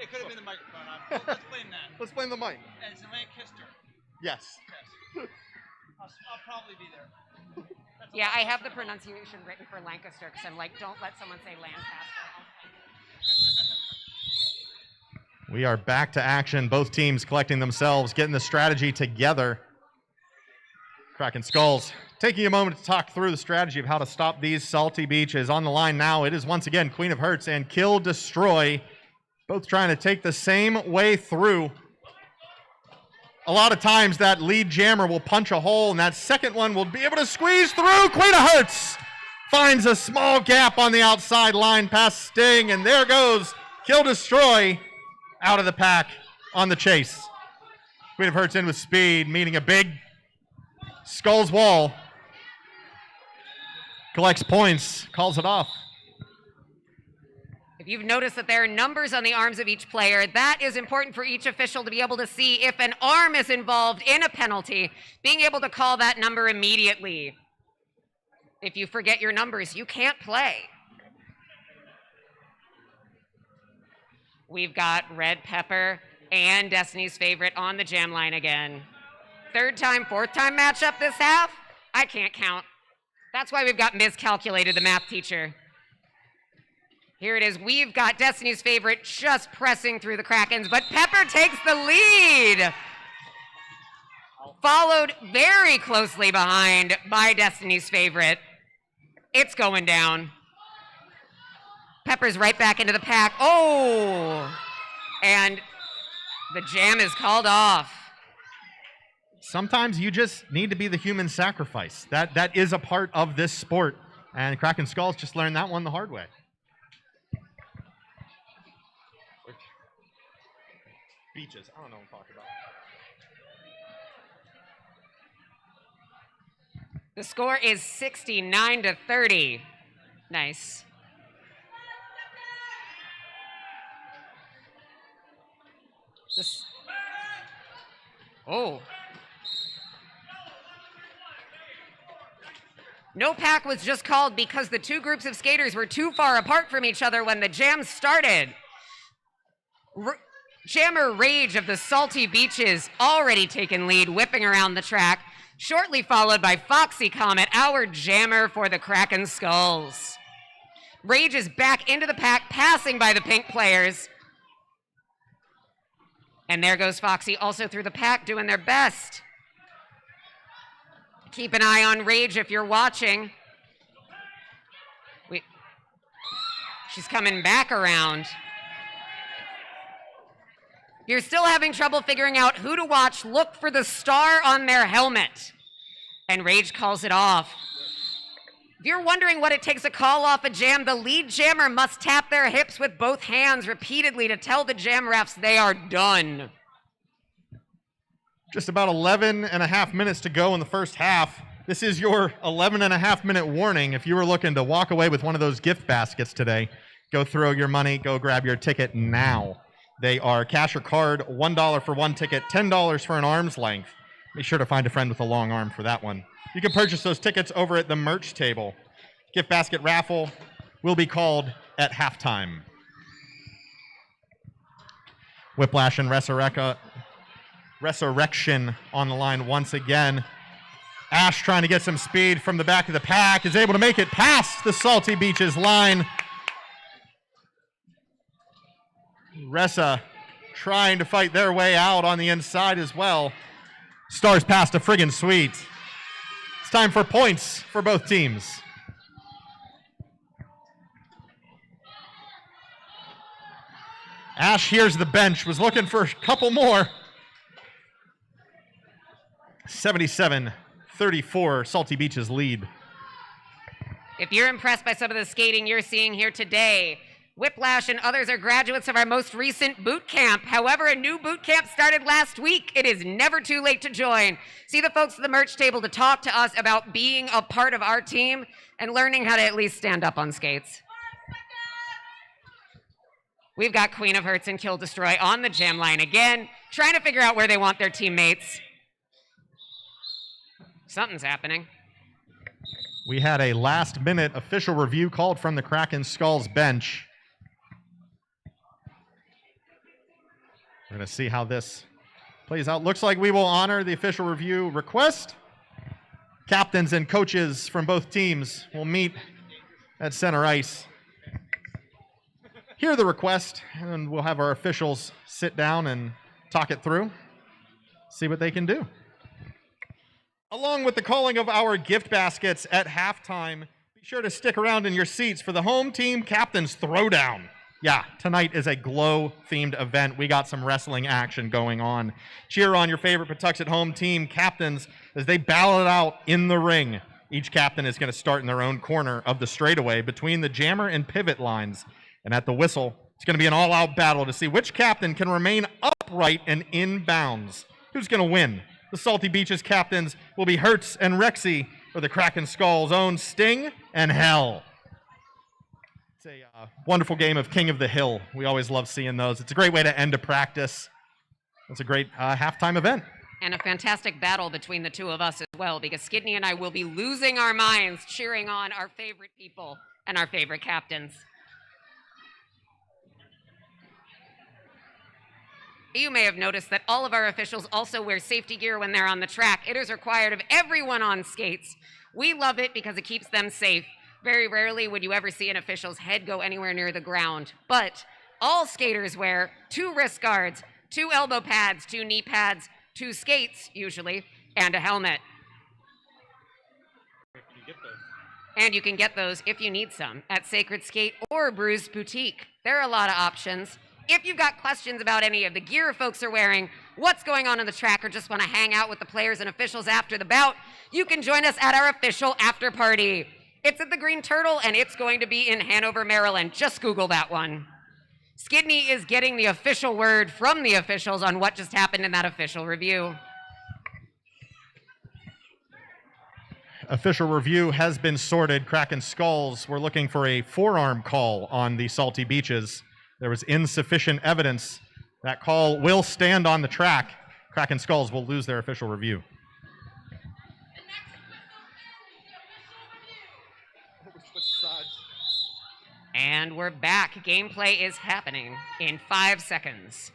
It could have been the microphone. Let's blame that. Let's blame the mic. And it's in Lancaster. Yes. Yes. I'll probably be there. Yeah, I have the pronunciation written for Lancaster because I'm like, don't let someone say Lancaster. We are back to action. Both teams collecting themselves, getting the strategy together. Kraken Skulls taking a moment to talk through the strategy of how to stop these salty beaches. On the line now, it is once again Queen of Hearts and Kill Destroy, both trying to take the same way through. A lot of times that lead jammer will punch a hole, and that second one will be able to squeeze through. Queen of Hearts finds a small gap on the outside line past Sting, and there goes Kill Destroy out of the pack on the chase. Queen of Hearts in with speed, meeting a big Skulls wall. Collects points, calls it off. If you've noticed that there are numbers on the arms of each player, that is important for each official to be able to see if an arm is involved in a penalty, being able to call that number immediately. If you forget your numbers, you can't play. We've got Red Pepper and Destiny's Favorite on the jam line again. Third time, fourth time matchup this half? I can't count. That's why we've got miscalculated, the math teacher. Here it is. We've got Destiny's Favorite just pressing through the Krakens, but Pepper takes the lead. Followed very closely behind by Destiny's Favorite. It's going down. Pepper's right back into the pack. Oh! And the jam is called off. Sometimes you just need to be the human sacrifice. That is a part of this sport, and Kraken Skulls just learned that one the hard way. Beaches, I don't know what I'm talking about. The score is 69-30. Nice. Oh. No pack was just called because the two groups of skaters were too far apart from each other when the jam started. Jammer Rage of the Salty Beaches already taken lead, whipping around the track, shortly followed by Foxy Comet, our jammer for the Kraken Skulls. Rage is back into the pack, passing by the pink players. And there goes Foxy, also through the pack, doing their best. Keep an eye on Rage if you're watching. She's coming back around. If you're still having trouble figuring out who to watch, look for the star on their helmet. And Rage calls it off. If you're wondering what it takes to call off a jam, the lead jammer must tap their hips with both hands repeatedly to tell the jam refs they are done. Just about 11 and a half minutes to go in the first half. This is your 11 and a half minute warning. If you were looking to walk away with one of those gift baskets today, go throw your money, go grab your ticket now. They are cash or card, $1 for one ticket, $10 for an arm's length. Be sure to find a friend with a long arm for that one. You can purchase those tickets over at the merch table. Gift basket raffle will be called at halftime. Whiplash and Resurrection on the line once again. Ash trying to get some speed from the back of the pack, is able to make it past the Salty Beaches line. Ressa trying to fight their way out on the inside as well. Stars past a friggin' sweet. It's time for points for both teams. Ash hears the bench, was looking for a couple more. 77-34, Salty Beaches lead. If you're impressed by some of the skating you're seeing here today, Whiplash and others are graduates of our most recent boot camp. However, a new boot camp started last week. It is never too late to join. See the folks at the merch table to talk to us about being a part of our team and learning how to at least stand up on skates. We've got Queen of Hearts and Kill Destroy on the jam line again, trying to figure out where they want their teammates. Something's happening. We had a last-minute official review called from the Kraken Skulls bench. We're going to see how this plays out. Looks like we will honor the official review request. Captains and coaches from both teams will meet at center ice. Hear the request, and we'll have our officials sit down and talk it through, see what they can do. Along with the calling of our gift baskets at halftime, be sure to stick around in your seats for the home team captain's throwdown. Yeah, tonight is a glow-themed event. We got some wrestling action going on. Cheer on your favorite Patuxent home team captains as they battle it out in the ring. Each captain is going to start in their own corner of the straightaway between the jammer and pivot lines. And at the whistle, it's going to be an all-out battle to see which captain can remain upright and in bounds. Who's going to win? The Salty Beaches captains will be Hertz and Rexy, or the Kraken Skulls' own Sting and Hell. It's a wonderful game of King of the Hill. We always love seeing those. It's a great way to end a practice. It's a great halftime event. And a fantastic battle between the two of us as well, because Skidney and I will be losing our minds cheering on our favorite people and our favorite captains. You may have noticed that all of our officials also wear safety gear when they're on the track. It is required of everyone on skates. We love it because it keeps them safe. Very rarely would you ever see an official's head go anywhere near the ground. But all skaters wear 2 wrist guards, 2 elbow pads, 2 knee pads, 2 skates, usually, and a helmet. And you can get those if you need some at Sacred Skate or Bruised Boutique. There are a lot of options. If you've got questions about any of the gear folks are wearing, what's going on the track, or just want to hang out with the players and officials after the bout, you can join us at our official after party. It's at the Green Turtle, and it's going to be in Hanover, Maryland. Just Google that one. Skidney is getting the official word from the officials on what just happened in that official review. Official review has been sorted. Kraken Skulls were looking for a forearm call on the Salty Beaches. There was insufficient evidence. That call will stand on the track. Kraken Skulls will lose their official review. And we're back. Gameplay is happening in 5 seconds.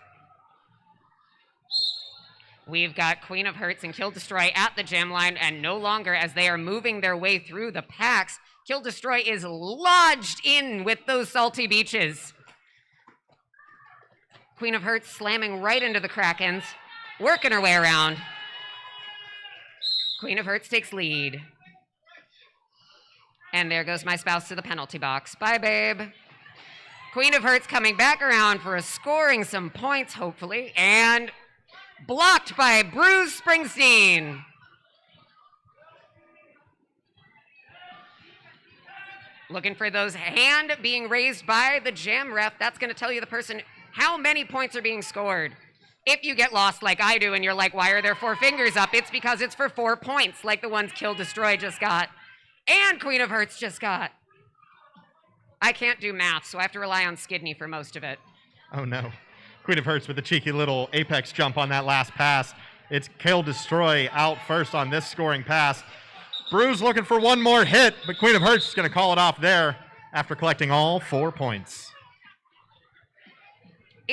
We've got Queen of Hearts and Kill Destroy at the jam line, and no longer as they are moving their way through the packs. Kill Destroy is lodged in with those Salty Beaches. Queen of Hearts slamming right into the Krakens, working her way around. Queen of Hearts takes lead. And there goes my spouse to the penalty box. Bye, babe. Queen of Hearts coming back around for scoring some points, hopefully, and blocked by Bruce Springsteen. Looking for those hand being raised by the jam ref. That's going to tell you the person how many points are being scored. If you get lost like I do and you're like, why are there 4 fingers up? It's because it's for 4 points, like the ones Kill Destroy just got and Queen of Hearts just got. I can't do math, so I have to rely on Skidney for most of it. Oh no. Queen of Hearts with a cheeky little apex jump on that last pass. It's Kill Destroy out first on this scoring pass. Bruce looking for one more hit, but Queen of Hearts is going to call it off there after collecting all 4 points.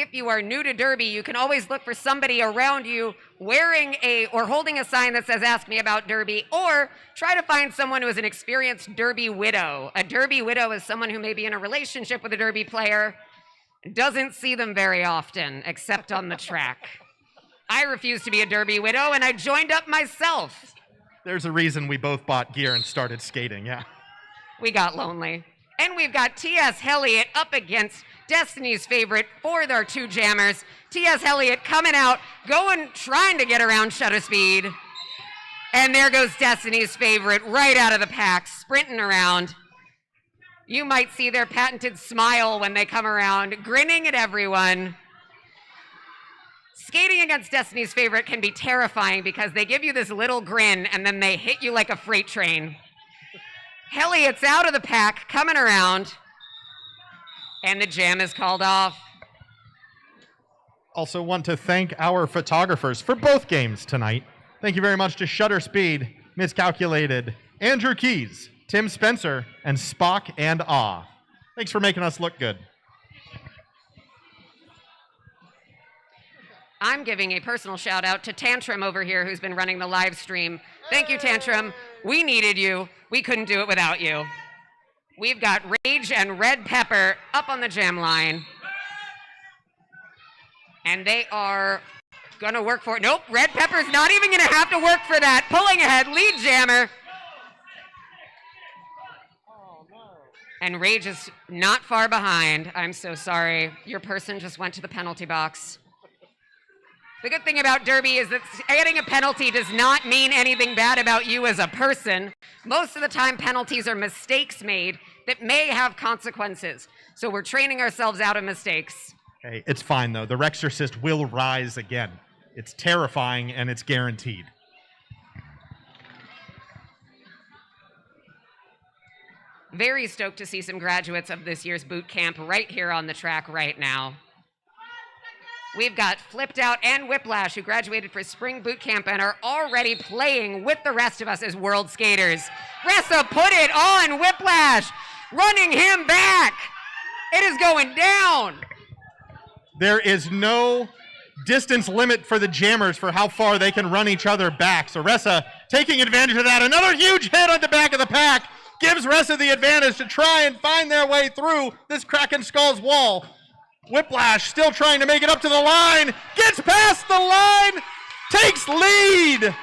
If you are new to Derby, you can always look for somebody around you wearing or holding a sign that says, "Ask me about Derby," or try to find someone who is an experienced Derby widow. A Derby widow is someone who may be in a relationship with a Derby player, doesn't see them very often, except on the track. I refuse to be a Derby widow, and I joined up myself. There's a reason we both bought gear and started skating, yeah. We got lonely. And we've got T.S. Helliott up against Destiny's favorite for their two jammers. T.S. Helliott coming out, trying to get around shutter speed. And there goes Destiny's favorite right out of the pack, sprinting around. You might see their patented smile when they come around, grinning at everyone. Skating against Destiny's favorite can be terrifying because they give you this little grin and then they hit you like a freight train. Helliott's out of the pack, coming around, and the jam is called off. Also want to thank our photographers for both games tonight. Thank you very much to Shutter Speed, Miscalculated, Andrew Keys, Tim Spencer, and Spock and Awe. Thanks for making us look good. I'm giving a personal shout out to Tantrum over here who's been running the live stream. Thank you, Tantrum. We needed you. We couldn't do it without you. We've got Rage and Red Pepper up on the jam line. And they are gonna work for it. Nope, Red Pepper's not even gonna have to work for that. Pulling ahead, lead jammer. And Rage is not far behind. I'm so sorry. Your person just went to the penalty box. The good thing about Derby is that getting a penalty does not mean anything bad about you as a person. Most of the time, penalties are mistakes made that may have consequences. So we're training ourselves out of mistakes. Hey, it's fine, though. The Rexorcist will rise again. It's terrifying, and it's guaranteed. Very stoked to see some graduates of this year's boot camp right here on the track right now. We've got Flipped Out and Whiplash, who graduated for spring boot camp and are already playing with the rest of us as world skaters. Ressa put it on Whiplash, running him back. It is going down. There is no distance limit for the jammers for how far they can run each other back. So Ressa taking advantage of that. Another huge hit on the back of the pack gives Ressa the advantage to try and find their way through this Kraken Skull's wall. Whiplash still trying to make it up to the line, gets past the line, takes lead.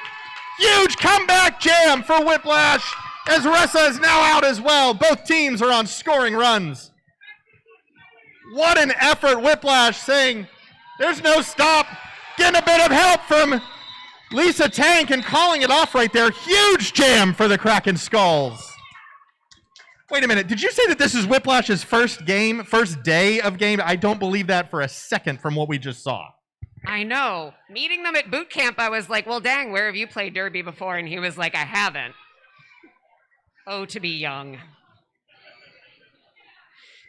Huge comeback jam for Whiplash as Ressa is now out as well. Both teams are on scoring runs. What an effort, Whiplash saying, there's no stop. Getting a bit of help from Lisa Tank and calling it off right there. Huge jam for the Kraken Skulls. Wait a minute, did you say that this is Whiplash's first day of game? I don't believe that for a second from what we just saw. I know. Meeting them at boot camp, I was like, well, dang, where have you played Derby before? And he was like, I haven't. Oh, to be young.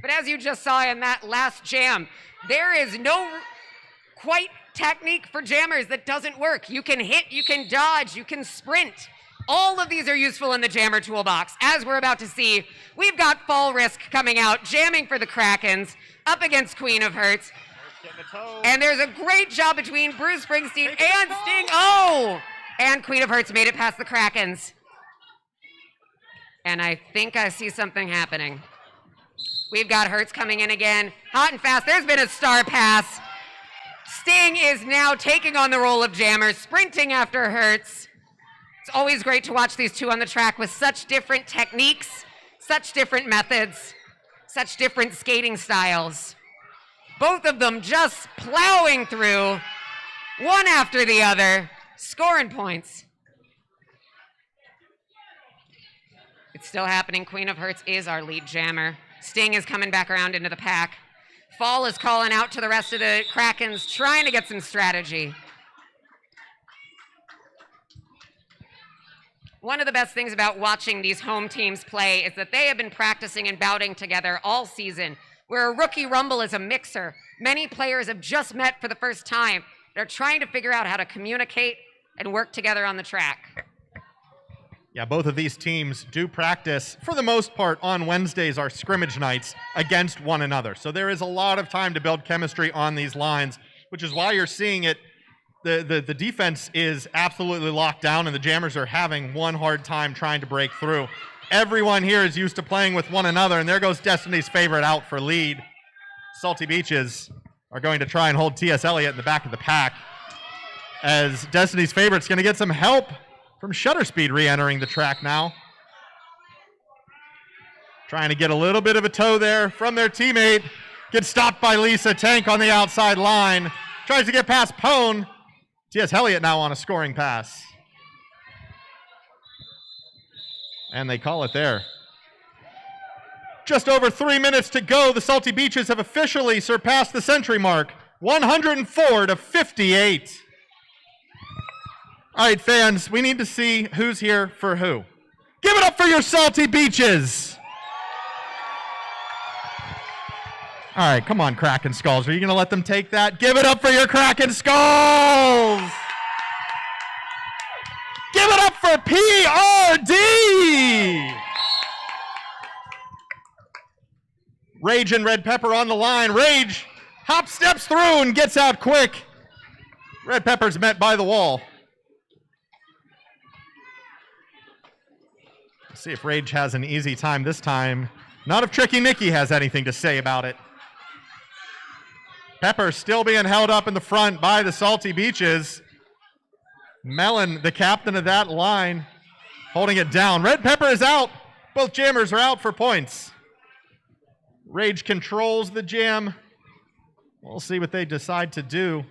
But as you just saw in that last jam, there is no quite technique for jammers that doesn't work. You can hit, you can dodge, you can sprint. All of these are useful in the jammer toolbox. As we're about to see, we've got Fall Risk coming out, jamming for the Krakens, up against Queen of Hearts. And there's a great job between Bruce Springsteen and Sting. Oh! And Queen of Hearts made it past the Krakens. And I think I see something happening. We've got Hertz coming in again, hot and fast. There's been a star pass. Sting is now taking on the role of jammer, sprinting after Hertz. It's always great to watch these two on the track with such different techniques, such different methods, such different skating styles. Both of them just plowing through, one after the other, scoring points. It's still happening. Queen of Hearts is our lead jammer. Sting is coming back around into the pack. Fall is calling out to the rest of the Krakens, trying to get some strategy. One of the best things about watching these home teams play is that they have been practicing and bouting together all season. Where a rookie rumble is a mixer, many players have just met for the first time. They're trying to figure out how to communicate and work together on the track. Yeah, both of these teams do practice, for the most part, on Wednesdays are scrimmage nights against one another. So there is a lot of time to build chemistry on these lines, which is why you're seeing it. The defense is absolutely locked down, and the Jammers are having one hard time trying to break through. Everyone here is used to playing with one another, and there goes Destiny's favorite out for lead. Salty Beaches are going to try and hold T.S. Eliot in the back of the pack, as Destiny's favorite's going to get some help from Shutter Speed re-entering the track now. Trying to get a little bit of a toe there from their teammate. Gets stopped by Lisa Tank on the outside line. Tries to get past Pone. T.S. Eliot now on a scoring pass. And they call it there. Just over 3 minutes to go. The Salty Beaches have officially surpassed the century mark. 104-58. All right, fans, we need to see who's here for who. Give it up for your Salty Beaches. All right, come on, Kraken Skulls. Are you going to let them take that? Give it up for your Kraken Skulls. Give it up for PRD. Rage and Red Pepper on the line. Rage hop steps through and gets out quick. Red Pepper's met by the wall. See if Rage has an easy time this time. Not if Tricky Nicky has anything to say about it. Pepper still being held up in the front by the Salty Beaches. Mellon, the captain of that line, holding it down. Red Pepper is out. Both Jammers are out for points. Rage controls the jam. We'll see what they decide to do.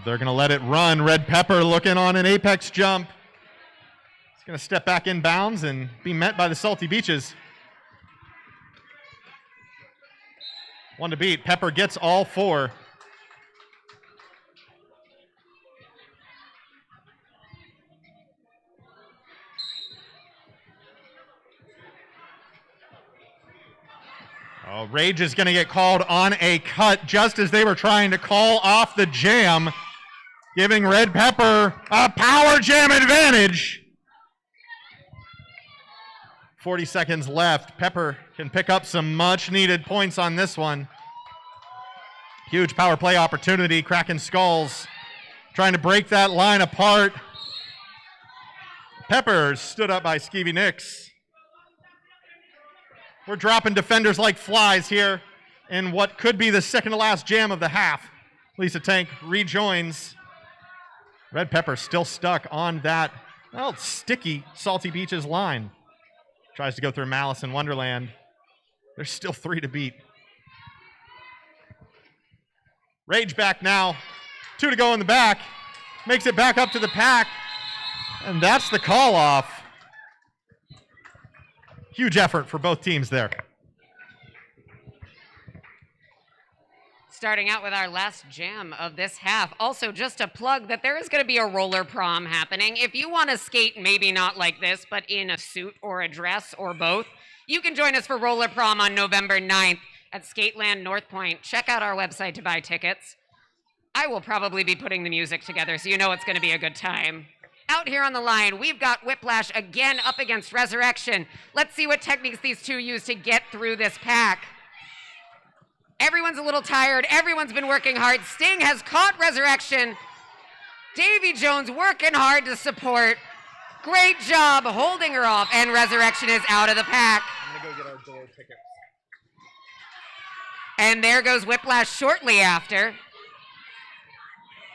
They're going to let it run. Red Pepper looking on an apex jump. He's going to step back in bounds and be met by the Salty Beaches. One to beat. Pepper gets all four. Oh, Rage is going to get called on a cut just as they were trying to call off the jam, giving Red Pepper a power jam advantage. 40 seconds left. Pepper can pick up some much-needed points on this one. Huge power play opportunity. Kraken Skulls trying to break that line apart. Pepper stood up by Skeevy Nicks. We're dropping defenders like flies here in what could be the second to last jam of the half. Lisa Tank rejoins. Red Pepper still stuck on that, well, sticky Salty Beaches line. Tries to go through Malice in Wonderland. There's still 3 to beat. Rage back now. 2 to go in the back. Makes it back up to the pack. And that's the call off. Huge effort for both teams there. Starting out with our last jam of this half. Also, just a plug that there is going to be a roller prom happening. If you want to skate, maybe not like this, but in a suit or a dress or both, you can join us for roller prom on November 9th at Skateland North Point. Check out our website to buy tickets. I will probably be putting the music together, so you know it's going to be a good time. Out here on the line, we've got Whiplash again up against Resurrection. Let's see what techniques these two use to get through this pack. Everyone's a little tired. Everyone's been working hard. Sting has caught Resurrection. Davy Jones working hard to support. Great job holding her off, and Resurrection is out of the pack. I'm going to go get our door tickets. And there goes Whiplash shortly after.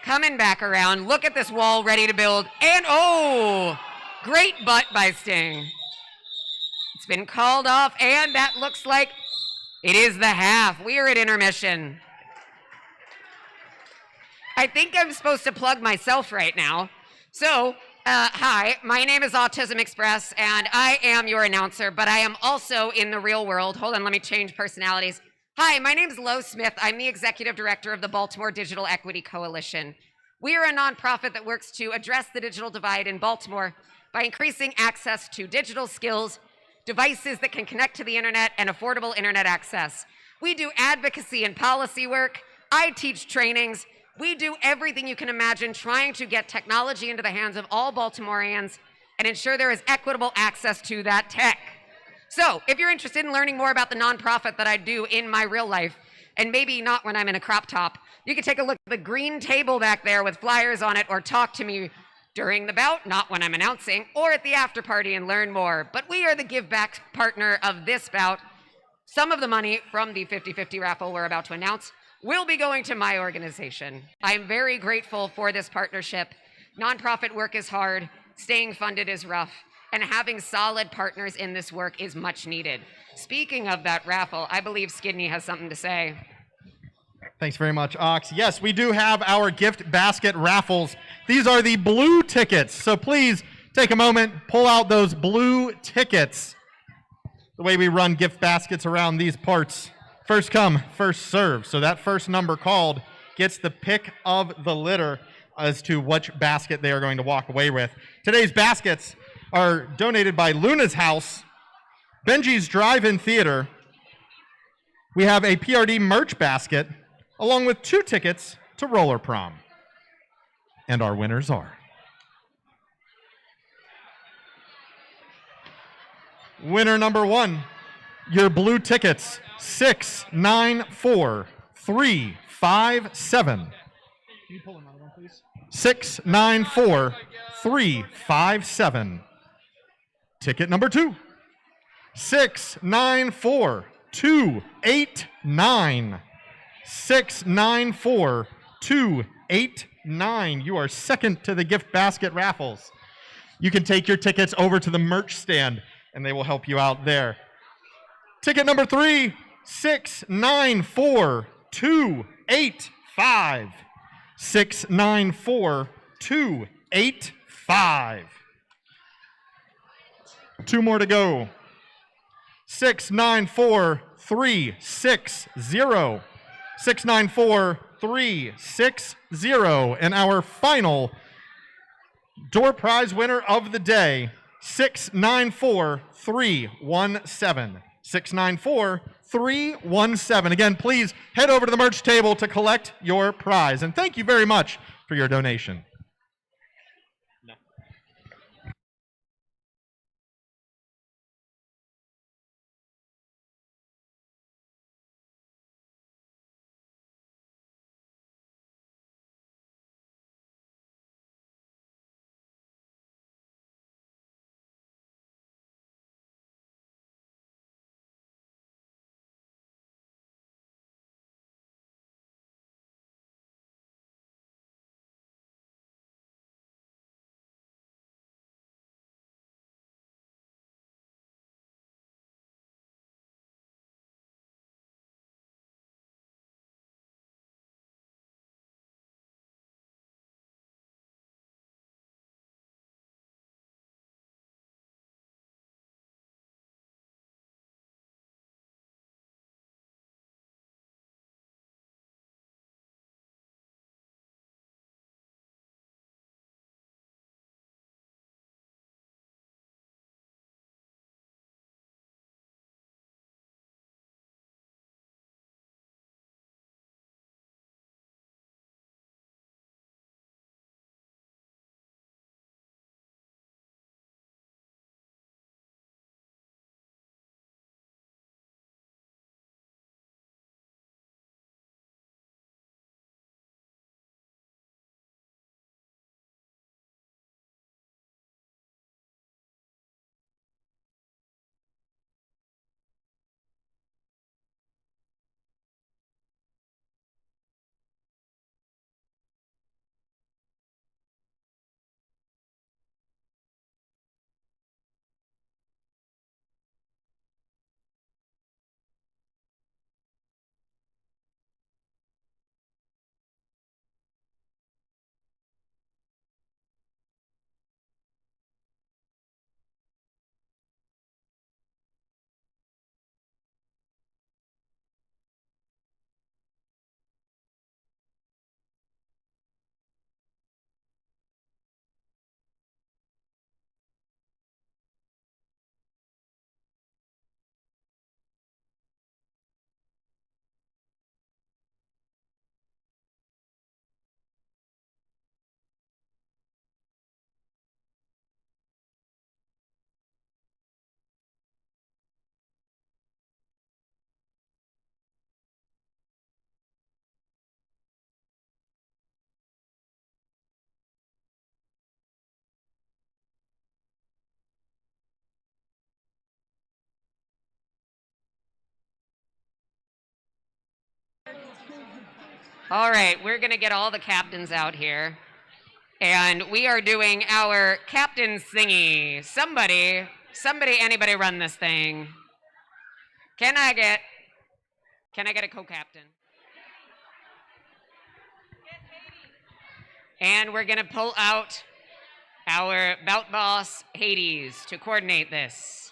Coming back around. Look at this wall ready to build. And oh, great butt by Sting. It's been called off, and that looks like it is the half. We are at intermission. I think I'm supposed to plug myself right now. So, hi, my name is Autism Express, and I am your announcer, but I am also in the real world. Hold on, let me change personalities. Hi, my name is Lo Smith. I'm the executive director of the Baltimore Digital Equity Coalition. We are a nonprofit that works to address the digital divide in Baltimore by increasing access to digital skills, devices that can connect to the internet, and affordable internet access. We do advocacy and policy work. I teach trainings. We do everything you can imagine trying to get technology into the hands of all Baltimoreans and ensure there is equitable access to that tech. So, if you're interested in learning more about the nonprofit that I do in my real life, and maybe not when I'm in a crop top, you can take a look at the green table back there with flyers on it, or talk to me during the bout, not when I'm announcing, or at the after party and learn more. But we are the give back partner of this bout. Some of the money from the 50-50 raffle we're about to announce will be going to my organization. I am very grateful for this partnership. Nonprofit work is hard, staying funded is rough, and having solid partners in this work is much needed. Speaking of that raffle, I believe Skidney has something to say. Thanks very much, Ox. Yes, we do have our gift basket raffles. These are the blue tickets, so please take a moment, pull out those blue tickets. The way we run gift baskets around these parts, first come, first serve. So that first number called gets the pick of the litter as to which basket they are going to walk away with. Today's baskets are donated by Luna's House, Benji's Drive-In Theater. We have a PRD merch basket, along with 2 tickets to Roller Prom. And our winners are... Winner number 1, your blue tickets, 694357. Can you pull another one, please? 694357. Ticket number 2, 694289. 694289. You are second to the gift basket raffles. You can take your tickets over to the merch stand, and they will help you out there. Ticket number 3, 694285. 694285. 2 more to go. 694360. 694360. And our final door prize winner of the day, 694317. 694317. Again, please head over to the merch table to collect your prize. And thank you very much for your donation. All right, we're going to get all the captains out here. And we are doing our captain thingy. Somebody, anybody run this thing? Can I get a co-captain? And we're gonna pull out our bout boss, Hades, to coordinate this.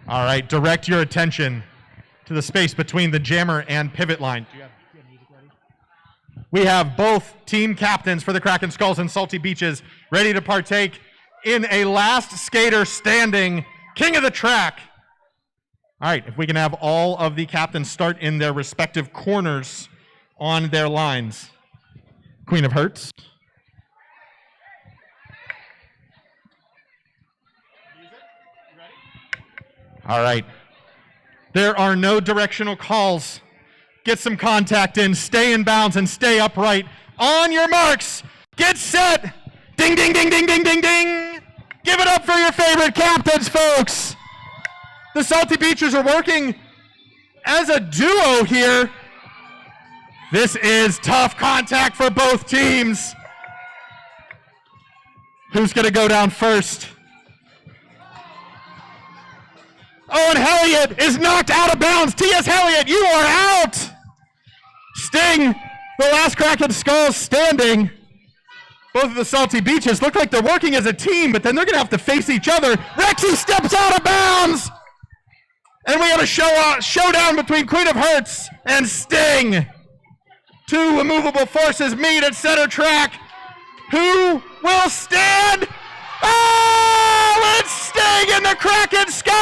All right, direct your attention to the space between the jammer and pivot line. Do you have music ready? We have both team captains for the Kraken Skulls and Salty Beaches ready to partake in a last skater standing king of the track. All right, if we can have all of the captains start in their respective corners on their lines. Queen of Hearts. All right. There are no directional calls. Get some contact in, stay in bounds, and stay upright. On your marks, get set. Ding, ding, ding, ding, ding, ding, ding. Give it up for your favorite captains, folks. The Salty Beachers are working as a duo here. This is tough contact for both teams. Who's going to go down first? Oh, and Helliot is knocked out of bounds. T.S. Helliot, you are out. Sting, the last Kraken Skulls standing. Both of the Salty Beaches look like they're working as a team, but then they're going to have to face each other. Rexy steps out of bounds. And we have a showdown between Queen of Hearts and Sting. Two immovable forces meet at center track. Who will stand? Oh, it's Sting and the Kraken Skulls!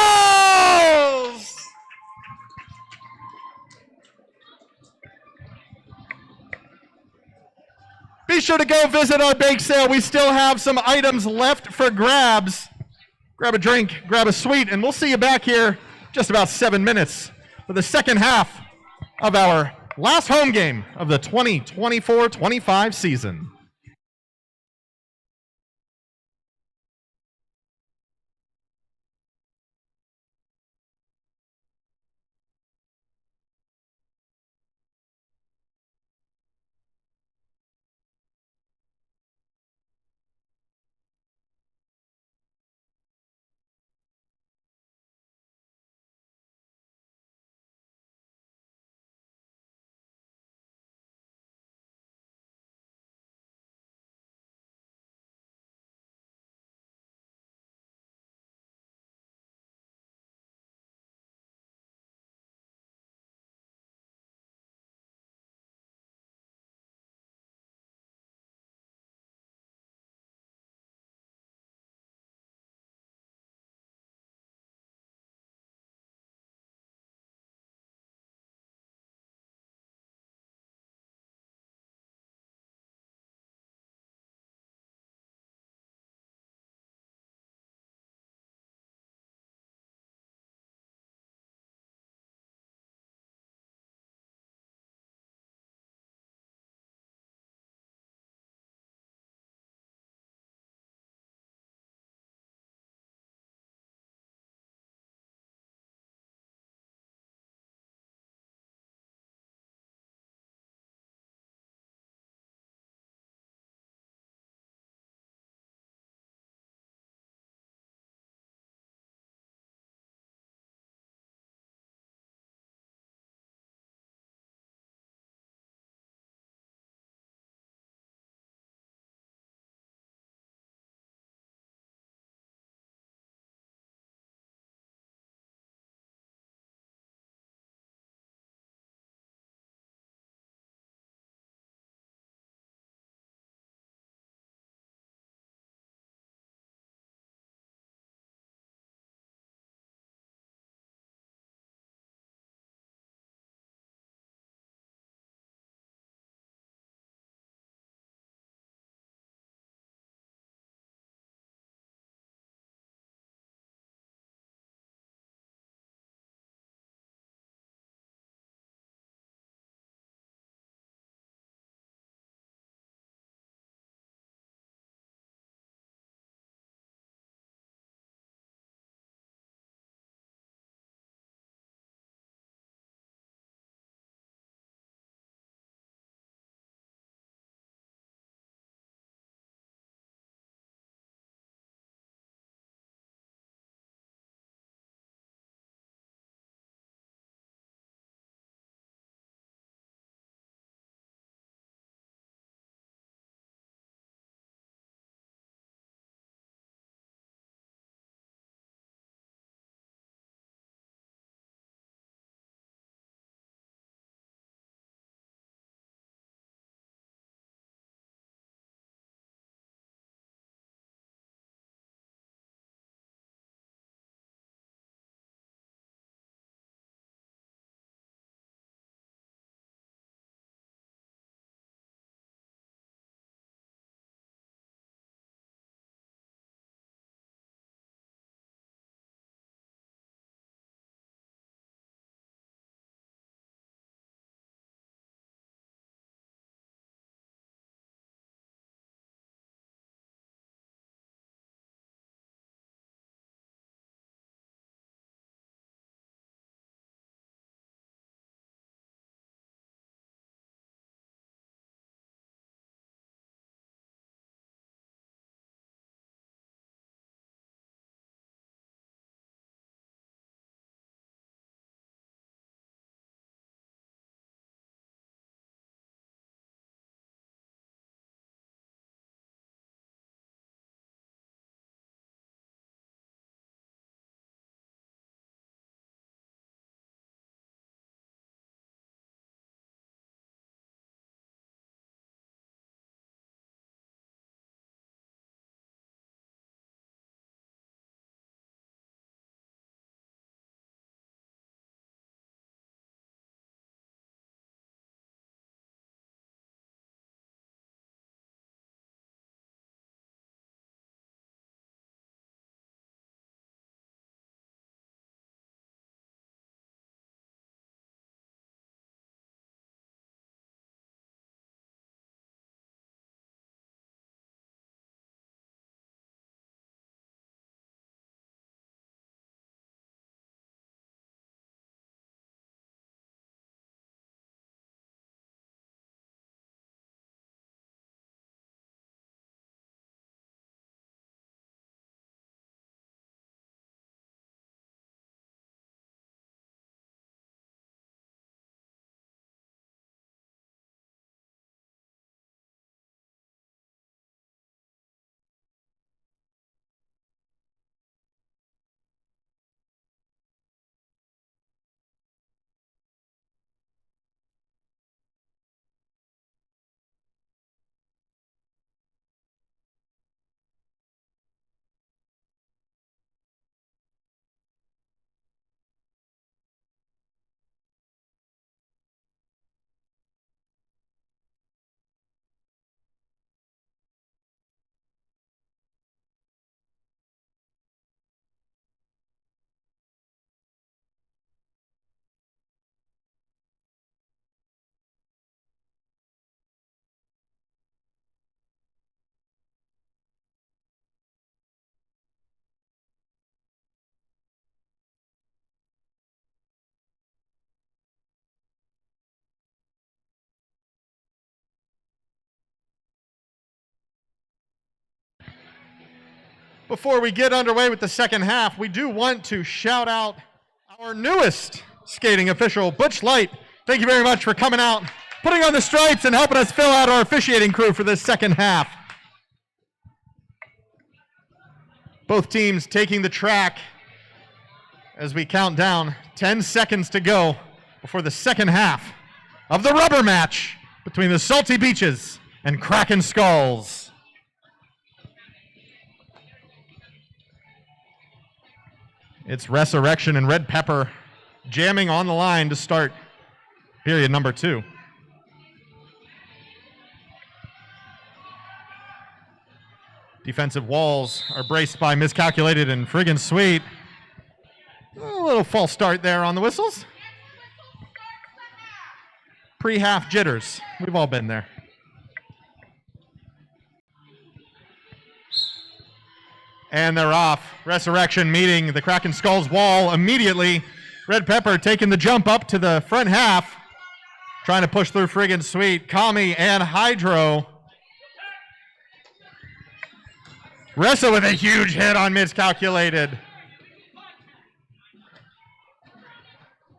Be sure to go visit our bake sale. We still have some items left for grabs. Grab a drink, grab a sweet, and we'll see you back here just about 7 minutes for the second half of our last home game of the 2024-25 season. Before we get underway with the second half, we do want to shout out our newest skating official, Butch Light. Thank you very much for coming out, putting on the stripes, and helping us fill out our officiating crew for this second half. Both teams taking the track as we count down 10 seconds to go before the second half of the rubber match between the Salty Beaches and Kraken Skulls. It's Resurrection and Red Pepper jamming on the line to start period number 2. Defensive walls are braced by Miscalculated and Friggin' Sweet. A little false start there on the whistles. Pre-half jitters. We've all been there. And they're off. Resurrection meeting the Kraken Skulls wall immediately. Red Pepper taking the jump up to the front half. Trying to push through Friggin' Sweet. Kami and Hydro. Ressa with a huge hit on Miscalculated.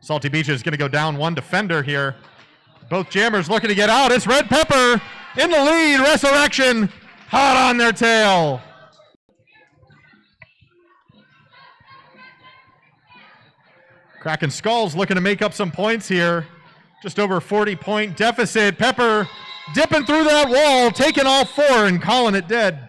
Salty Beach is going to go down one defender here. Both jammers looking to get out. It's Red Pepper in the lead. Resurrection hot on their tail. Kraken Skulls looking to make up some points here. Just over 40-point deficit. Pepper dipping through that wall, taking all 4 and calling it dead.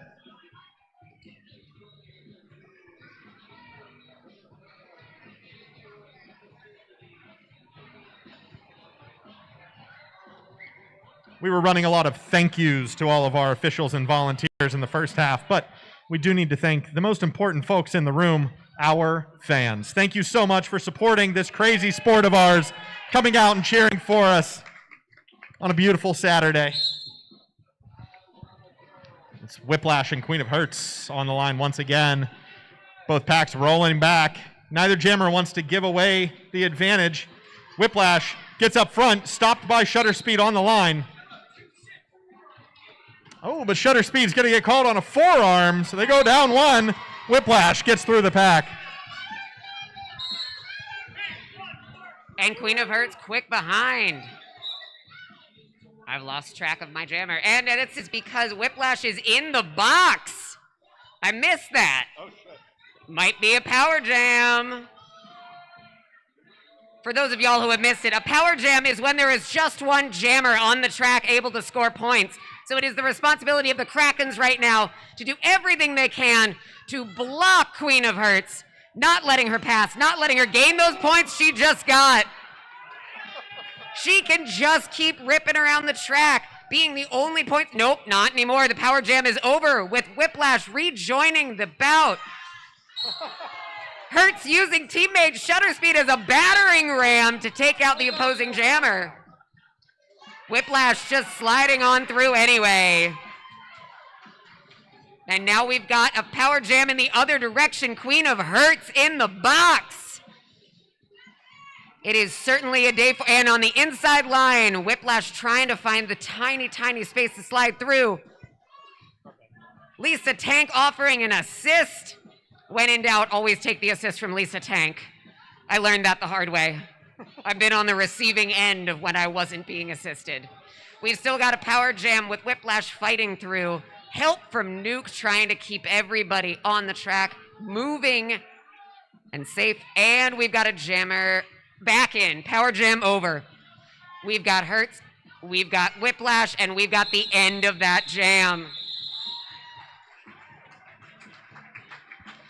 We were running a lot of thank yous to all of our officials and volunteers in the first half, but we do need to thank the most important folks in the room, our fans. Thank you so much for supporting this crazy sport of ours, coming out and cheering for us on a beautiful Saturday. It's Whiplash and Queen of Hearts on the line once again. Both packs rolling back. Neither jammer wants to give away the advantage. Whiplash gets up front, stopped by Shutter Speed on the line. Oh, but Shutter Speed's going to get called on a forearm, so they go down one. Whiplash gets through the pack. And Queen of Hearts quick behind. I've lost track of my jammer. And it's because Whiplash is in the box. I missed that. Oh, shit. Might be a power jam. For those of y'all who have missed it, a power jam is when there is just one jammer on the track able to score points. So it is the responsibility of the Krakens right now to do everything they can to block Queen of Hearts, not letting her pass, not letting her gain those points she just got. She can just keep ripping around the track, being the only point. Nope, not anymore. The power jam is over with Whiplash rejoining the bout. Hertz using teammate Shutter Speed as a battering ram to take out the opposing jammer. Whiplash just sliding on through anyway. And now we've got a power jam in the other direction. Queen of Hearts in the box. It is certainly a day for, and on the inside line, Whiplash trying to find the tiny, tiny space to slide through. Lisa Tank offering an assist. When in doubt, always take the assist from Lisa Tank. I learned that the hard way. I've been on the receiving end of when I wasn't being assisted. We've still got a power jam with Whiplash fighting through. Help from Nuke trying to keep everybody on the track moving and safe. And we've got a jammer back in. Power jam over. We've got Hertz, we've got Whiplash, and we've got the end of that jam.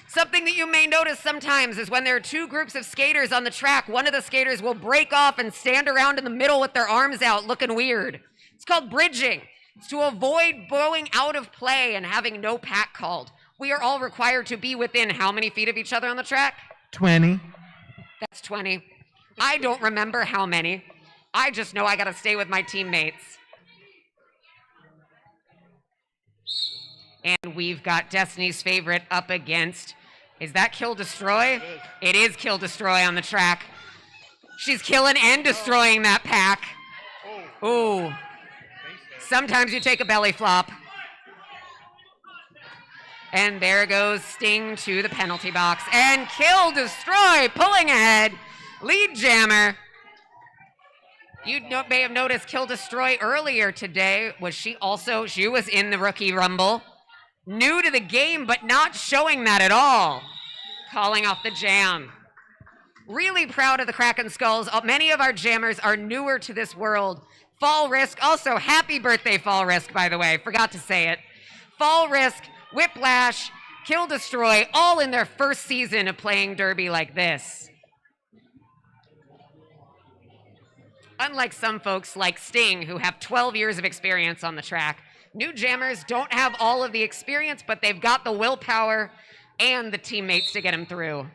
Something that you may notice sometimes is when there are two groups of skaters on the track, one of the skaters will break off and stand around in the middle with their arms out looking weird. It's called bridging. It's to avoid going out of play and having no pack called. We are all required to be within how many feet of each other on the track? 20. That's 20. I don't remember how many. I just know I gotta stay with my teammates. And we've got Destiny's favorite up against. Is that Kill Destroy? It is Kill Destroy on the track. She's killing and destroying that pack. Ooh. Sometimes you take a belly flop. And there goes Sting to the penalty box. And Kill Destroy pulling ahead. Lead Jammer. You may have noticed Kill Destroy earlier today. She was in the Rookie Rumble. New to the game, but not showing that at all. Calling off the jam. Really proud of the Kraken Skulls. Many of our jammers are newer to this world. Fall Risk, also happy birthday Fall Risk, by the way. Forgot to say it. Fall Risk, Whiplash, Kill Destroy, all in their first season of playing Derby like this. Unlike some folks like Sting, who have 12 years of experience on the track, new jammers don't have all of the experience, but they've got the willpower and the teammates to get them through.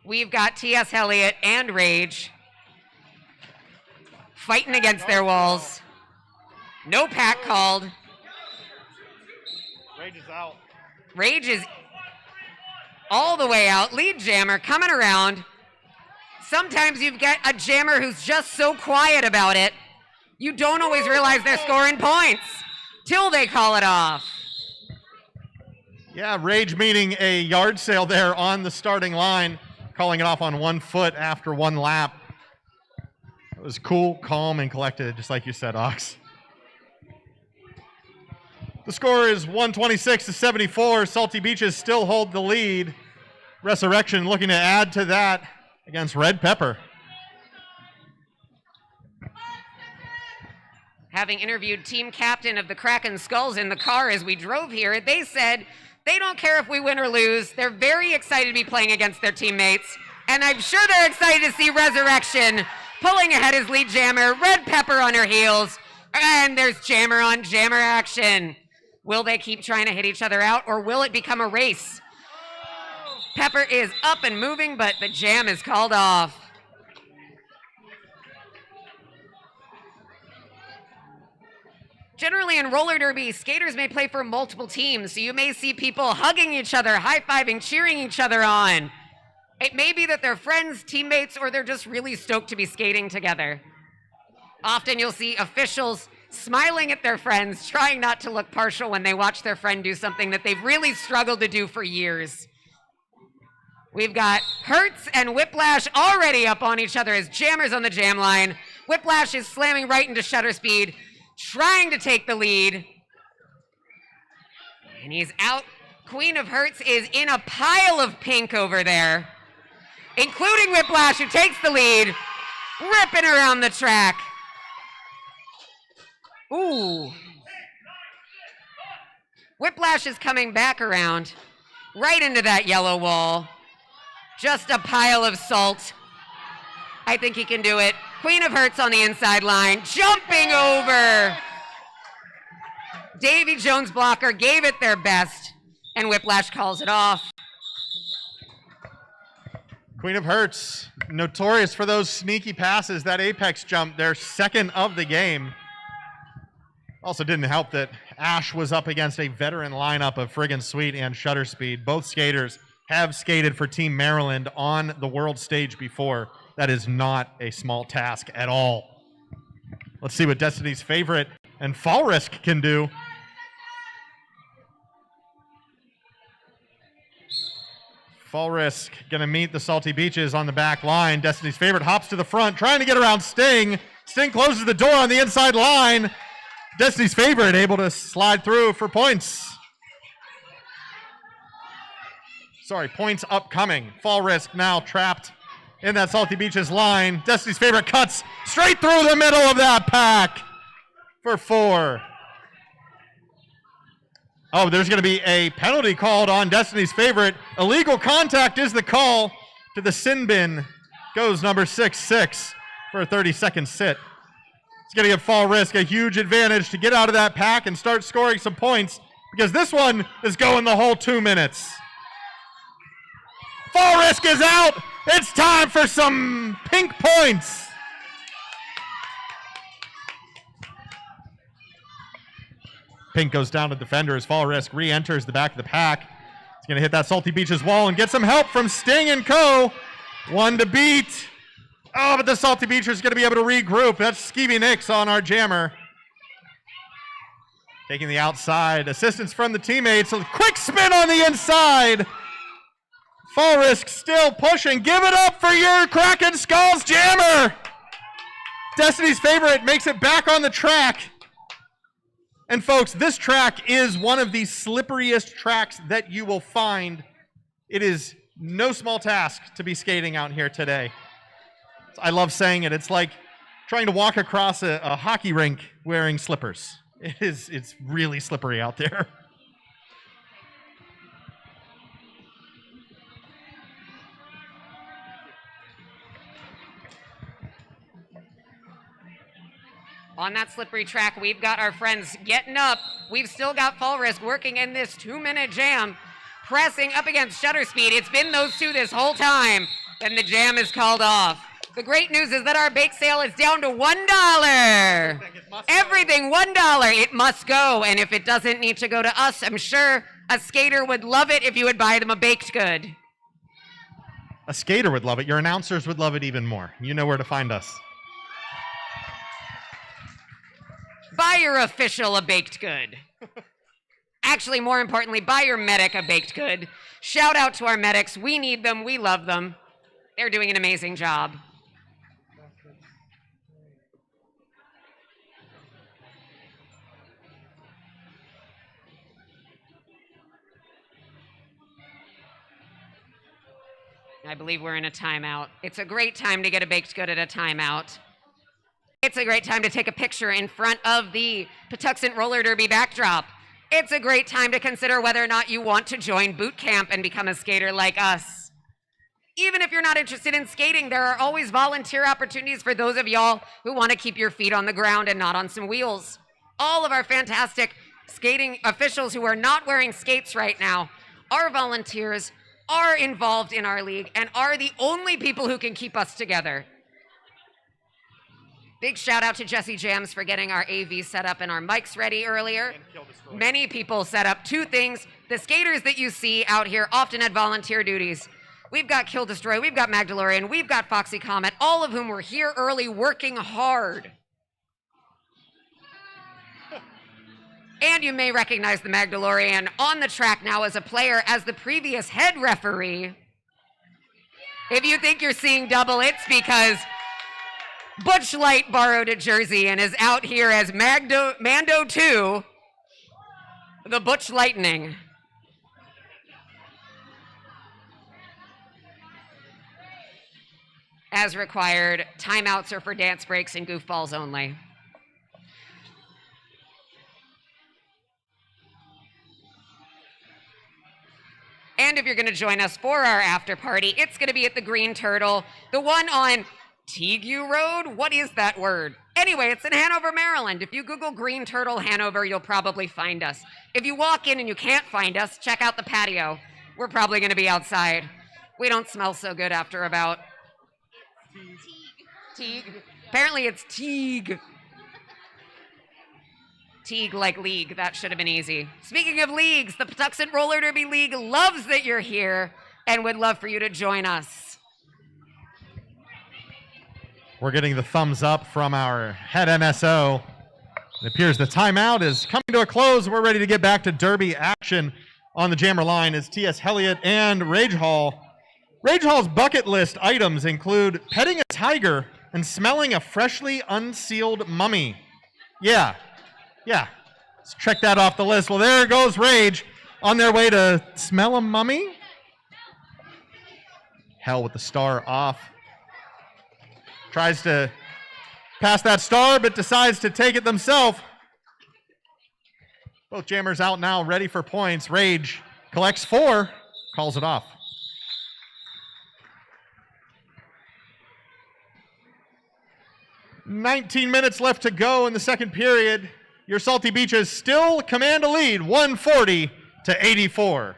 We've got T.S. Elliott and Rage fighting against their walls. No pack called. Rage is out. Rage is all the way out. Lead jammer coming around. Sometimes you've got a jammer who's just so quiet about it, you don't always realize they're scoring points till they call it off. Yeah, Rage meeting a yard sale there on the starting line, calling it off on 1 foot after 1 lap. It was cool, calm, and collected, just like you said, Ox. The score is 126-74. Salty Beaches still hold the lead. Resurrection looking to add to that against Red Pepper. Having interviewed team captain of the Kraken Skulls in the car as we drove here, they said they don't care if we win or lose. They're very excited to be playing against their teammates. And I'm sure they're excited to see Resurrection pulling ahead as lead jammer, Red Pepper on her heels. And there's jammer on jammer action. Will they keep trying to hit each other out, or will it become a race? Pepper is up and moving, but the jam is called off. Generally in roller derby, skaters may play for multiple teams, so you may see people hugging each other, high-fiving, cheering each other on. It may be that they're friends, teammates, or they're just really stoked to be skating together. Often you'll see officials smiling at their friends, trying not to look partial when they watch their friend do something that they've really struggled to do for years. We've got Hertz and Whiplash already up on each other as jammers on the jam line. Whiplash is slamming right into shutter speed, trying to take the lead. And he's out. Queen of Hertz is in a pile of pink over there, including Whiplash, who takes the lead, ripping around the track. Ooh. Whiplash is coming back around right into that yellow wall. Just a pile of salt. I think he can do it. Queen of Hertz on the inside line, jumping over. Davy Jones blocker gave it their best, and Whiplash calls it off. Queen of Hertz, notorious for those sneaky passes, that apex jump, their second of the game. Also didn't help that Ash was up against a veteran lineup of Friggin' Sweet and Shutter Speed. Both skaters have skated for Team Maryland on the world stage before. That is not a small task at all. Let's see what Destiny's Favorite and Fall Risk can do. Fall Risk gonna meet the Salty Beaches on the back line. Destiny's Favorite hops to the front, trying to get around Sting. Sting closes the door on the inside line. Destiny's Favorite able to slide through for points. Sorry, points upcoming. Fall Risk now trapped in that Salty Beaches line. Destiny's Favorite cuts straight through the middle of that pack for 4. Oh, there's going to be a penalty called on Destiny's Favorite. Illegal contact is the call to the sin bin. Goes number 6-6 for a 30-second sit. It's going to give Fall Risk a huge advantage to get out of that pack and start scoring some points, because this one is going the whole 2 minutes. Fall Risk is out. It's time for some pink points. Pink goes down to defender as Fall Risk re-enters the back of the pack. He's going to hit that Salty Beaches wall and get some help from Sting and co. 1 to beat. Oh, but the Salty Beachers is going to be able to regroup. That's Skeevy Nicks on our jammer. Taking the outside, assistance from the teammates. A quick spin on the inside. Fall risk still pushing. Give it up for your Kraken Skulls jammer. Destiny's favorite makes it back on the track. And folks, this track is one of the slipperiest tracks that you will find. It is no small task to be skating out here today. I love saying it. It's like trying to walk across a hockey rink wearing slippers. It's really slippery out there. On that slippery track, we've got our friends getting up. We've still got Fall Risk working in this 2-minute jam, pressing up against shutter speed. It's been those two this whole time, and the jam is called off. The great news is that our bake sale is down to $1. Everything $1. It must go, and if it doesn't need to go to us, I'm sure a skater would love it if you would buy them a baked good. A skater would love it. Your announcers would love it even more. You know where to find us. Buy your official a baked good. Actually, more importantly, buy your medic a baked good. Shout out to our medics. We need them. We love them. They're doing an amazing job. I believe we're in a timeout. It's a great time to get a baked good at a timeout. It's a great time to take a picture in front of the Patuxent roller derby backdrop. It's a great time to consider whether or not you want to join boot camp and become a skater like us. Even if you're not interested in skating, there are always volunteer opportunities for those of y'all who want to keep your feet on the ground and not on some wheels. All of our fantastic skating officials who are not wearing skates right now are volunteers, are involved in our league, and are the only people who can keep us together. Big shout out to Jesse Jams for getting our AV set up and our mics ready earlier. Many people set up two things. The skaters that you see out here often had volunteer duties. We've got Kill Destroy, we've got Magdalorian, we've got Foxy Comet, all of whom were here early working hard. And you may recognize the Magdalorian on the track now as a player, as the previous head referee. If you think you're seeing double, it's because Butch Light borrowed a jersey and is out here as Mando 2, the Butch Lightning. As required, timeouts are for dance breaks and goofballs only. And if you're going to join us for our after party, it's going to be at the Green Turtle, the one on Teague Road? What is that word? Anyway, it's in Hanover, Maryland. If you Google Green Turtle Hanover, you'll probably find us. If you walk in and you can't find us, check out the patio. We're probably going to be outside. We don't smell so good after about... Teague. Apparently it's Teague. Teague like league. That should have been easy. Speaking of leagues, the Patuxent Roller Derby League loves that you're here and would love for you to join us. We're getting the thumbs up from our head MSO. It appears the timeout is coming to a close. We're ready to get back to derby action on the jammer line as T.S. Helliott and Rage Hall. Rage Hall's bucket list items include petting a tiger and smelling a freshly unsealed mummy. Yeah. Let's check that off the list. Well, there goes Rage on their way to smell a mummy. Hell with the star off. Tries to pass that star, but decides to take it themselves. Both jammers out now, ready for points. Rage collects 4, calls it off. "19 minutes left to go in the second period. Your Salty Beaches still command a lead, 140-84.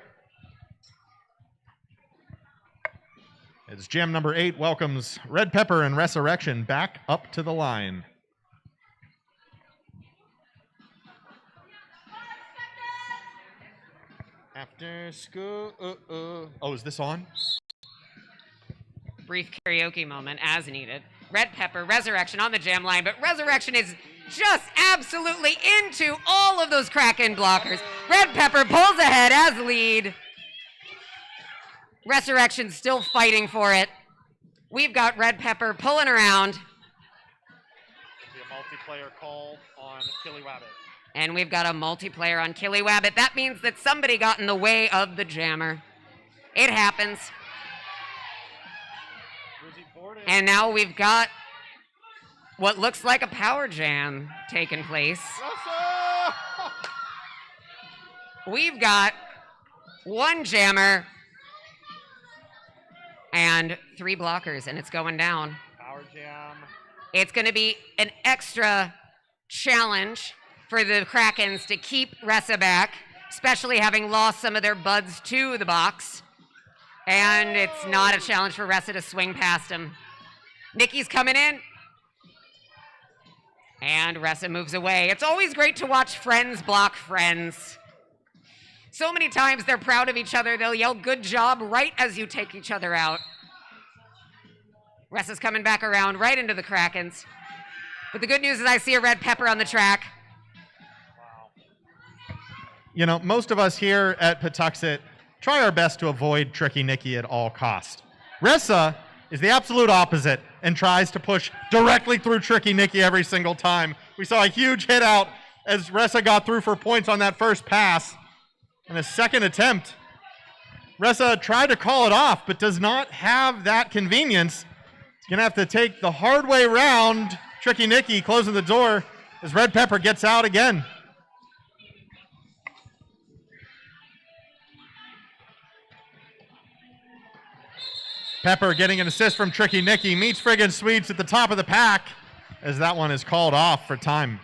As jam number 8 welcomes Red Pepper and Resurrection back up to the line. After school, oh, is this on? Brief karaoke moment as needed. Red Pepper, Resurrection on the jam line, but Resurrection is just absolutely into all of those Kraken blockers. Red Pepper pulls ahead as lead. Resurrection still fighting for it. We've got Red Pepper pulling around. A multiplayer call on Killywabbit. And we've got a multiplayer on Killywabbit. That means that somebody got in the way of the jammer. It happens. And now we've got what looks like a power jam taking place. We've got one jammer and 3 blockers, and it's going down. Power jam. It's going to be an extra challenge for the Krakens to keep Ressa back, especially having lost some of their buds to the box. And it's not a challenge for Ressa to swing past him. Nikki's coming in. And Ressa moves away. It's always great to watch friends block friends. So many times they're proud of each other. They'll yell, "Good job," right as you take each other out. Ressa's coming back around right into the Krakens. But the good news is I see a Red Pepper on the track. You know, most of us here at Patuxent try our best to avoid Tricky Nikki at all costs. Ressa is the absolute opposite and tries to push directly through Tricky Nikki every single time. We saw a huge hit out as Ressa got through for points on that first pass. And a second attempt, Ressa tried to call it off, but does not have that convenience. He's going to have to take the hard way round. Tricky Nikki closing the door as Red Pepper gets out again. Pepper getting an assist from Tricky Nikki, meets Friggin' Sweets at the top of the pack as that one is called off for time.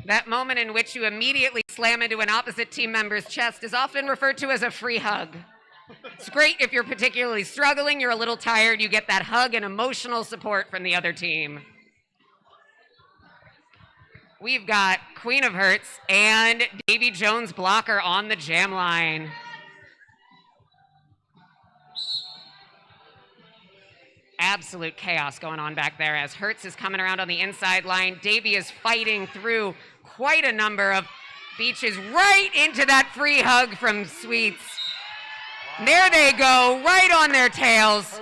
That moment in which you immediately slam into an opposite team member's chest is often referred to as a free hug. It's great if you're particularly struggling, you're a little tired, you get that hug and emotional support from the other team. We've got Queen of Hurts and Davy Jones blocker on the jam line. Absolute chaos going on back there as Hertz is coming around on the inside line. Davy is fighting through quite a number of beaches right into that free hug from Sweets. Wow. There they go, right on their tails.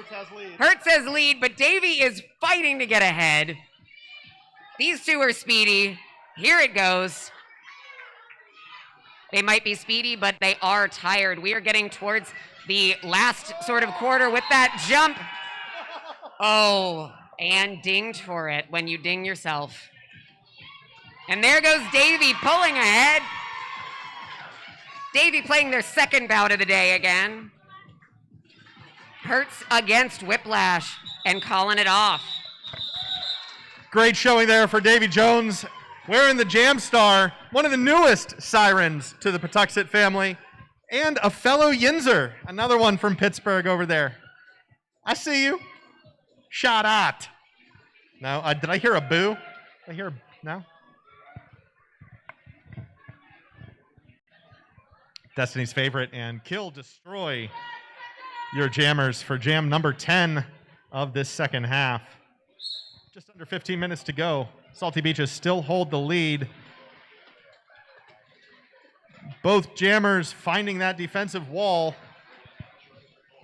Hertz has lead, but Davy is fighting to get ahead. These two are speedy. Here it goes. They might be speedy, but they are tired. We are getting towards the last sort of quarter with that jump. Oh, and dinged for it when you ding yourself. And there goes Davy pulling ahead. Davy playing their second bout of the day again. Hertz against Whiplash and calling it off. Great showing there for Davy Jones, wearing the Jam Star, one of the newest sirens to the Patuxent family, and a fellow Yinzer, another one from Pittsburgh over there. I see you. Shot at. No, did I hear a boo? Did I hear no? Destiny's favorite and kill, destroy your jammers for jam number 10 of this second half. Just under 15 minutes to go. Salty Beaches still hold the lead. Both jammers finding that defensive wall.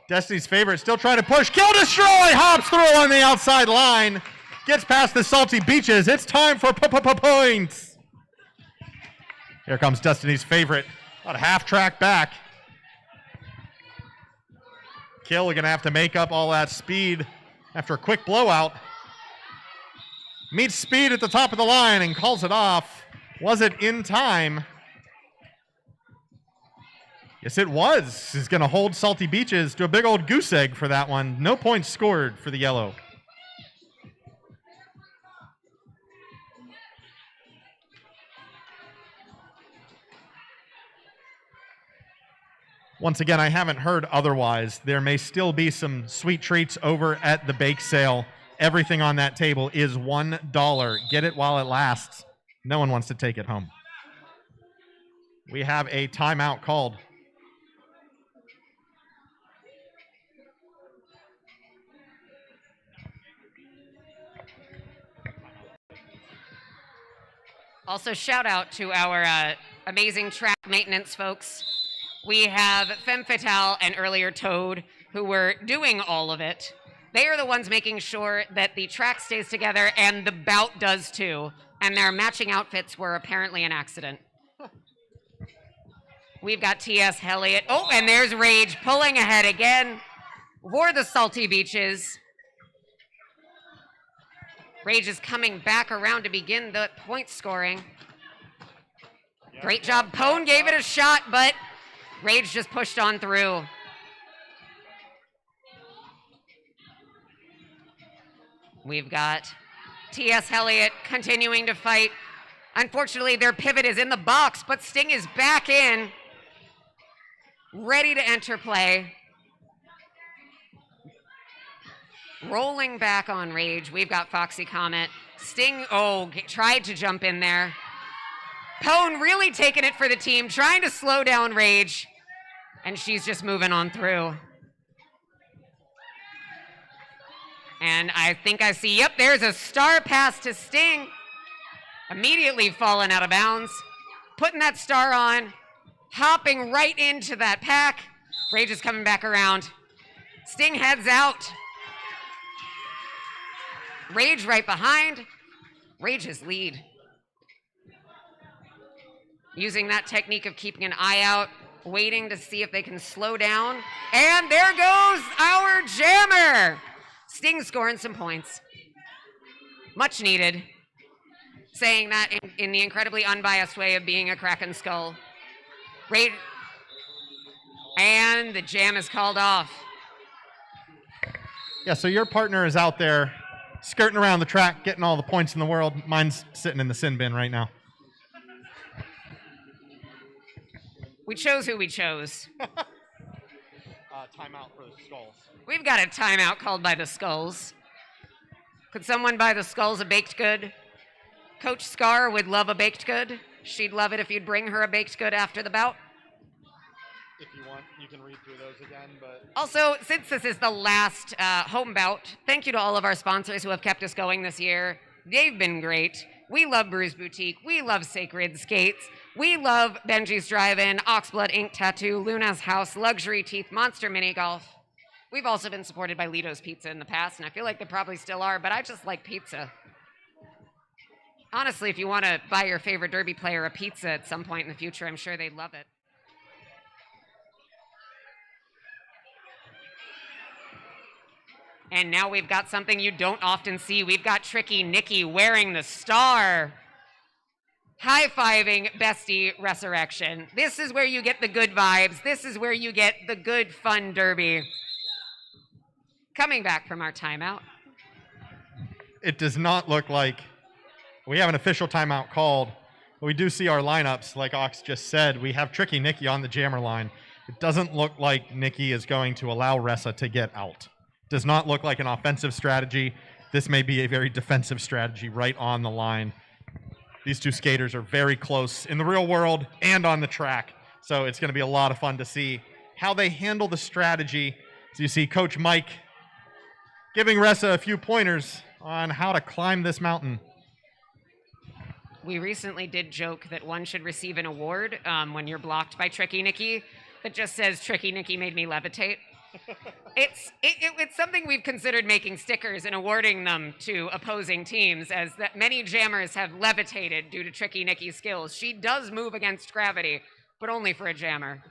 Destiny's favorite still trying to push. Kill, destroy, hops through on the outside line. Gets past the Salty Beaches. It's time for points. Here comes Destiny's favorite. About a half track back. Kill are going to have to make up all that speed after a quick blowout. Meets speed at the top of the line and calls it off. Was it in time? Yes, it was. He's going to hold Salty Beaches to a big old goose egg for that one. No points scored for the yellow. Once again, I haven't heard otherwise. There may still be some sweet treats over at the bake sale. Everything on that table is $1. Get it while it lasts. No one wants to take it home. We have a timeout called. Also, shout out to our amazing track maintenance folks. We have Femme Fatale and earlier Toad, who were doing all of it. They are the ones making sure that the track stays together, and the bout does too. And their matching outfits were apparently an accident. We've got T.S. Elliott. Oh, and there's Rage pulling ahead again for the Salty Beaches. Rage is coming back around to begin the point scoring. Great job. Pone gave it a shot, but Rage just pushed on through. We've got T.S. Elliott continuing to fight. Unfortunately, their pivot is in the box, but Sting is back in, ready to enter play. Rolling back on Rage, we've got Foxy Comet. Sting, tried to jump in there. Pone really taking it for the team, trying to slow down Rage, and she's just moving on through. And I think I see, yep, there's a star pass to Sting. Immediately falling out of bounds. Putting that star on, hopping right into that pack. Rage is coming back around. Sting heads out. Rage right behind. Rage's lead. Using that technique of keeping an eye out, waiting to see if they can slow down. And there goes our jammer. Sting scoring some points. Much needed. Saying that in the incredibly unbiased way of being a Kraken skull. Rage. And the jam is called off. Yeah, so your partner is out there skirting around the track, getting all the points in the world. Mine's sitting in the sin bin right now. We chose who we chose. Timeout for the Skulls. We've got a timeout called by the Skulls. Could someone buy the Skulls a baked good? Coach Scar would love a baked good. She'd love it if you'd bring her a baked good after the bout. If you want, you can read through those again, but... Also, since this is the last home bout, thank you to all of our sponsors who have kept us going this year. They've been great. We love Brews Boutique. We love Sacred Skates. We love Benji's Drive-In, Oxblood Ink Tattoo, Luna's House, Luxury Teeth, Monster Mini Golf. We've also been supported by Lito's Pizza in the past, and I feel like they probably still are, but I just like pizza. Honestly, if you want to buy your favorite Derby player a pizza at some point in the future, I'm sure they'd love it. And now we've got something you don't often see. We've got Tricky Nikki wearing the star. High-fiving Bestie Resurrection. This is where you get the good vibes. This is where you get the good, fun derby. Coming back from our timeout. It does not look like we have an official timeout called. But we do see our lineups, like Ox just said. We have Tricky Nikki on the jammer line. It doesn't look like Nikki is going to allow Ressa to get out. Does not look like an offensive strategy. This may be a very defensive strategy right on the line. These two skaters are very close in the real world and on the track. So it's going to be a lot of fun to see how they handle the strategy. So you see Coach Mike giving Ressa a few pointers on how to climb this mountain. We recently did joke that one should receive an award when you're blocked by Tricky Nikki that just says, Tricky Nikki made me levitate. It's something we've considered making stickers and awarding them to opposing teams, as that many jammers have levitated due to Tricky Nikki's skills. She does move against gravity, but only for a jammer.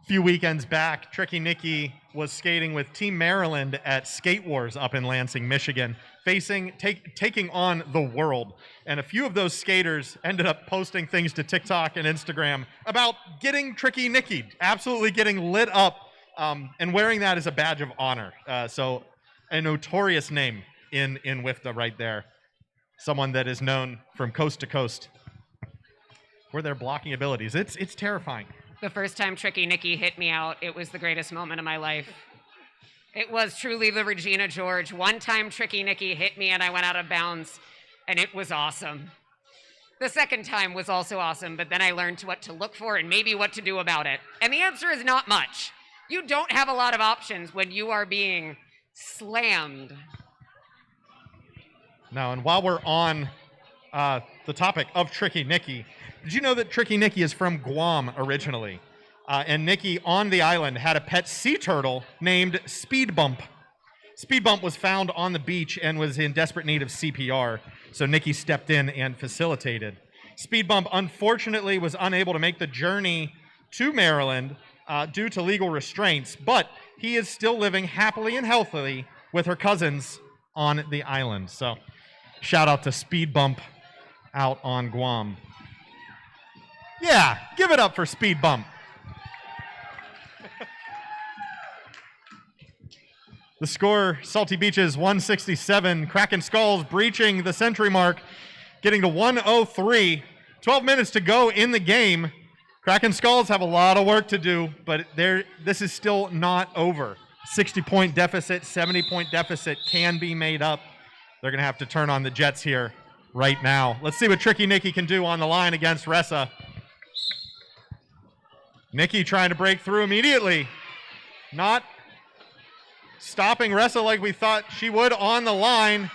A few weekends back, Tricky Nikki was skating with Team Maryland at Skate Wars up in Lansing, Michigan, taking on the world. And a few of those skaters ended up posting things to TikTok and Instagram about getting Tricky Nikki, absolutely getting lit up. And wearing that as a badge of honor. So a notorious name in WIFTA right there. Someone that is known from coast to coast for their blocking abilities. It's terrifying. The first time Tricky Nikki hit me out, it was the greatest moment of my life. It was truly the Regina George. One time Tricky Nikki hit me and I went out of bounds, and it was awesome. The second time was also awesome, but then I learned what to look for and maybe what to do about it. And the answer is not much. You don't have a lot of options when you are being slammed. No, and while we're on the topic of Tricky Nikki. Did you know that Tricky Nikki is from Guam originally? And Nikki on the island had a pet sea turtle named Speed Bump. Speed Bump was found on the beach and was in desperate need of CPR, so Nikki stepped in and facilitated. Speed Bump unfortunately was unable to make the journey to Maryland due to legal restraints, but he is still living happily and healthily with her cousins on the island. So shout out to Speed Bump out on Guam. Yeah, give it up for Speed Bump. The score, Salty Beaches 167, Kraken Skulls breaching the century mark, getting to 103. 12 minutes to go in the game. Kraken Skulls have a lot of work to do, but this is still not over. 60-point deficit, 70-point deficit can be made up. They're going to have to turn on the Jets here right now. Let's see what Tricky Nikki can do on the line against Ressa. Nikki trying to break through immediately. Not stopping Ressa like we thought she would on the line.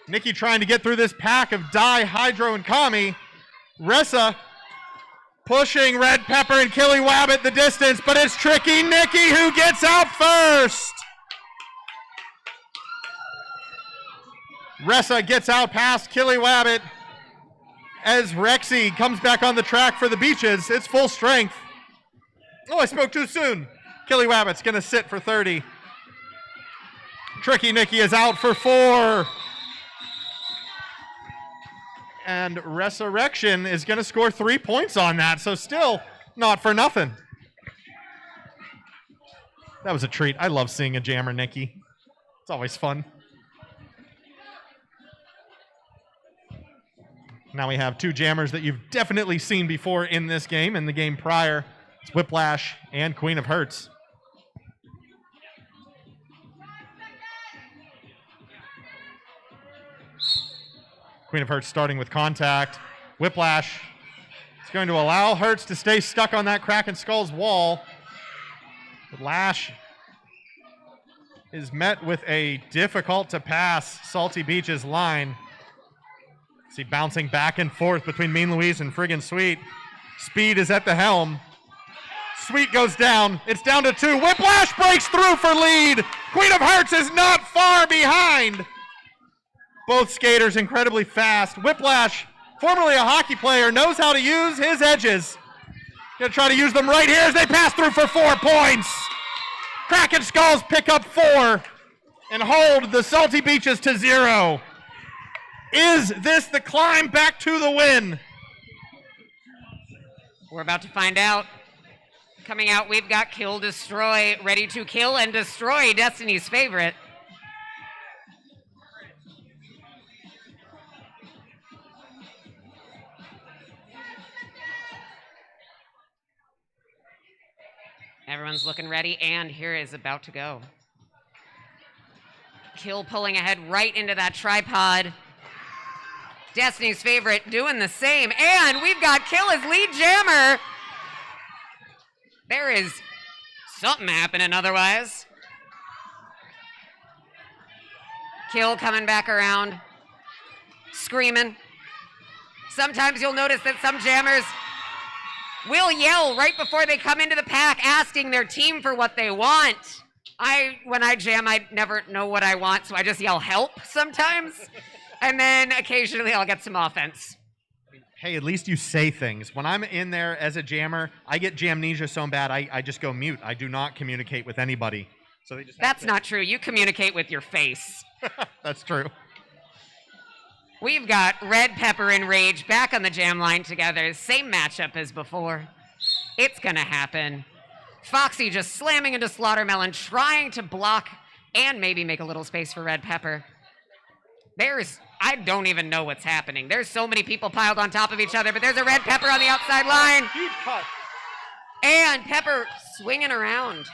Nikki trying to get through this pack of Dye, Hydro, and Kami. Ressa pushing Red Pepper and Killy Wabbit the distance, but it's Tricky Nikki who gets out first. Ressa gets out past Killy Wabbit as Rexy comes back on the track for the Beaches. It's full strength. Oh, I spoke too soon. Killy Wabbit's going to sit for 30. Tricky Nikki is out for 4. And Resurrection is going to score 3 points on that, so still not for nothing. That was a treat. I love seeing a jammer, Nikki. It's always fun. Now we have 2 jammers that you've definitely seen before in this game and the game prior. It's Whiplash and Queen of Hearts. Queen of Hearts starting with contact. Whiplash is going to allow Hearts to stay stuck on that Kraken Skulls wall. But Lash is met with a difficult to pass Salty Beaches line. See bouncing back and forth between Mean Louise and Friggin' Sweet. Speed is at the helm. Sweet goes down. It's down to 2. Whiplash breaks through for lead. Queen of Hearts is not far behind. Both skaters incredibly fast. Whiplash, formerly a hockey player, knows how to use his edges. Gonna try to use them right here as they pass through for 4 points. Kraken Skulls pick up 4 and hold the Salty Beaches to 0. Is this the climb back to the win? We're about to find out. Coming out, we've got Kill Destroy, ready to kill and destroy Destiny's favorite. Everyone's looking ready, and here is about to go. Kill pulling ahead right into that tripod. Destiny's favorite doing the same, and we've got Kill as lead jammer. There is something happening otherwise. Kill coming back around, screaming. Sometimes you'll notice that some jammers will yell right before they come into the pack, asking their team for what they want. When I jam, I never know what I want, so I just yell help sometimes. And then occasionally I'll get some offense. Hey, at least you say things. When I'm in there as a jammer, I get jamnesia so bad, I just go mute. I do not communicate with anybody. So they just That's not true. You communicate with your face. That's true. We've got Red Pepper and Rage back on the jam line together. Same matchup as before. It's gonna happen. Foxy just slamming into Slaughtermelon, trying to block and maybe make a little space for Red Pepper. I don't even know what's happening. There's so many people piled on top of each other, but there's a Red Pepper on the outside line. Huge cut. And Pepper swinging around.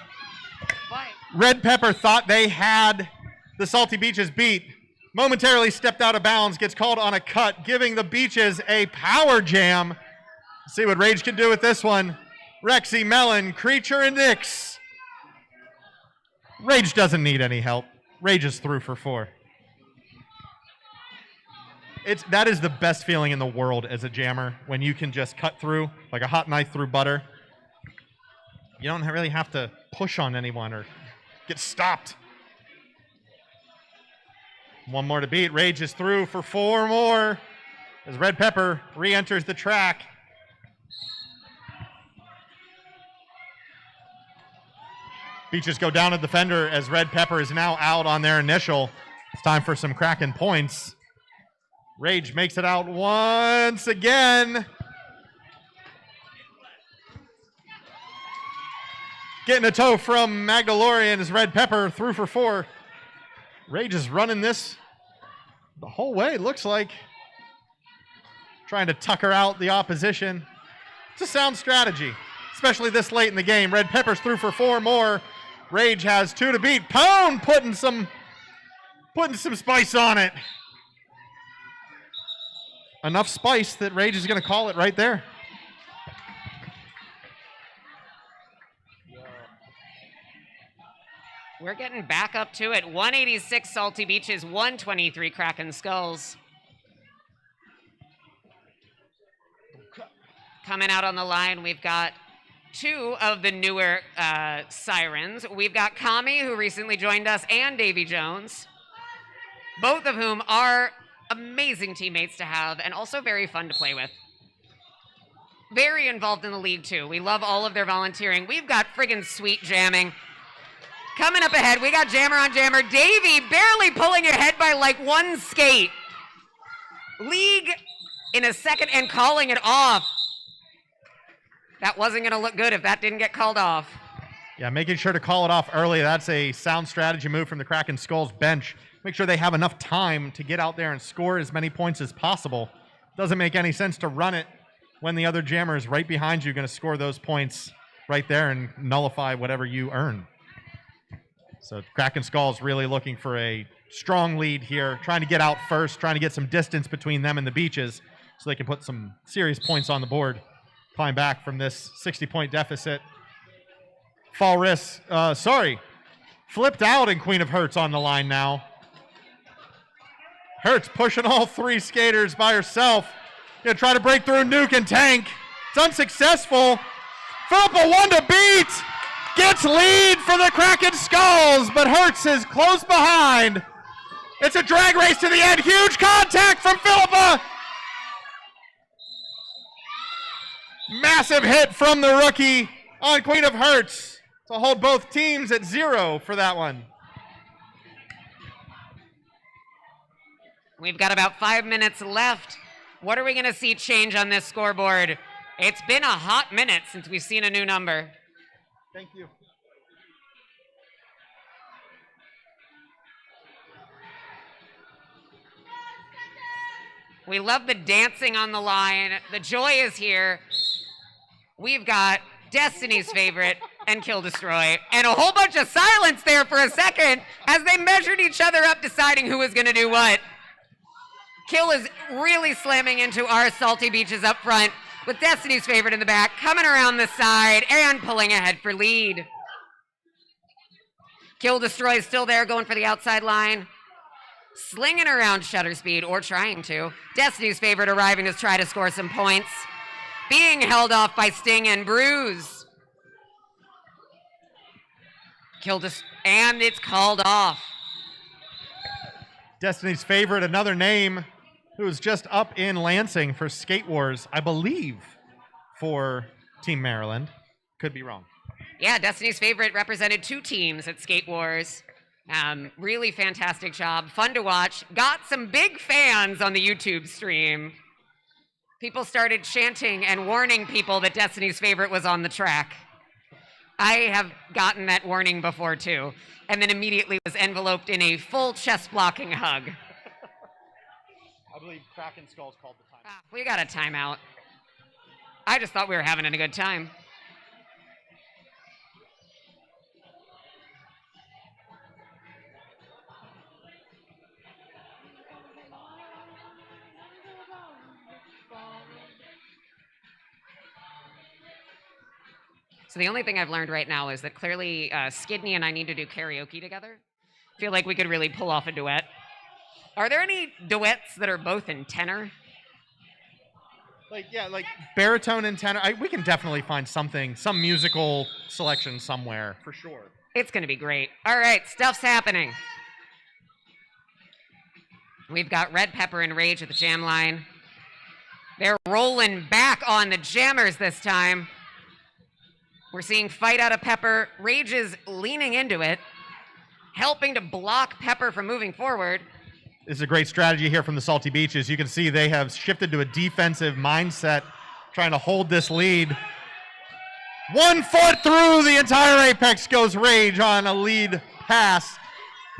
Why? Red Pepper thought they had the Salty Beaches beat. Momentarily stepped out of bounds, gets called on a cut, giving the Beaches a power jam. Let's see what Rage can do with this one. Rexy, Melon, Creature, and Nyx. Rage doesn't need any help. Rage is through for 4. That is the best feeling in the world as a jammer, when you can just cut through like a hot knife through butter. You don't really have to push on anyone or get stopped. One more to beat. Rage is through for 4 more as Red Pepper re-enters the track. Beaches go down a defender as Red Pepper is now out on their initial. It's time for some Kraken points. Rage makes it out once again. Getting a toe from Magdalorian as Red Pepper through for 4. Rage is running this the whole way, looks like. Trying to tucker out the opposition. It's a sound strategy, especially this late in the game. Red Pepper's through for 4 more. Rage has 2 to beat. Pone putting some spice on it. Enough spice that Rage is going to call it right there. We're getting back up to it. 186 Salty Beaches, 123 Kraken Skulls. Coming out on the line, we've got 2 of the newer Sirens. We've got Kami, who recently joined us, and Davy Jones, both of whom are amazing teammates to have and also very fun to play with. Very involved in the league, too. We love all of their volunteering. We've got friggin' sweet jamming. Coming up ahead, we got Jammer on Jammer. Davy barely pulling ahead by like 1 skate. League in a second and calling it off. That wasn't going to look good if that didn't get called off. Yeah, making sure to call it off early. That's a sound strategy move from the Kraken Skulls bench. Make sure they have enough time to get out there and score as many points as possible. Doesn't make any sense to run it when the other jammer is right behind you, going to score those points right there and nullify whatever you earn. So Kraken Skulls really looking for a strong lead here, trying to get out first, trying to get some distance between them and the Beaches so they can put some serious points on the board. Climb back from this 60-point deficit. Fall risk, flipped out and Queen of Hearts on the line now. Hertz pushing all 3 skaters by herself. Gonna try to break through Nuke and Tank. It's unsuccessful. Philippa 1 to beat. Gets lead for the Kraken Skulls, but Hertz is close behind. It's a drag race to the end. Huge contact from Philippa. Massive hit from the rookie on Queen of Hearts to hold both teams at 0 for that one. We've got about 5 minutes left. What are we going to see change on this scoreboard? It's been a hot minute since we've seen a new number. Thank you. We love the dancing on the line. The joy is here. We've got Destiny's favorite and Kill Destroy, and a whole bunch of silence there for a second as they measured each other up, deciding who was going to do what. Kill is really slamming into our Salty Beaches up front, with Destiny's favorite in the back, coming around the side and pulling ahead for lead. Kill Destroy is still there, going for the outside line. Slinging around shutter speed, or trying to. Destiny's favorite arriving to try to score some points. Being held off by Sting and Bruise. And it's called off. Destiny's favorite, another name who was just up in Lansing for Skate Wars, I believe, for Team Maryland. Could be wrong. Yeah, Destiny's favorite represented 2 teams at Skate Wars. Really fantastic job. Fun to watch. Got some big fans on the YouTube stream. People started chanting and warning people that Destiny's favorite was on the track. I have gotten that warning before, too, and then immediately was enveloped in a full chest-blocking hug. I believe Kraken Skulls called the timeout. We got a timeout. I just thought we were having a good time. So the only thing I've learned right now is that clearly Skidney and I need to do karaoke together. I feel like we could really pull off a duet. Are there any duets that are both in tenor? Like baritone and tenor. We can definitely find something, some musical selection somewhere, for sure. It's going to be great. All right, stuff's happening. We've got Red Pepper and Rage at the jam line. They're rolling back on the jammers this time. We're seeing fight out of Pepper. Rage is leaning into it, helping to block Pepper from moving forward. This is a great strategy here from the Salty Beaches. You can see they have shifted to a defensive mindset, trying to hold this lead. 1 foot through the entire apex goes Rage on a lead pass.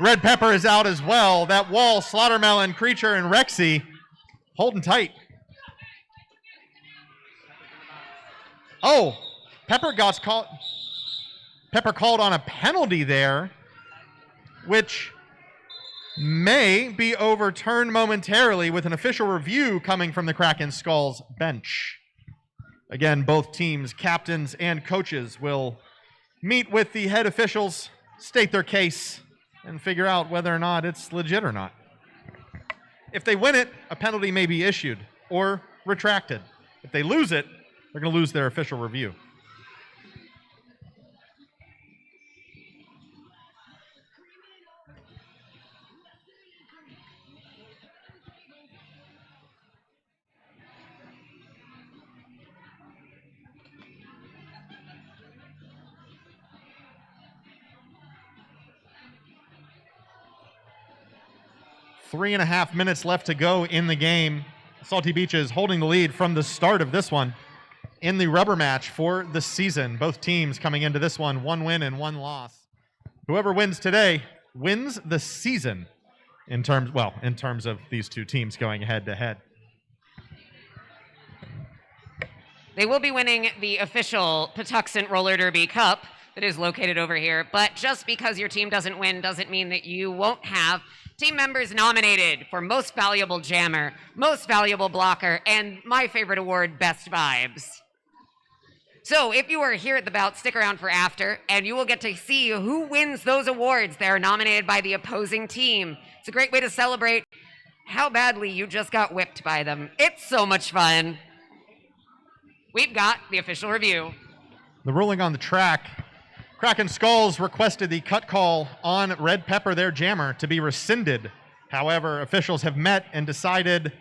Red Pepper is out as well. That wall, Slaughtermelon, Creature, and Rexy holding tight. Oh, Pepper called on a penalty there, which may be overturned momentarily with an official review coming from the Kraken Skulls bench. Again, both teams, captains and coaches, will meet with the head officials, state their case, and figure out whether or not it's legit or not. If they win it, a penalty may be issued or retracted. If they lose it, they're going to lose their official review. Three and a half minutes left to go in the game. Salty Beaches holding the lead from the start of this one in the rubber match for the season. Both teams coming into this one, 1 win and 1 loss. Whoever wins today wins the season in terms of these two teams going head to head. They will be winning the official Patuxent Roller Derby Cup that is located over here, but just because your team doesn't win doesn't mean that you won't have team members nominated for Most Valuable Jammer, Most Valuable Blocker, and my favorite award, Best Vibes. So if you are here at the bout, stick around for after, and you will get to see who wins those awards that are nominated by the opposing team. It's a great way to celebrate how badly you just got whipped by them. It's so much fun. We've got the official review. The ruling on the track. Kraken Skulls requested the cut call on Red Pepper, their jammer, to be rescinded. However, officials have met and decided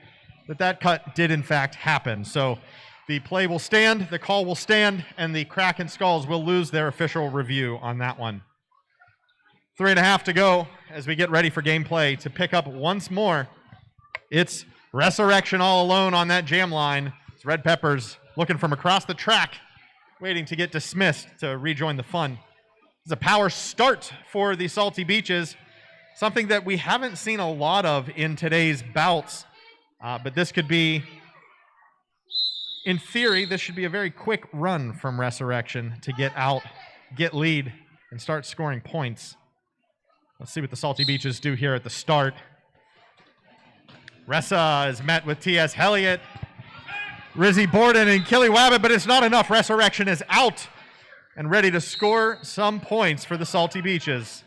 that that cut did in fact happen. So the play will stand, the call will stand, and the Kraken Skulls will lose their official review on that one. 3.5 to go as we get ready for gameplay to pick up once more. It's Resurrection all alone on that jam line. It's Red Peppers looking from across the track, waiting to get dismissed to rejoin the fun. It's a power start for the Salty Beaches, something that we haven't seen a lot of in today's bouts, but this could be, in theory, this should be a very quick run from Resurrection to get out, get lead, and start scoring points. Let's see what the Salty Beaches do here at the start. Ressa is met with T.S. Helliott, Rizzy Borden, and Killy Wabbit, but it's not enough. Resurrection is out and ready to score some points for the Salty Beaches.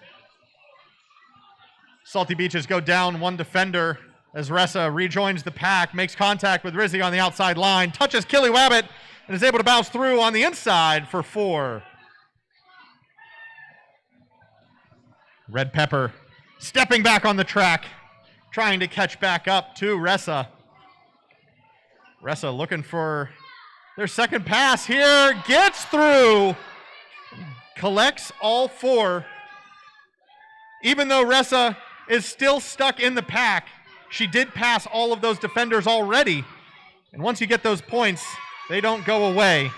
Salty Beaches go down 1 defender as Ressa rejoins the pack, makes contact with Rizzy on the outside line, touches Killy Wabbit, and is able to bounce through on the inside for 4. Red Pepper stepping back on the track, trying to catch back up to Ressa. Ressa looking for their second pass here, gets through, collects all 4. Even though Ressa is still stuck in the pack, she did pass all of those defenders already. And once you get those points, they don't go away.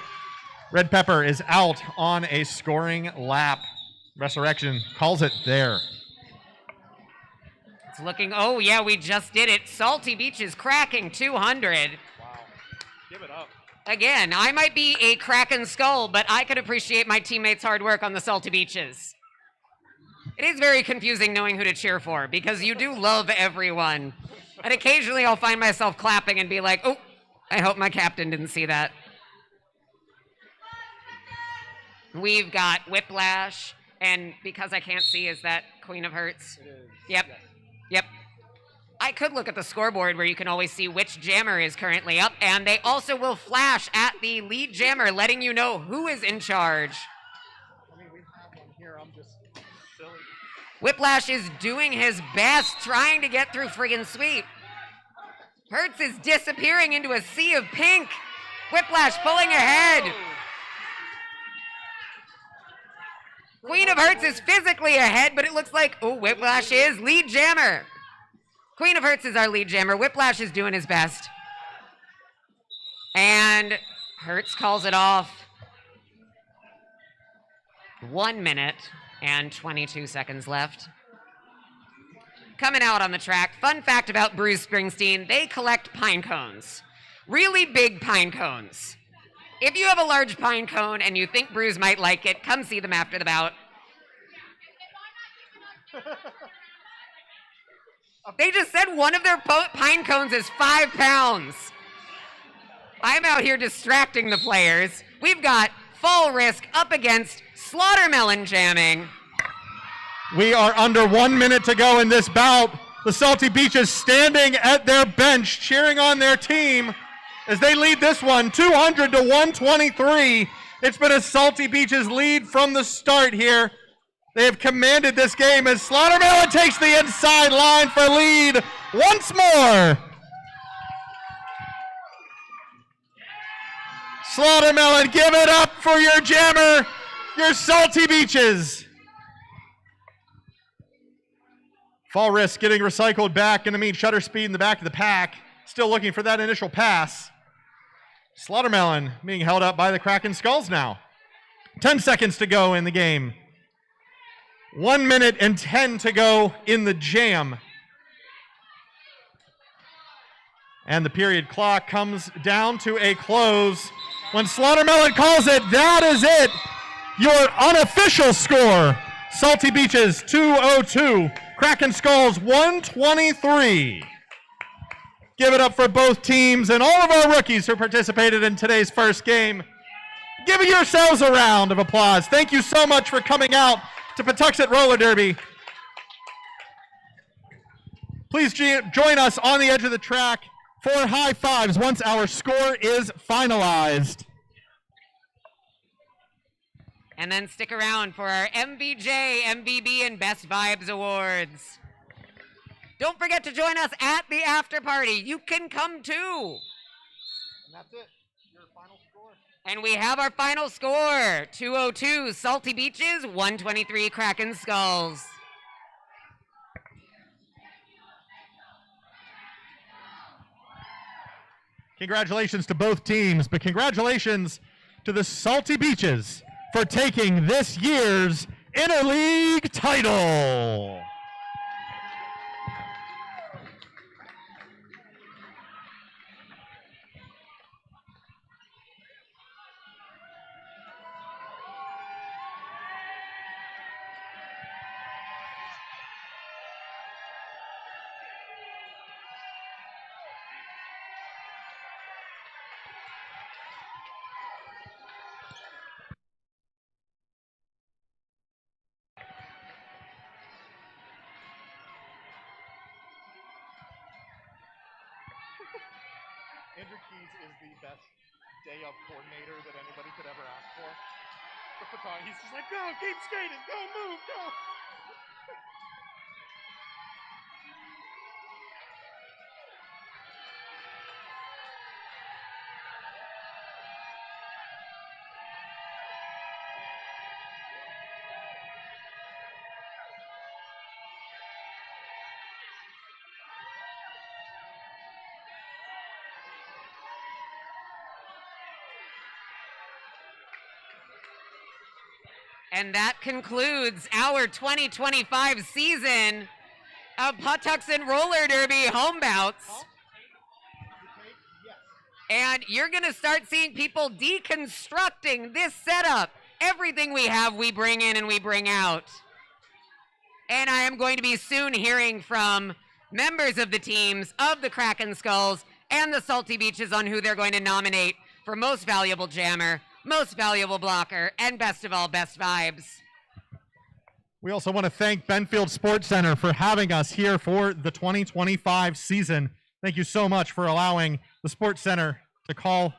Red Pepper is out on a scoring lap. Resurrection calls it there. It's looking, oh yeah, we just did it. Salty Beaches cracking 200. Give it up. Again, I might be a Kraken Skull, but I could appreciate my teammates' hard work on the Salty Beaches. It is very confusing knowing who to cheer for because you do love everyone. And occasionally I'll find myself clapping and be like, oh, I hope my captain didn't see that. We've got Whiplash, and because I can't see, is that Queen of Hearts? It is. Yep. Yes. Yep. I could look at the scoreboard where you can always see which jammer is currently up, and they also will flash at the lead jammer, letting you know who is in charge. I mean, we have one here. I'm just silly. Whiplash is doing his best, trying to get through friggin' sweep. Hertz is disappearing into a sea of pink. Whiplash pulling ahead. Queen of Hearts is physically ahead, but it looks like, oh, Whiplash is lead jammer. Queen of Hearts is our lead jammer. Whiplash is doing his best. And Hertz calls it off. 1 minute and 22 seconds left. Coming out on the track, fun fact about Bruce Springsteen, they collect pine cones. Really big pine cones. If you have a large pine cone and you think Bruce might like it, come see them after the bout. They just said one of their pine cones is 5 pounds. I'm out here distracting the players. We've got Fall Risk up against Slaughtermelon jamming. We are under 1 minute to go in this bout. The Salty Beaches standing at their bench, cheering on their team as they lead this one 200 to 123. It's been a Salty Beaches lead from the start here. They have commanded this game as Slaughtermelon takes the inside line for lead once more. Slaughtermelon, give it up for your jammer, your Salty Beaches. Fall Risk getting recycled back, going to meet Shutter Speed in the back of the pack. Still looking for that initial pass. Slaughtermelon being held up by the Kraken Skulls now. 10 seconds to go in the game. 1 minute and 10 to go in the jam. And the period clock comes down to a close. When Slaughtermelon calls it, that is it. Your unofficial score. Salty Beaches 202. Kraken Skulls 123. Give it up for both teams and all of our rookies who participated in today's first game. Give yourselves a round of applause. Thank you so much for coming out to Patuxent Roller Derby. Please join us on the edge of the track for high fives once our score is finalized. And then stick around for our MVJ, MVB, and Best Vibes Awards. Don't forget to join us at the after party. You can come too. And that's it. Your final score. And we have our final score. 202 Salty Beaches, 123 Kraken Skulls. Congratulations to both teams, but congratulations to the Salty Beaches for taking this year's Interleague title. Andrew Keys is the best day of coordinator that anybody could ever ask for. He's just like, go, keep skating, go, move, go. And that concludes our 2025 season of Patuxent Roller Derby home bouts. And you're going to start seeing people deconstructing this setup. Everything we have, we bring in and we bring out. And I am going to be soon hearing from members of the teams of the Kraken Skulls and the Salty Beaches on who they're going to nominate for Most Valuable Jammer, Most Valuable Blocker, and best of all, Best Vibes. We also want to thank Benfield Sportscenter for having us here for the 2025 season. Thank you so much for allowing the Sportscenter to call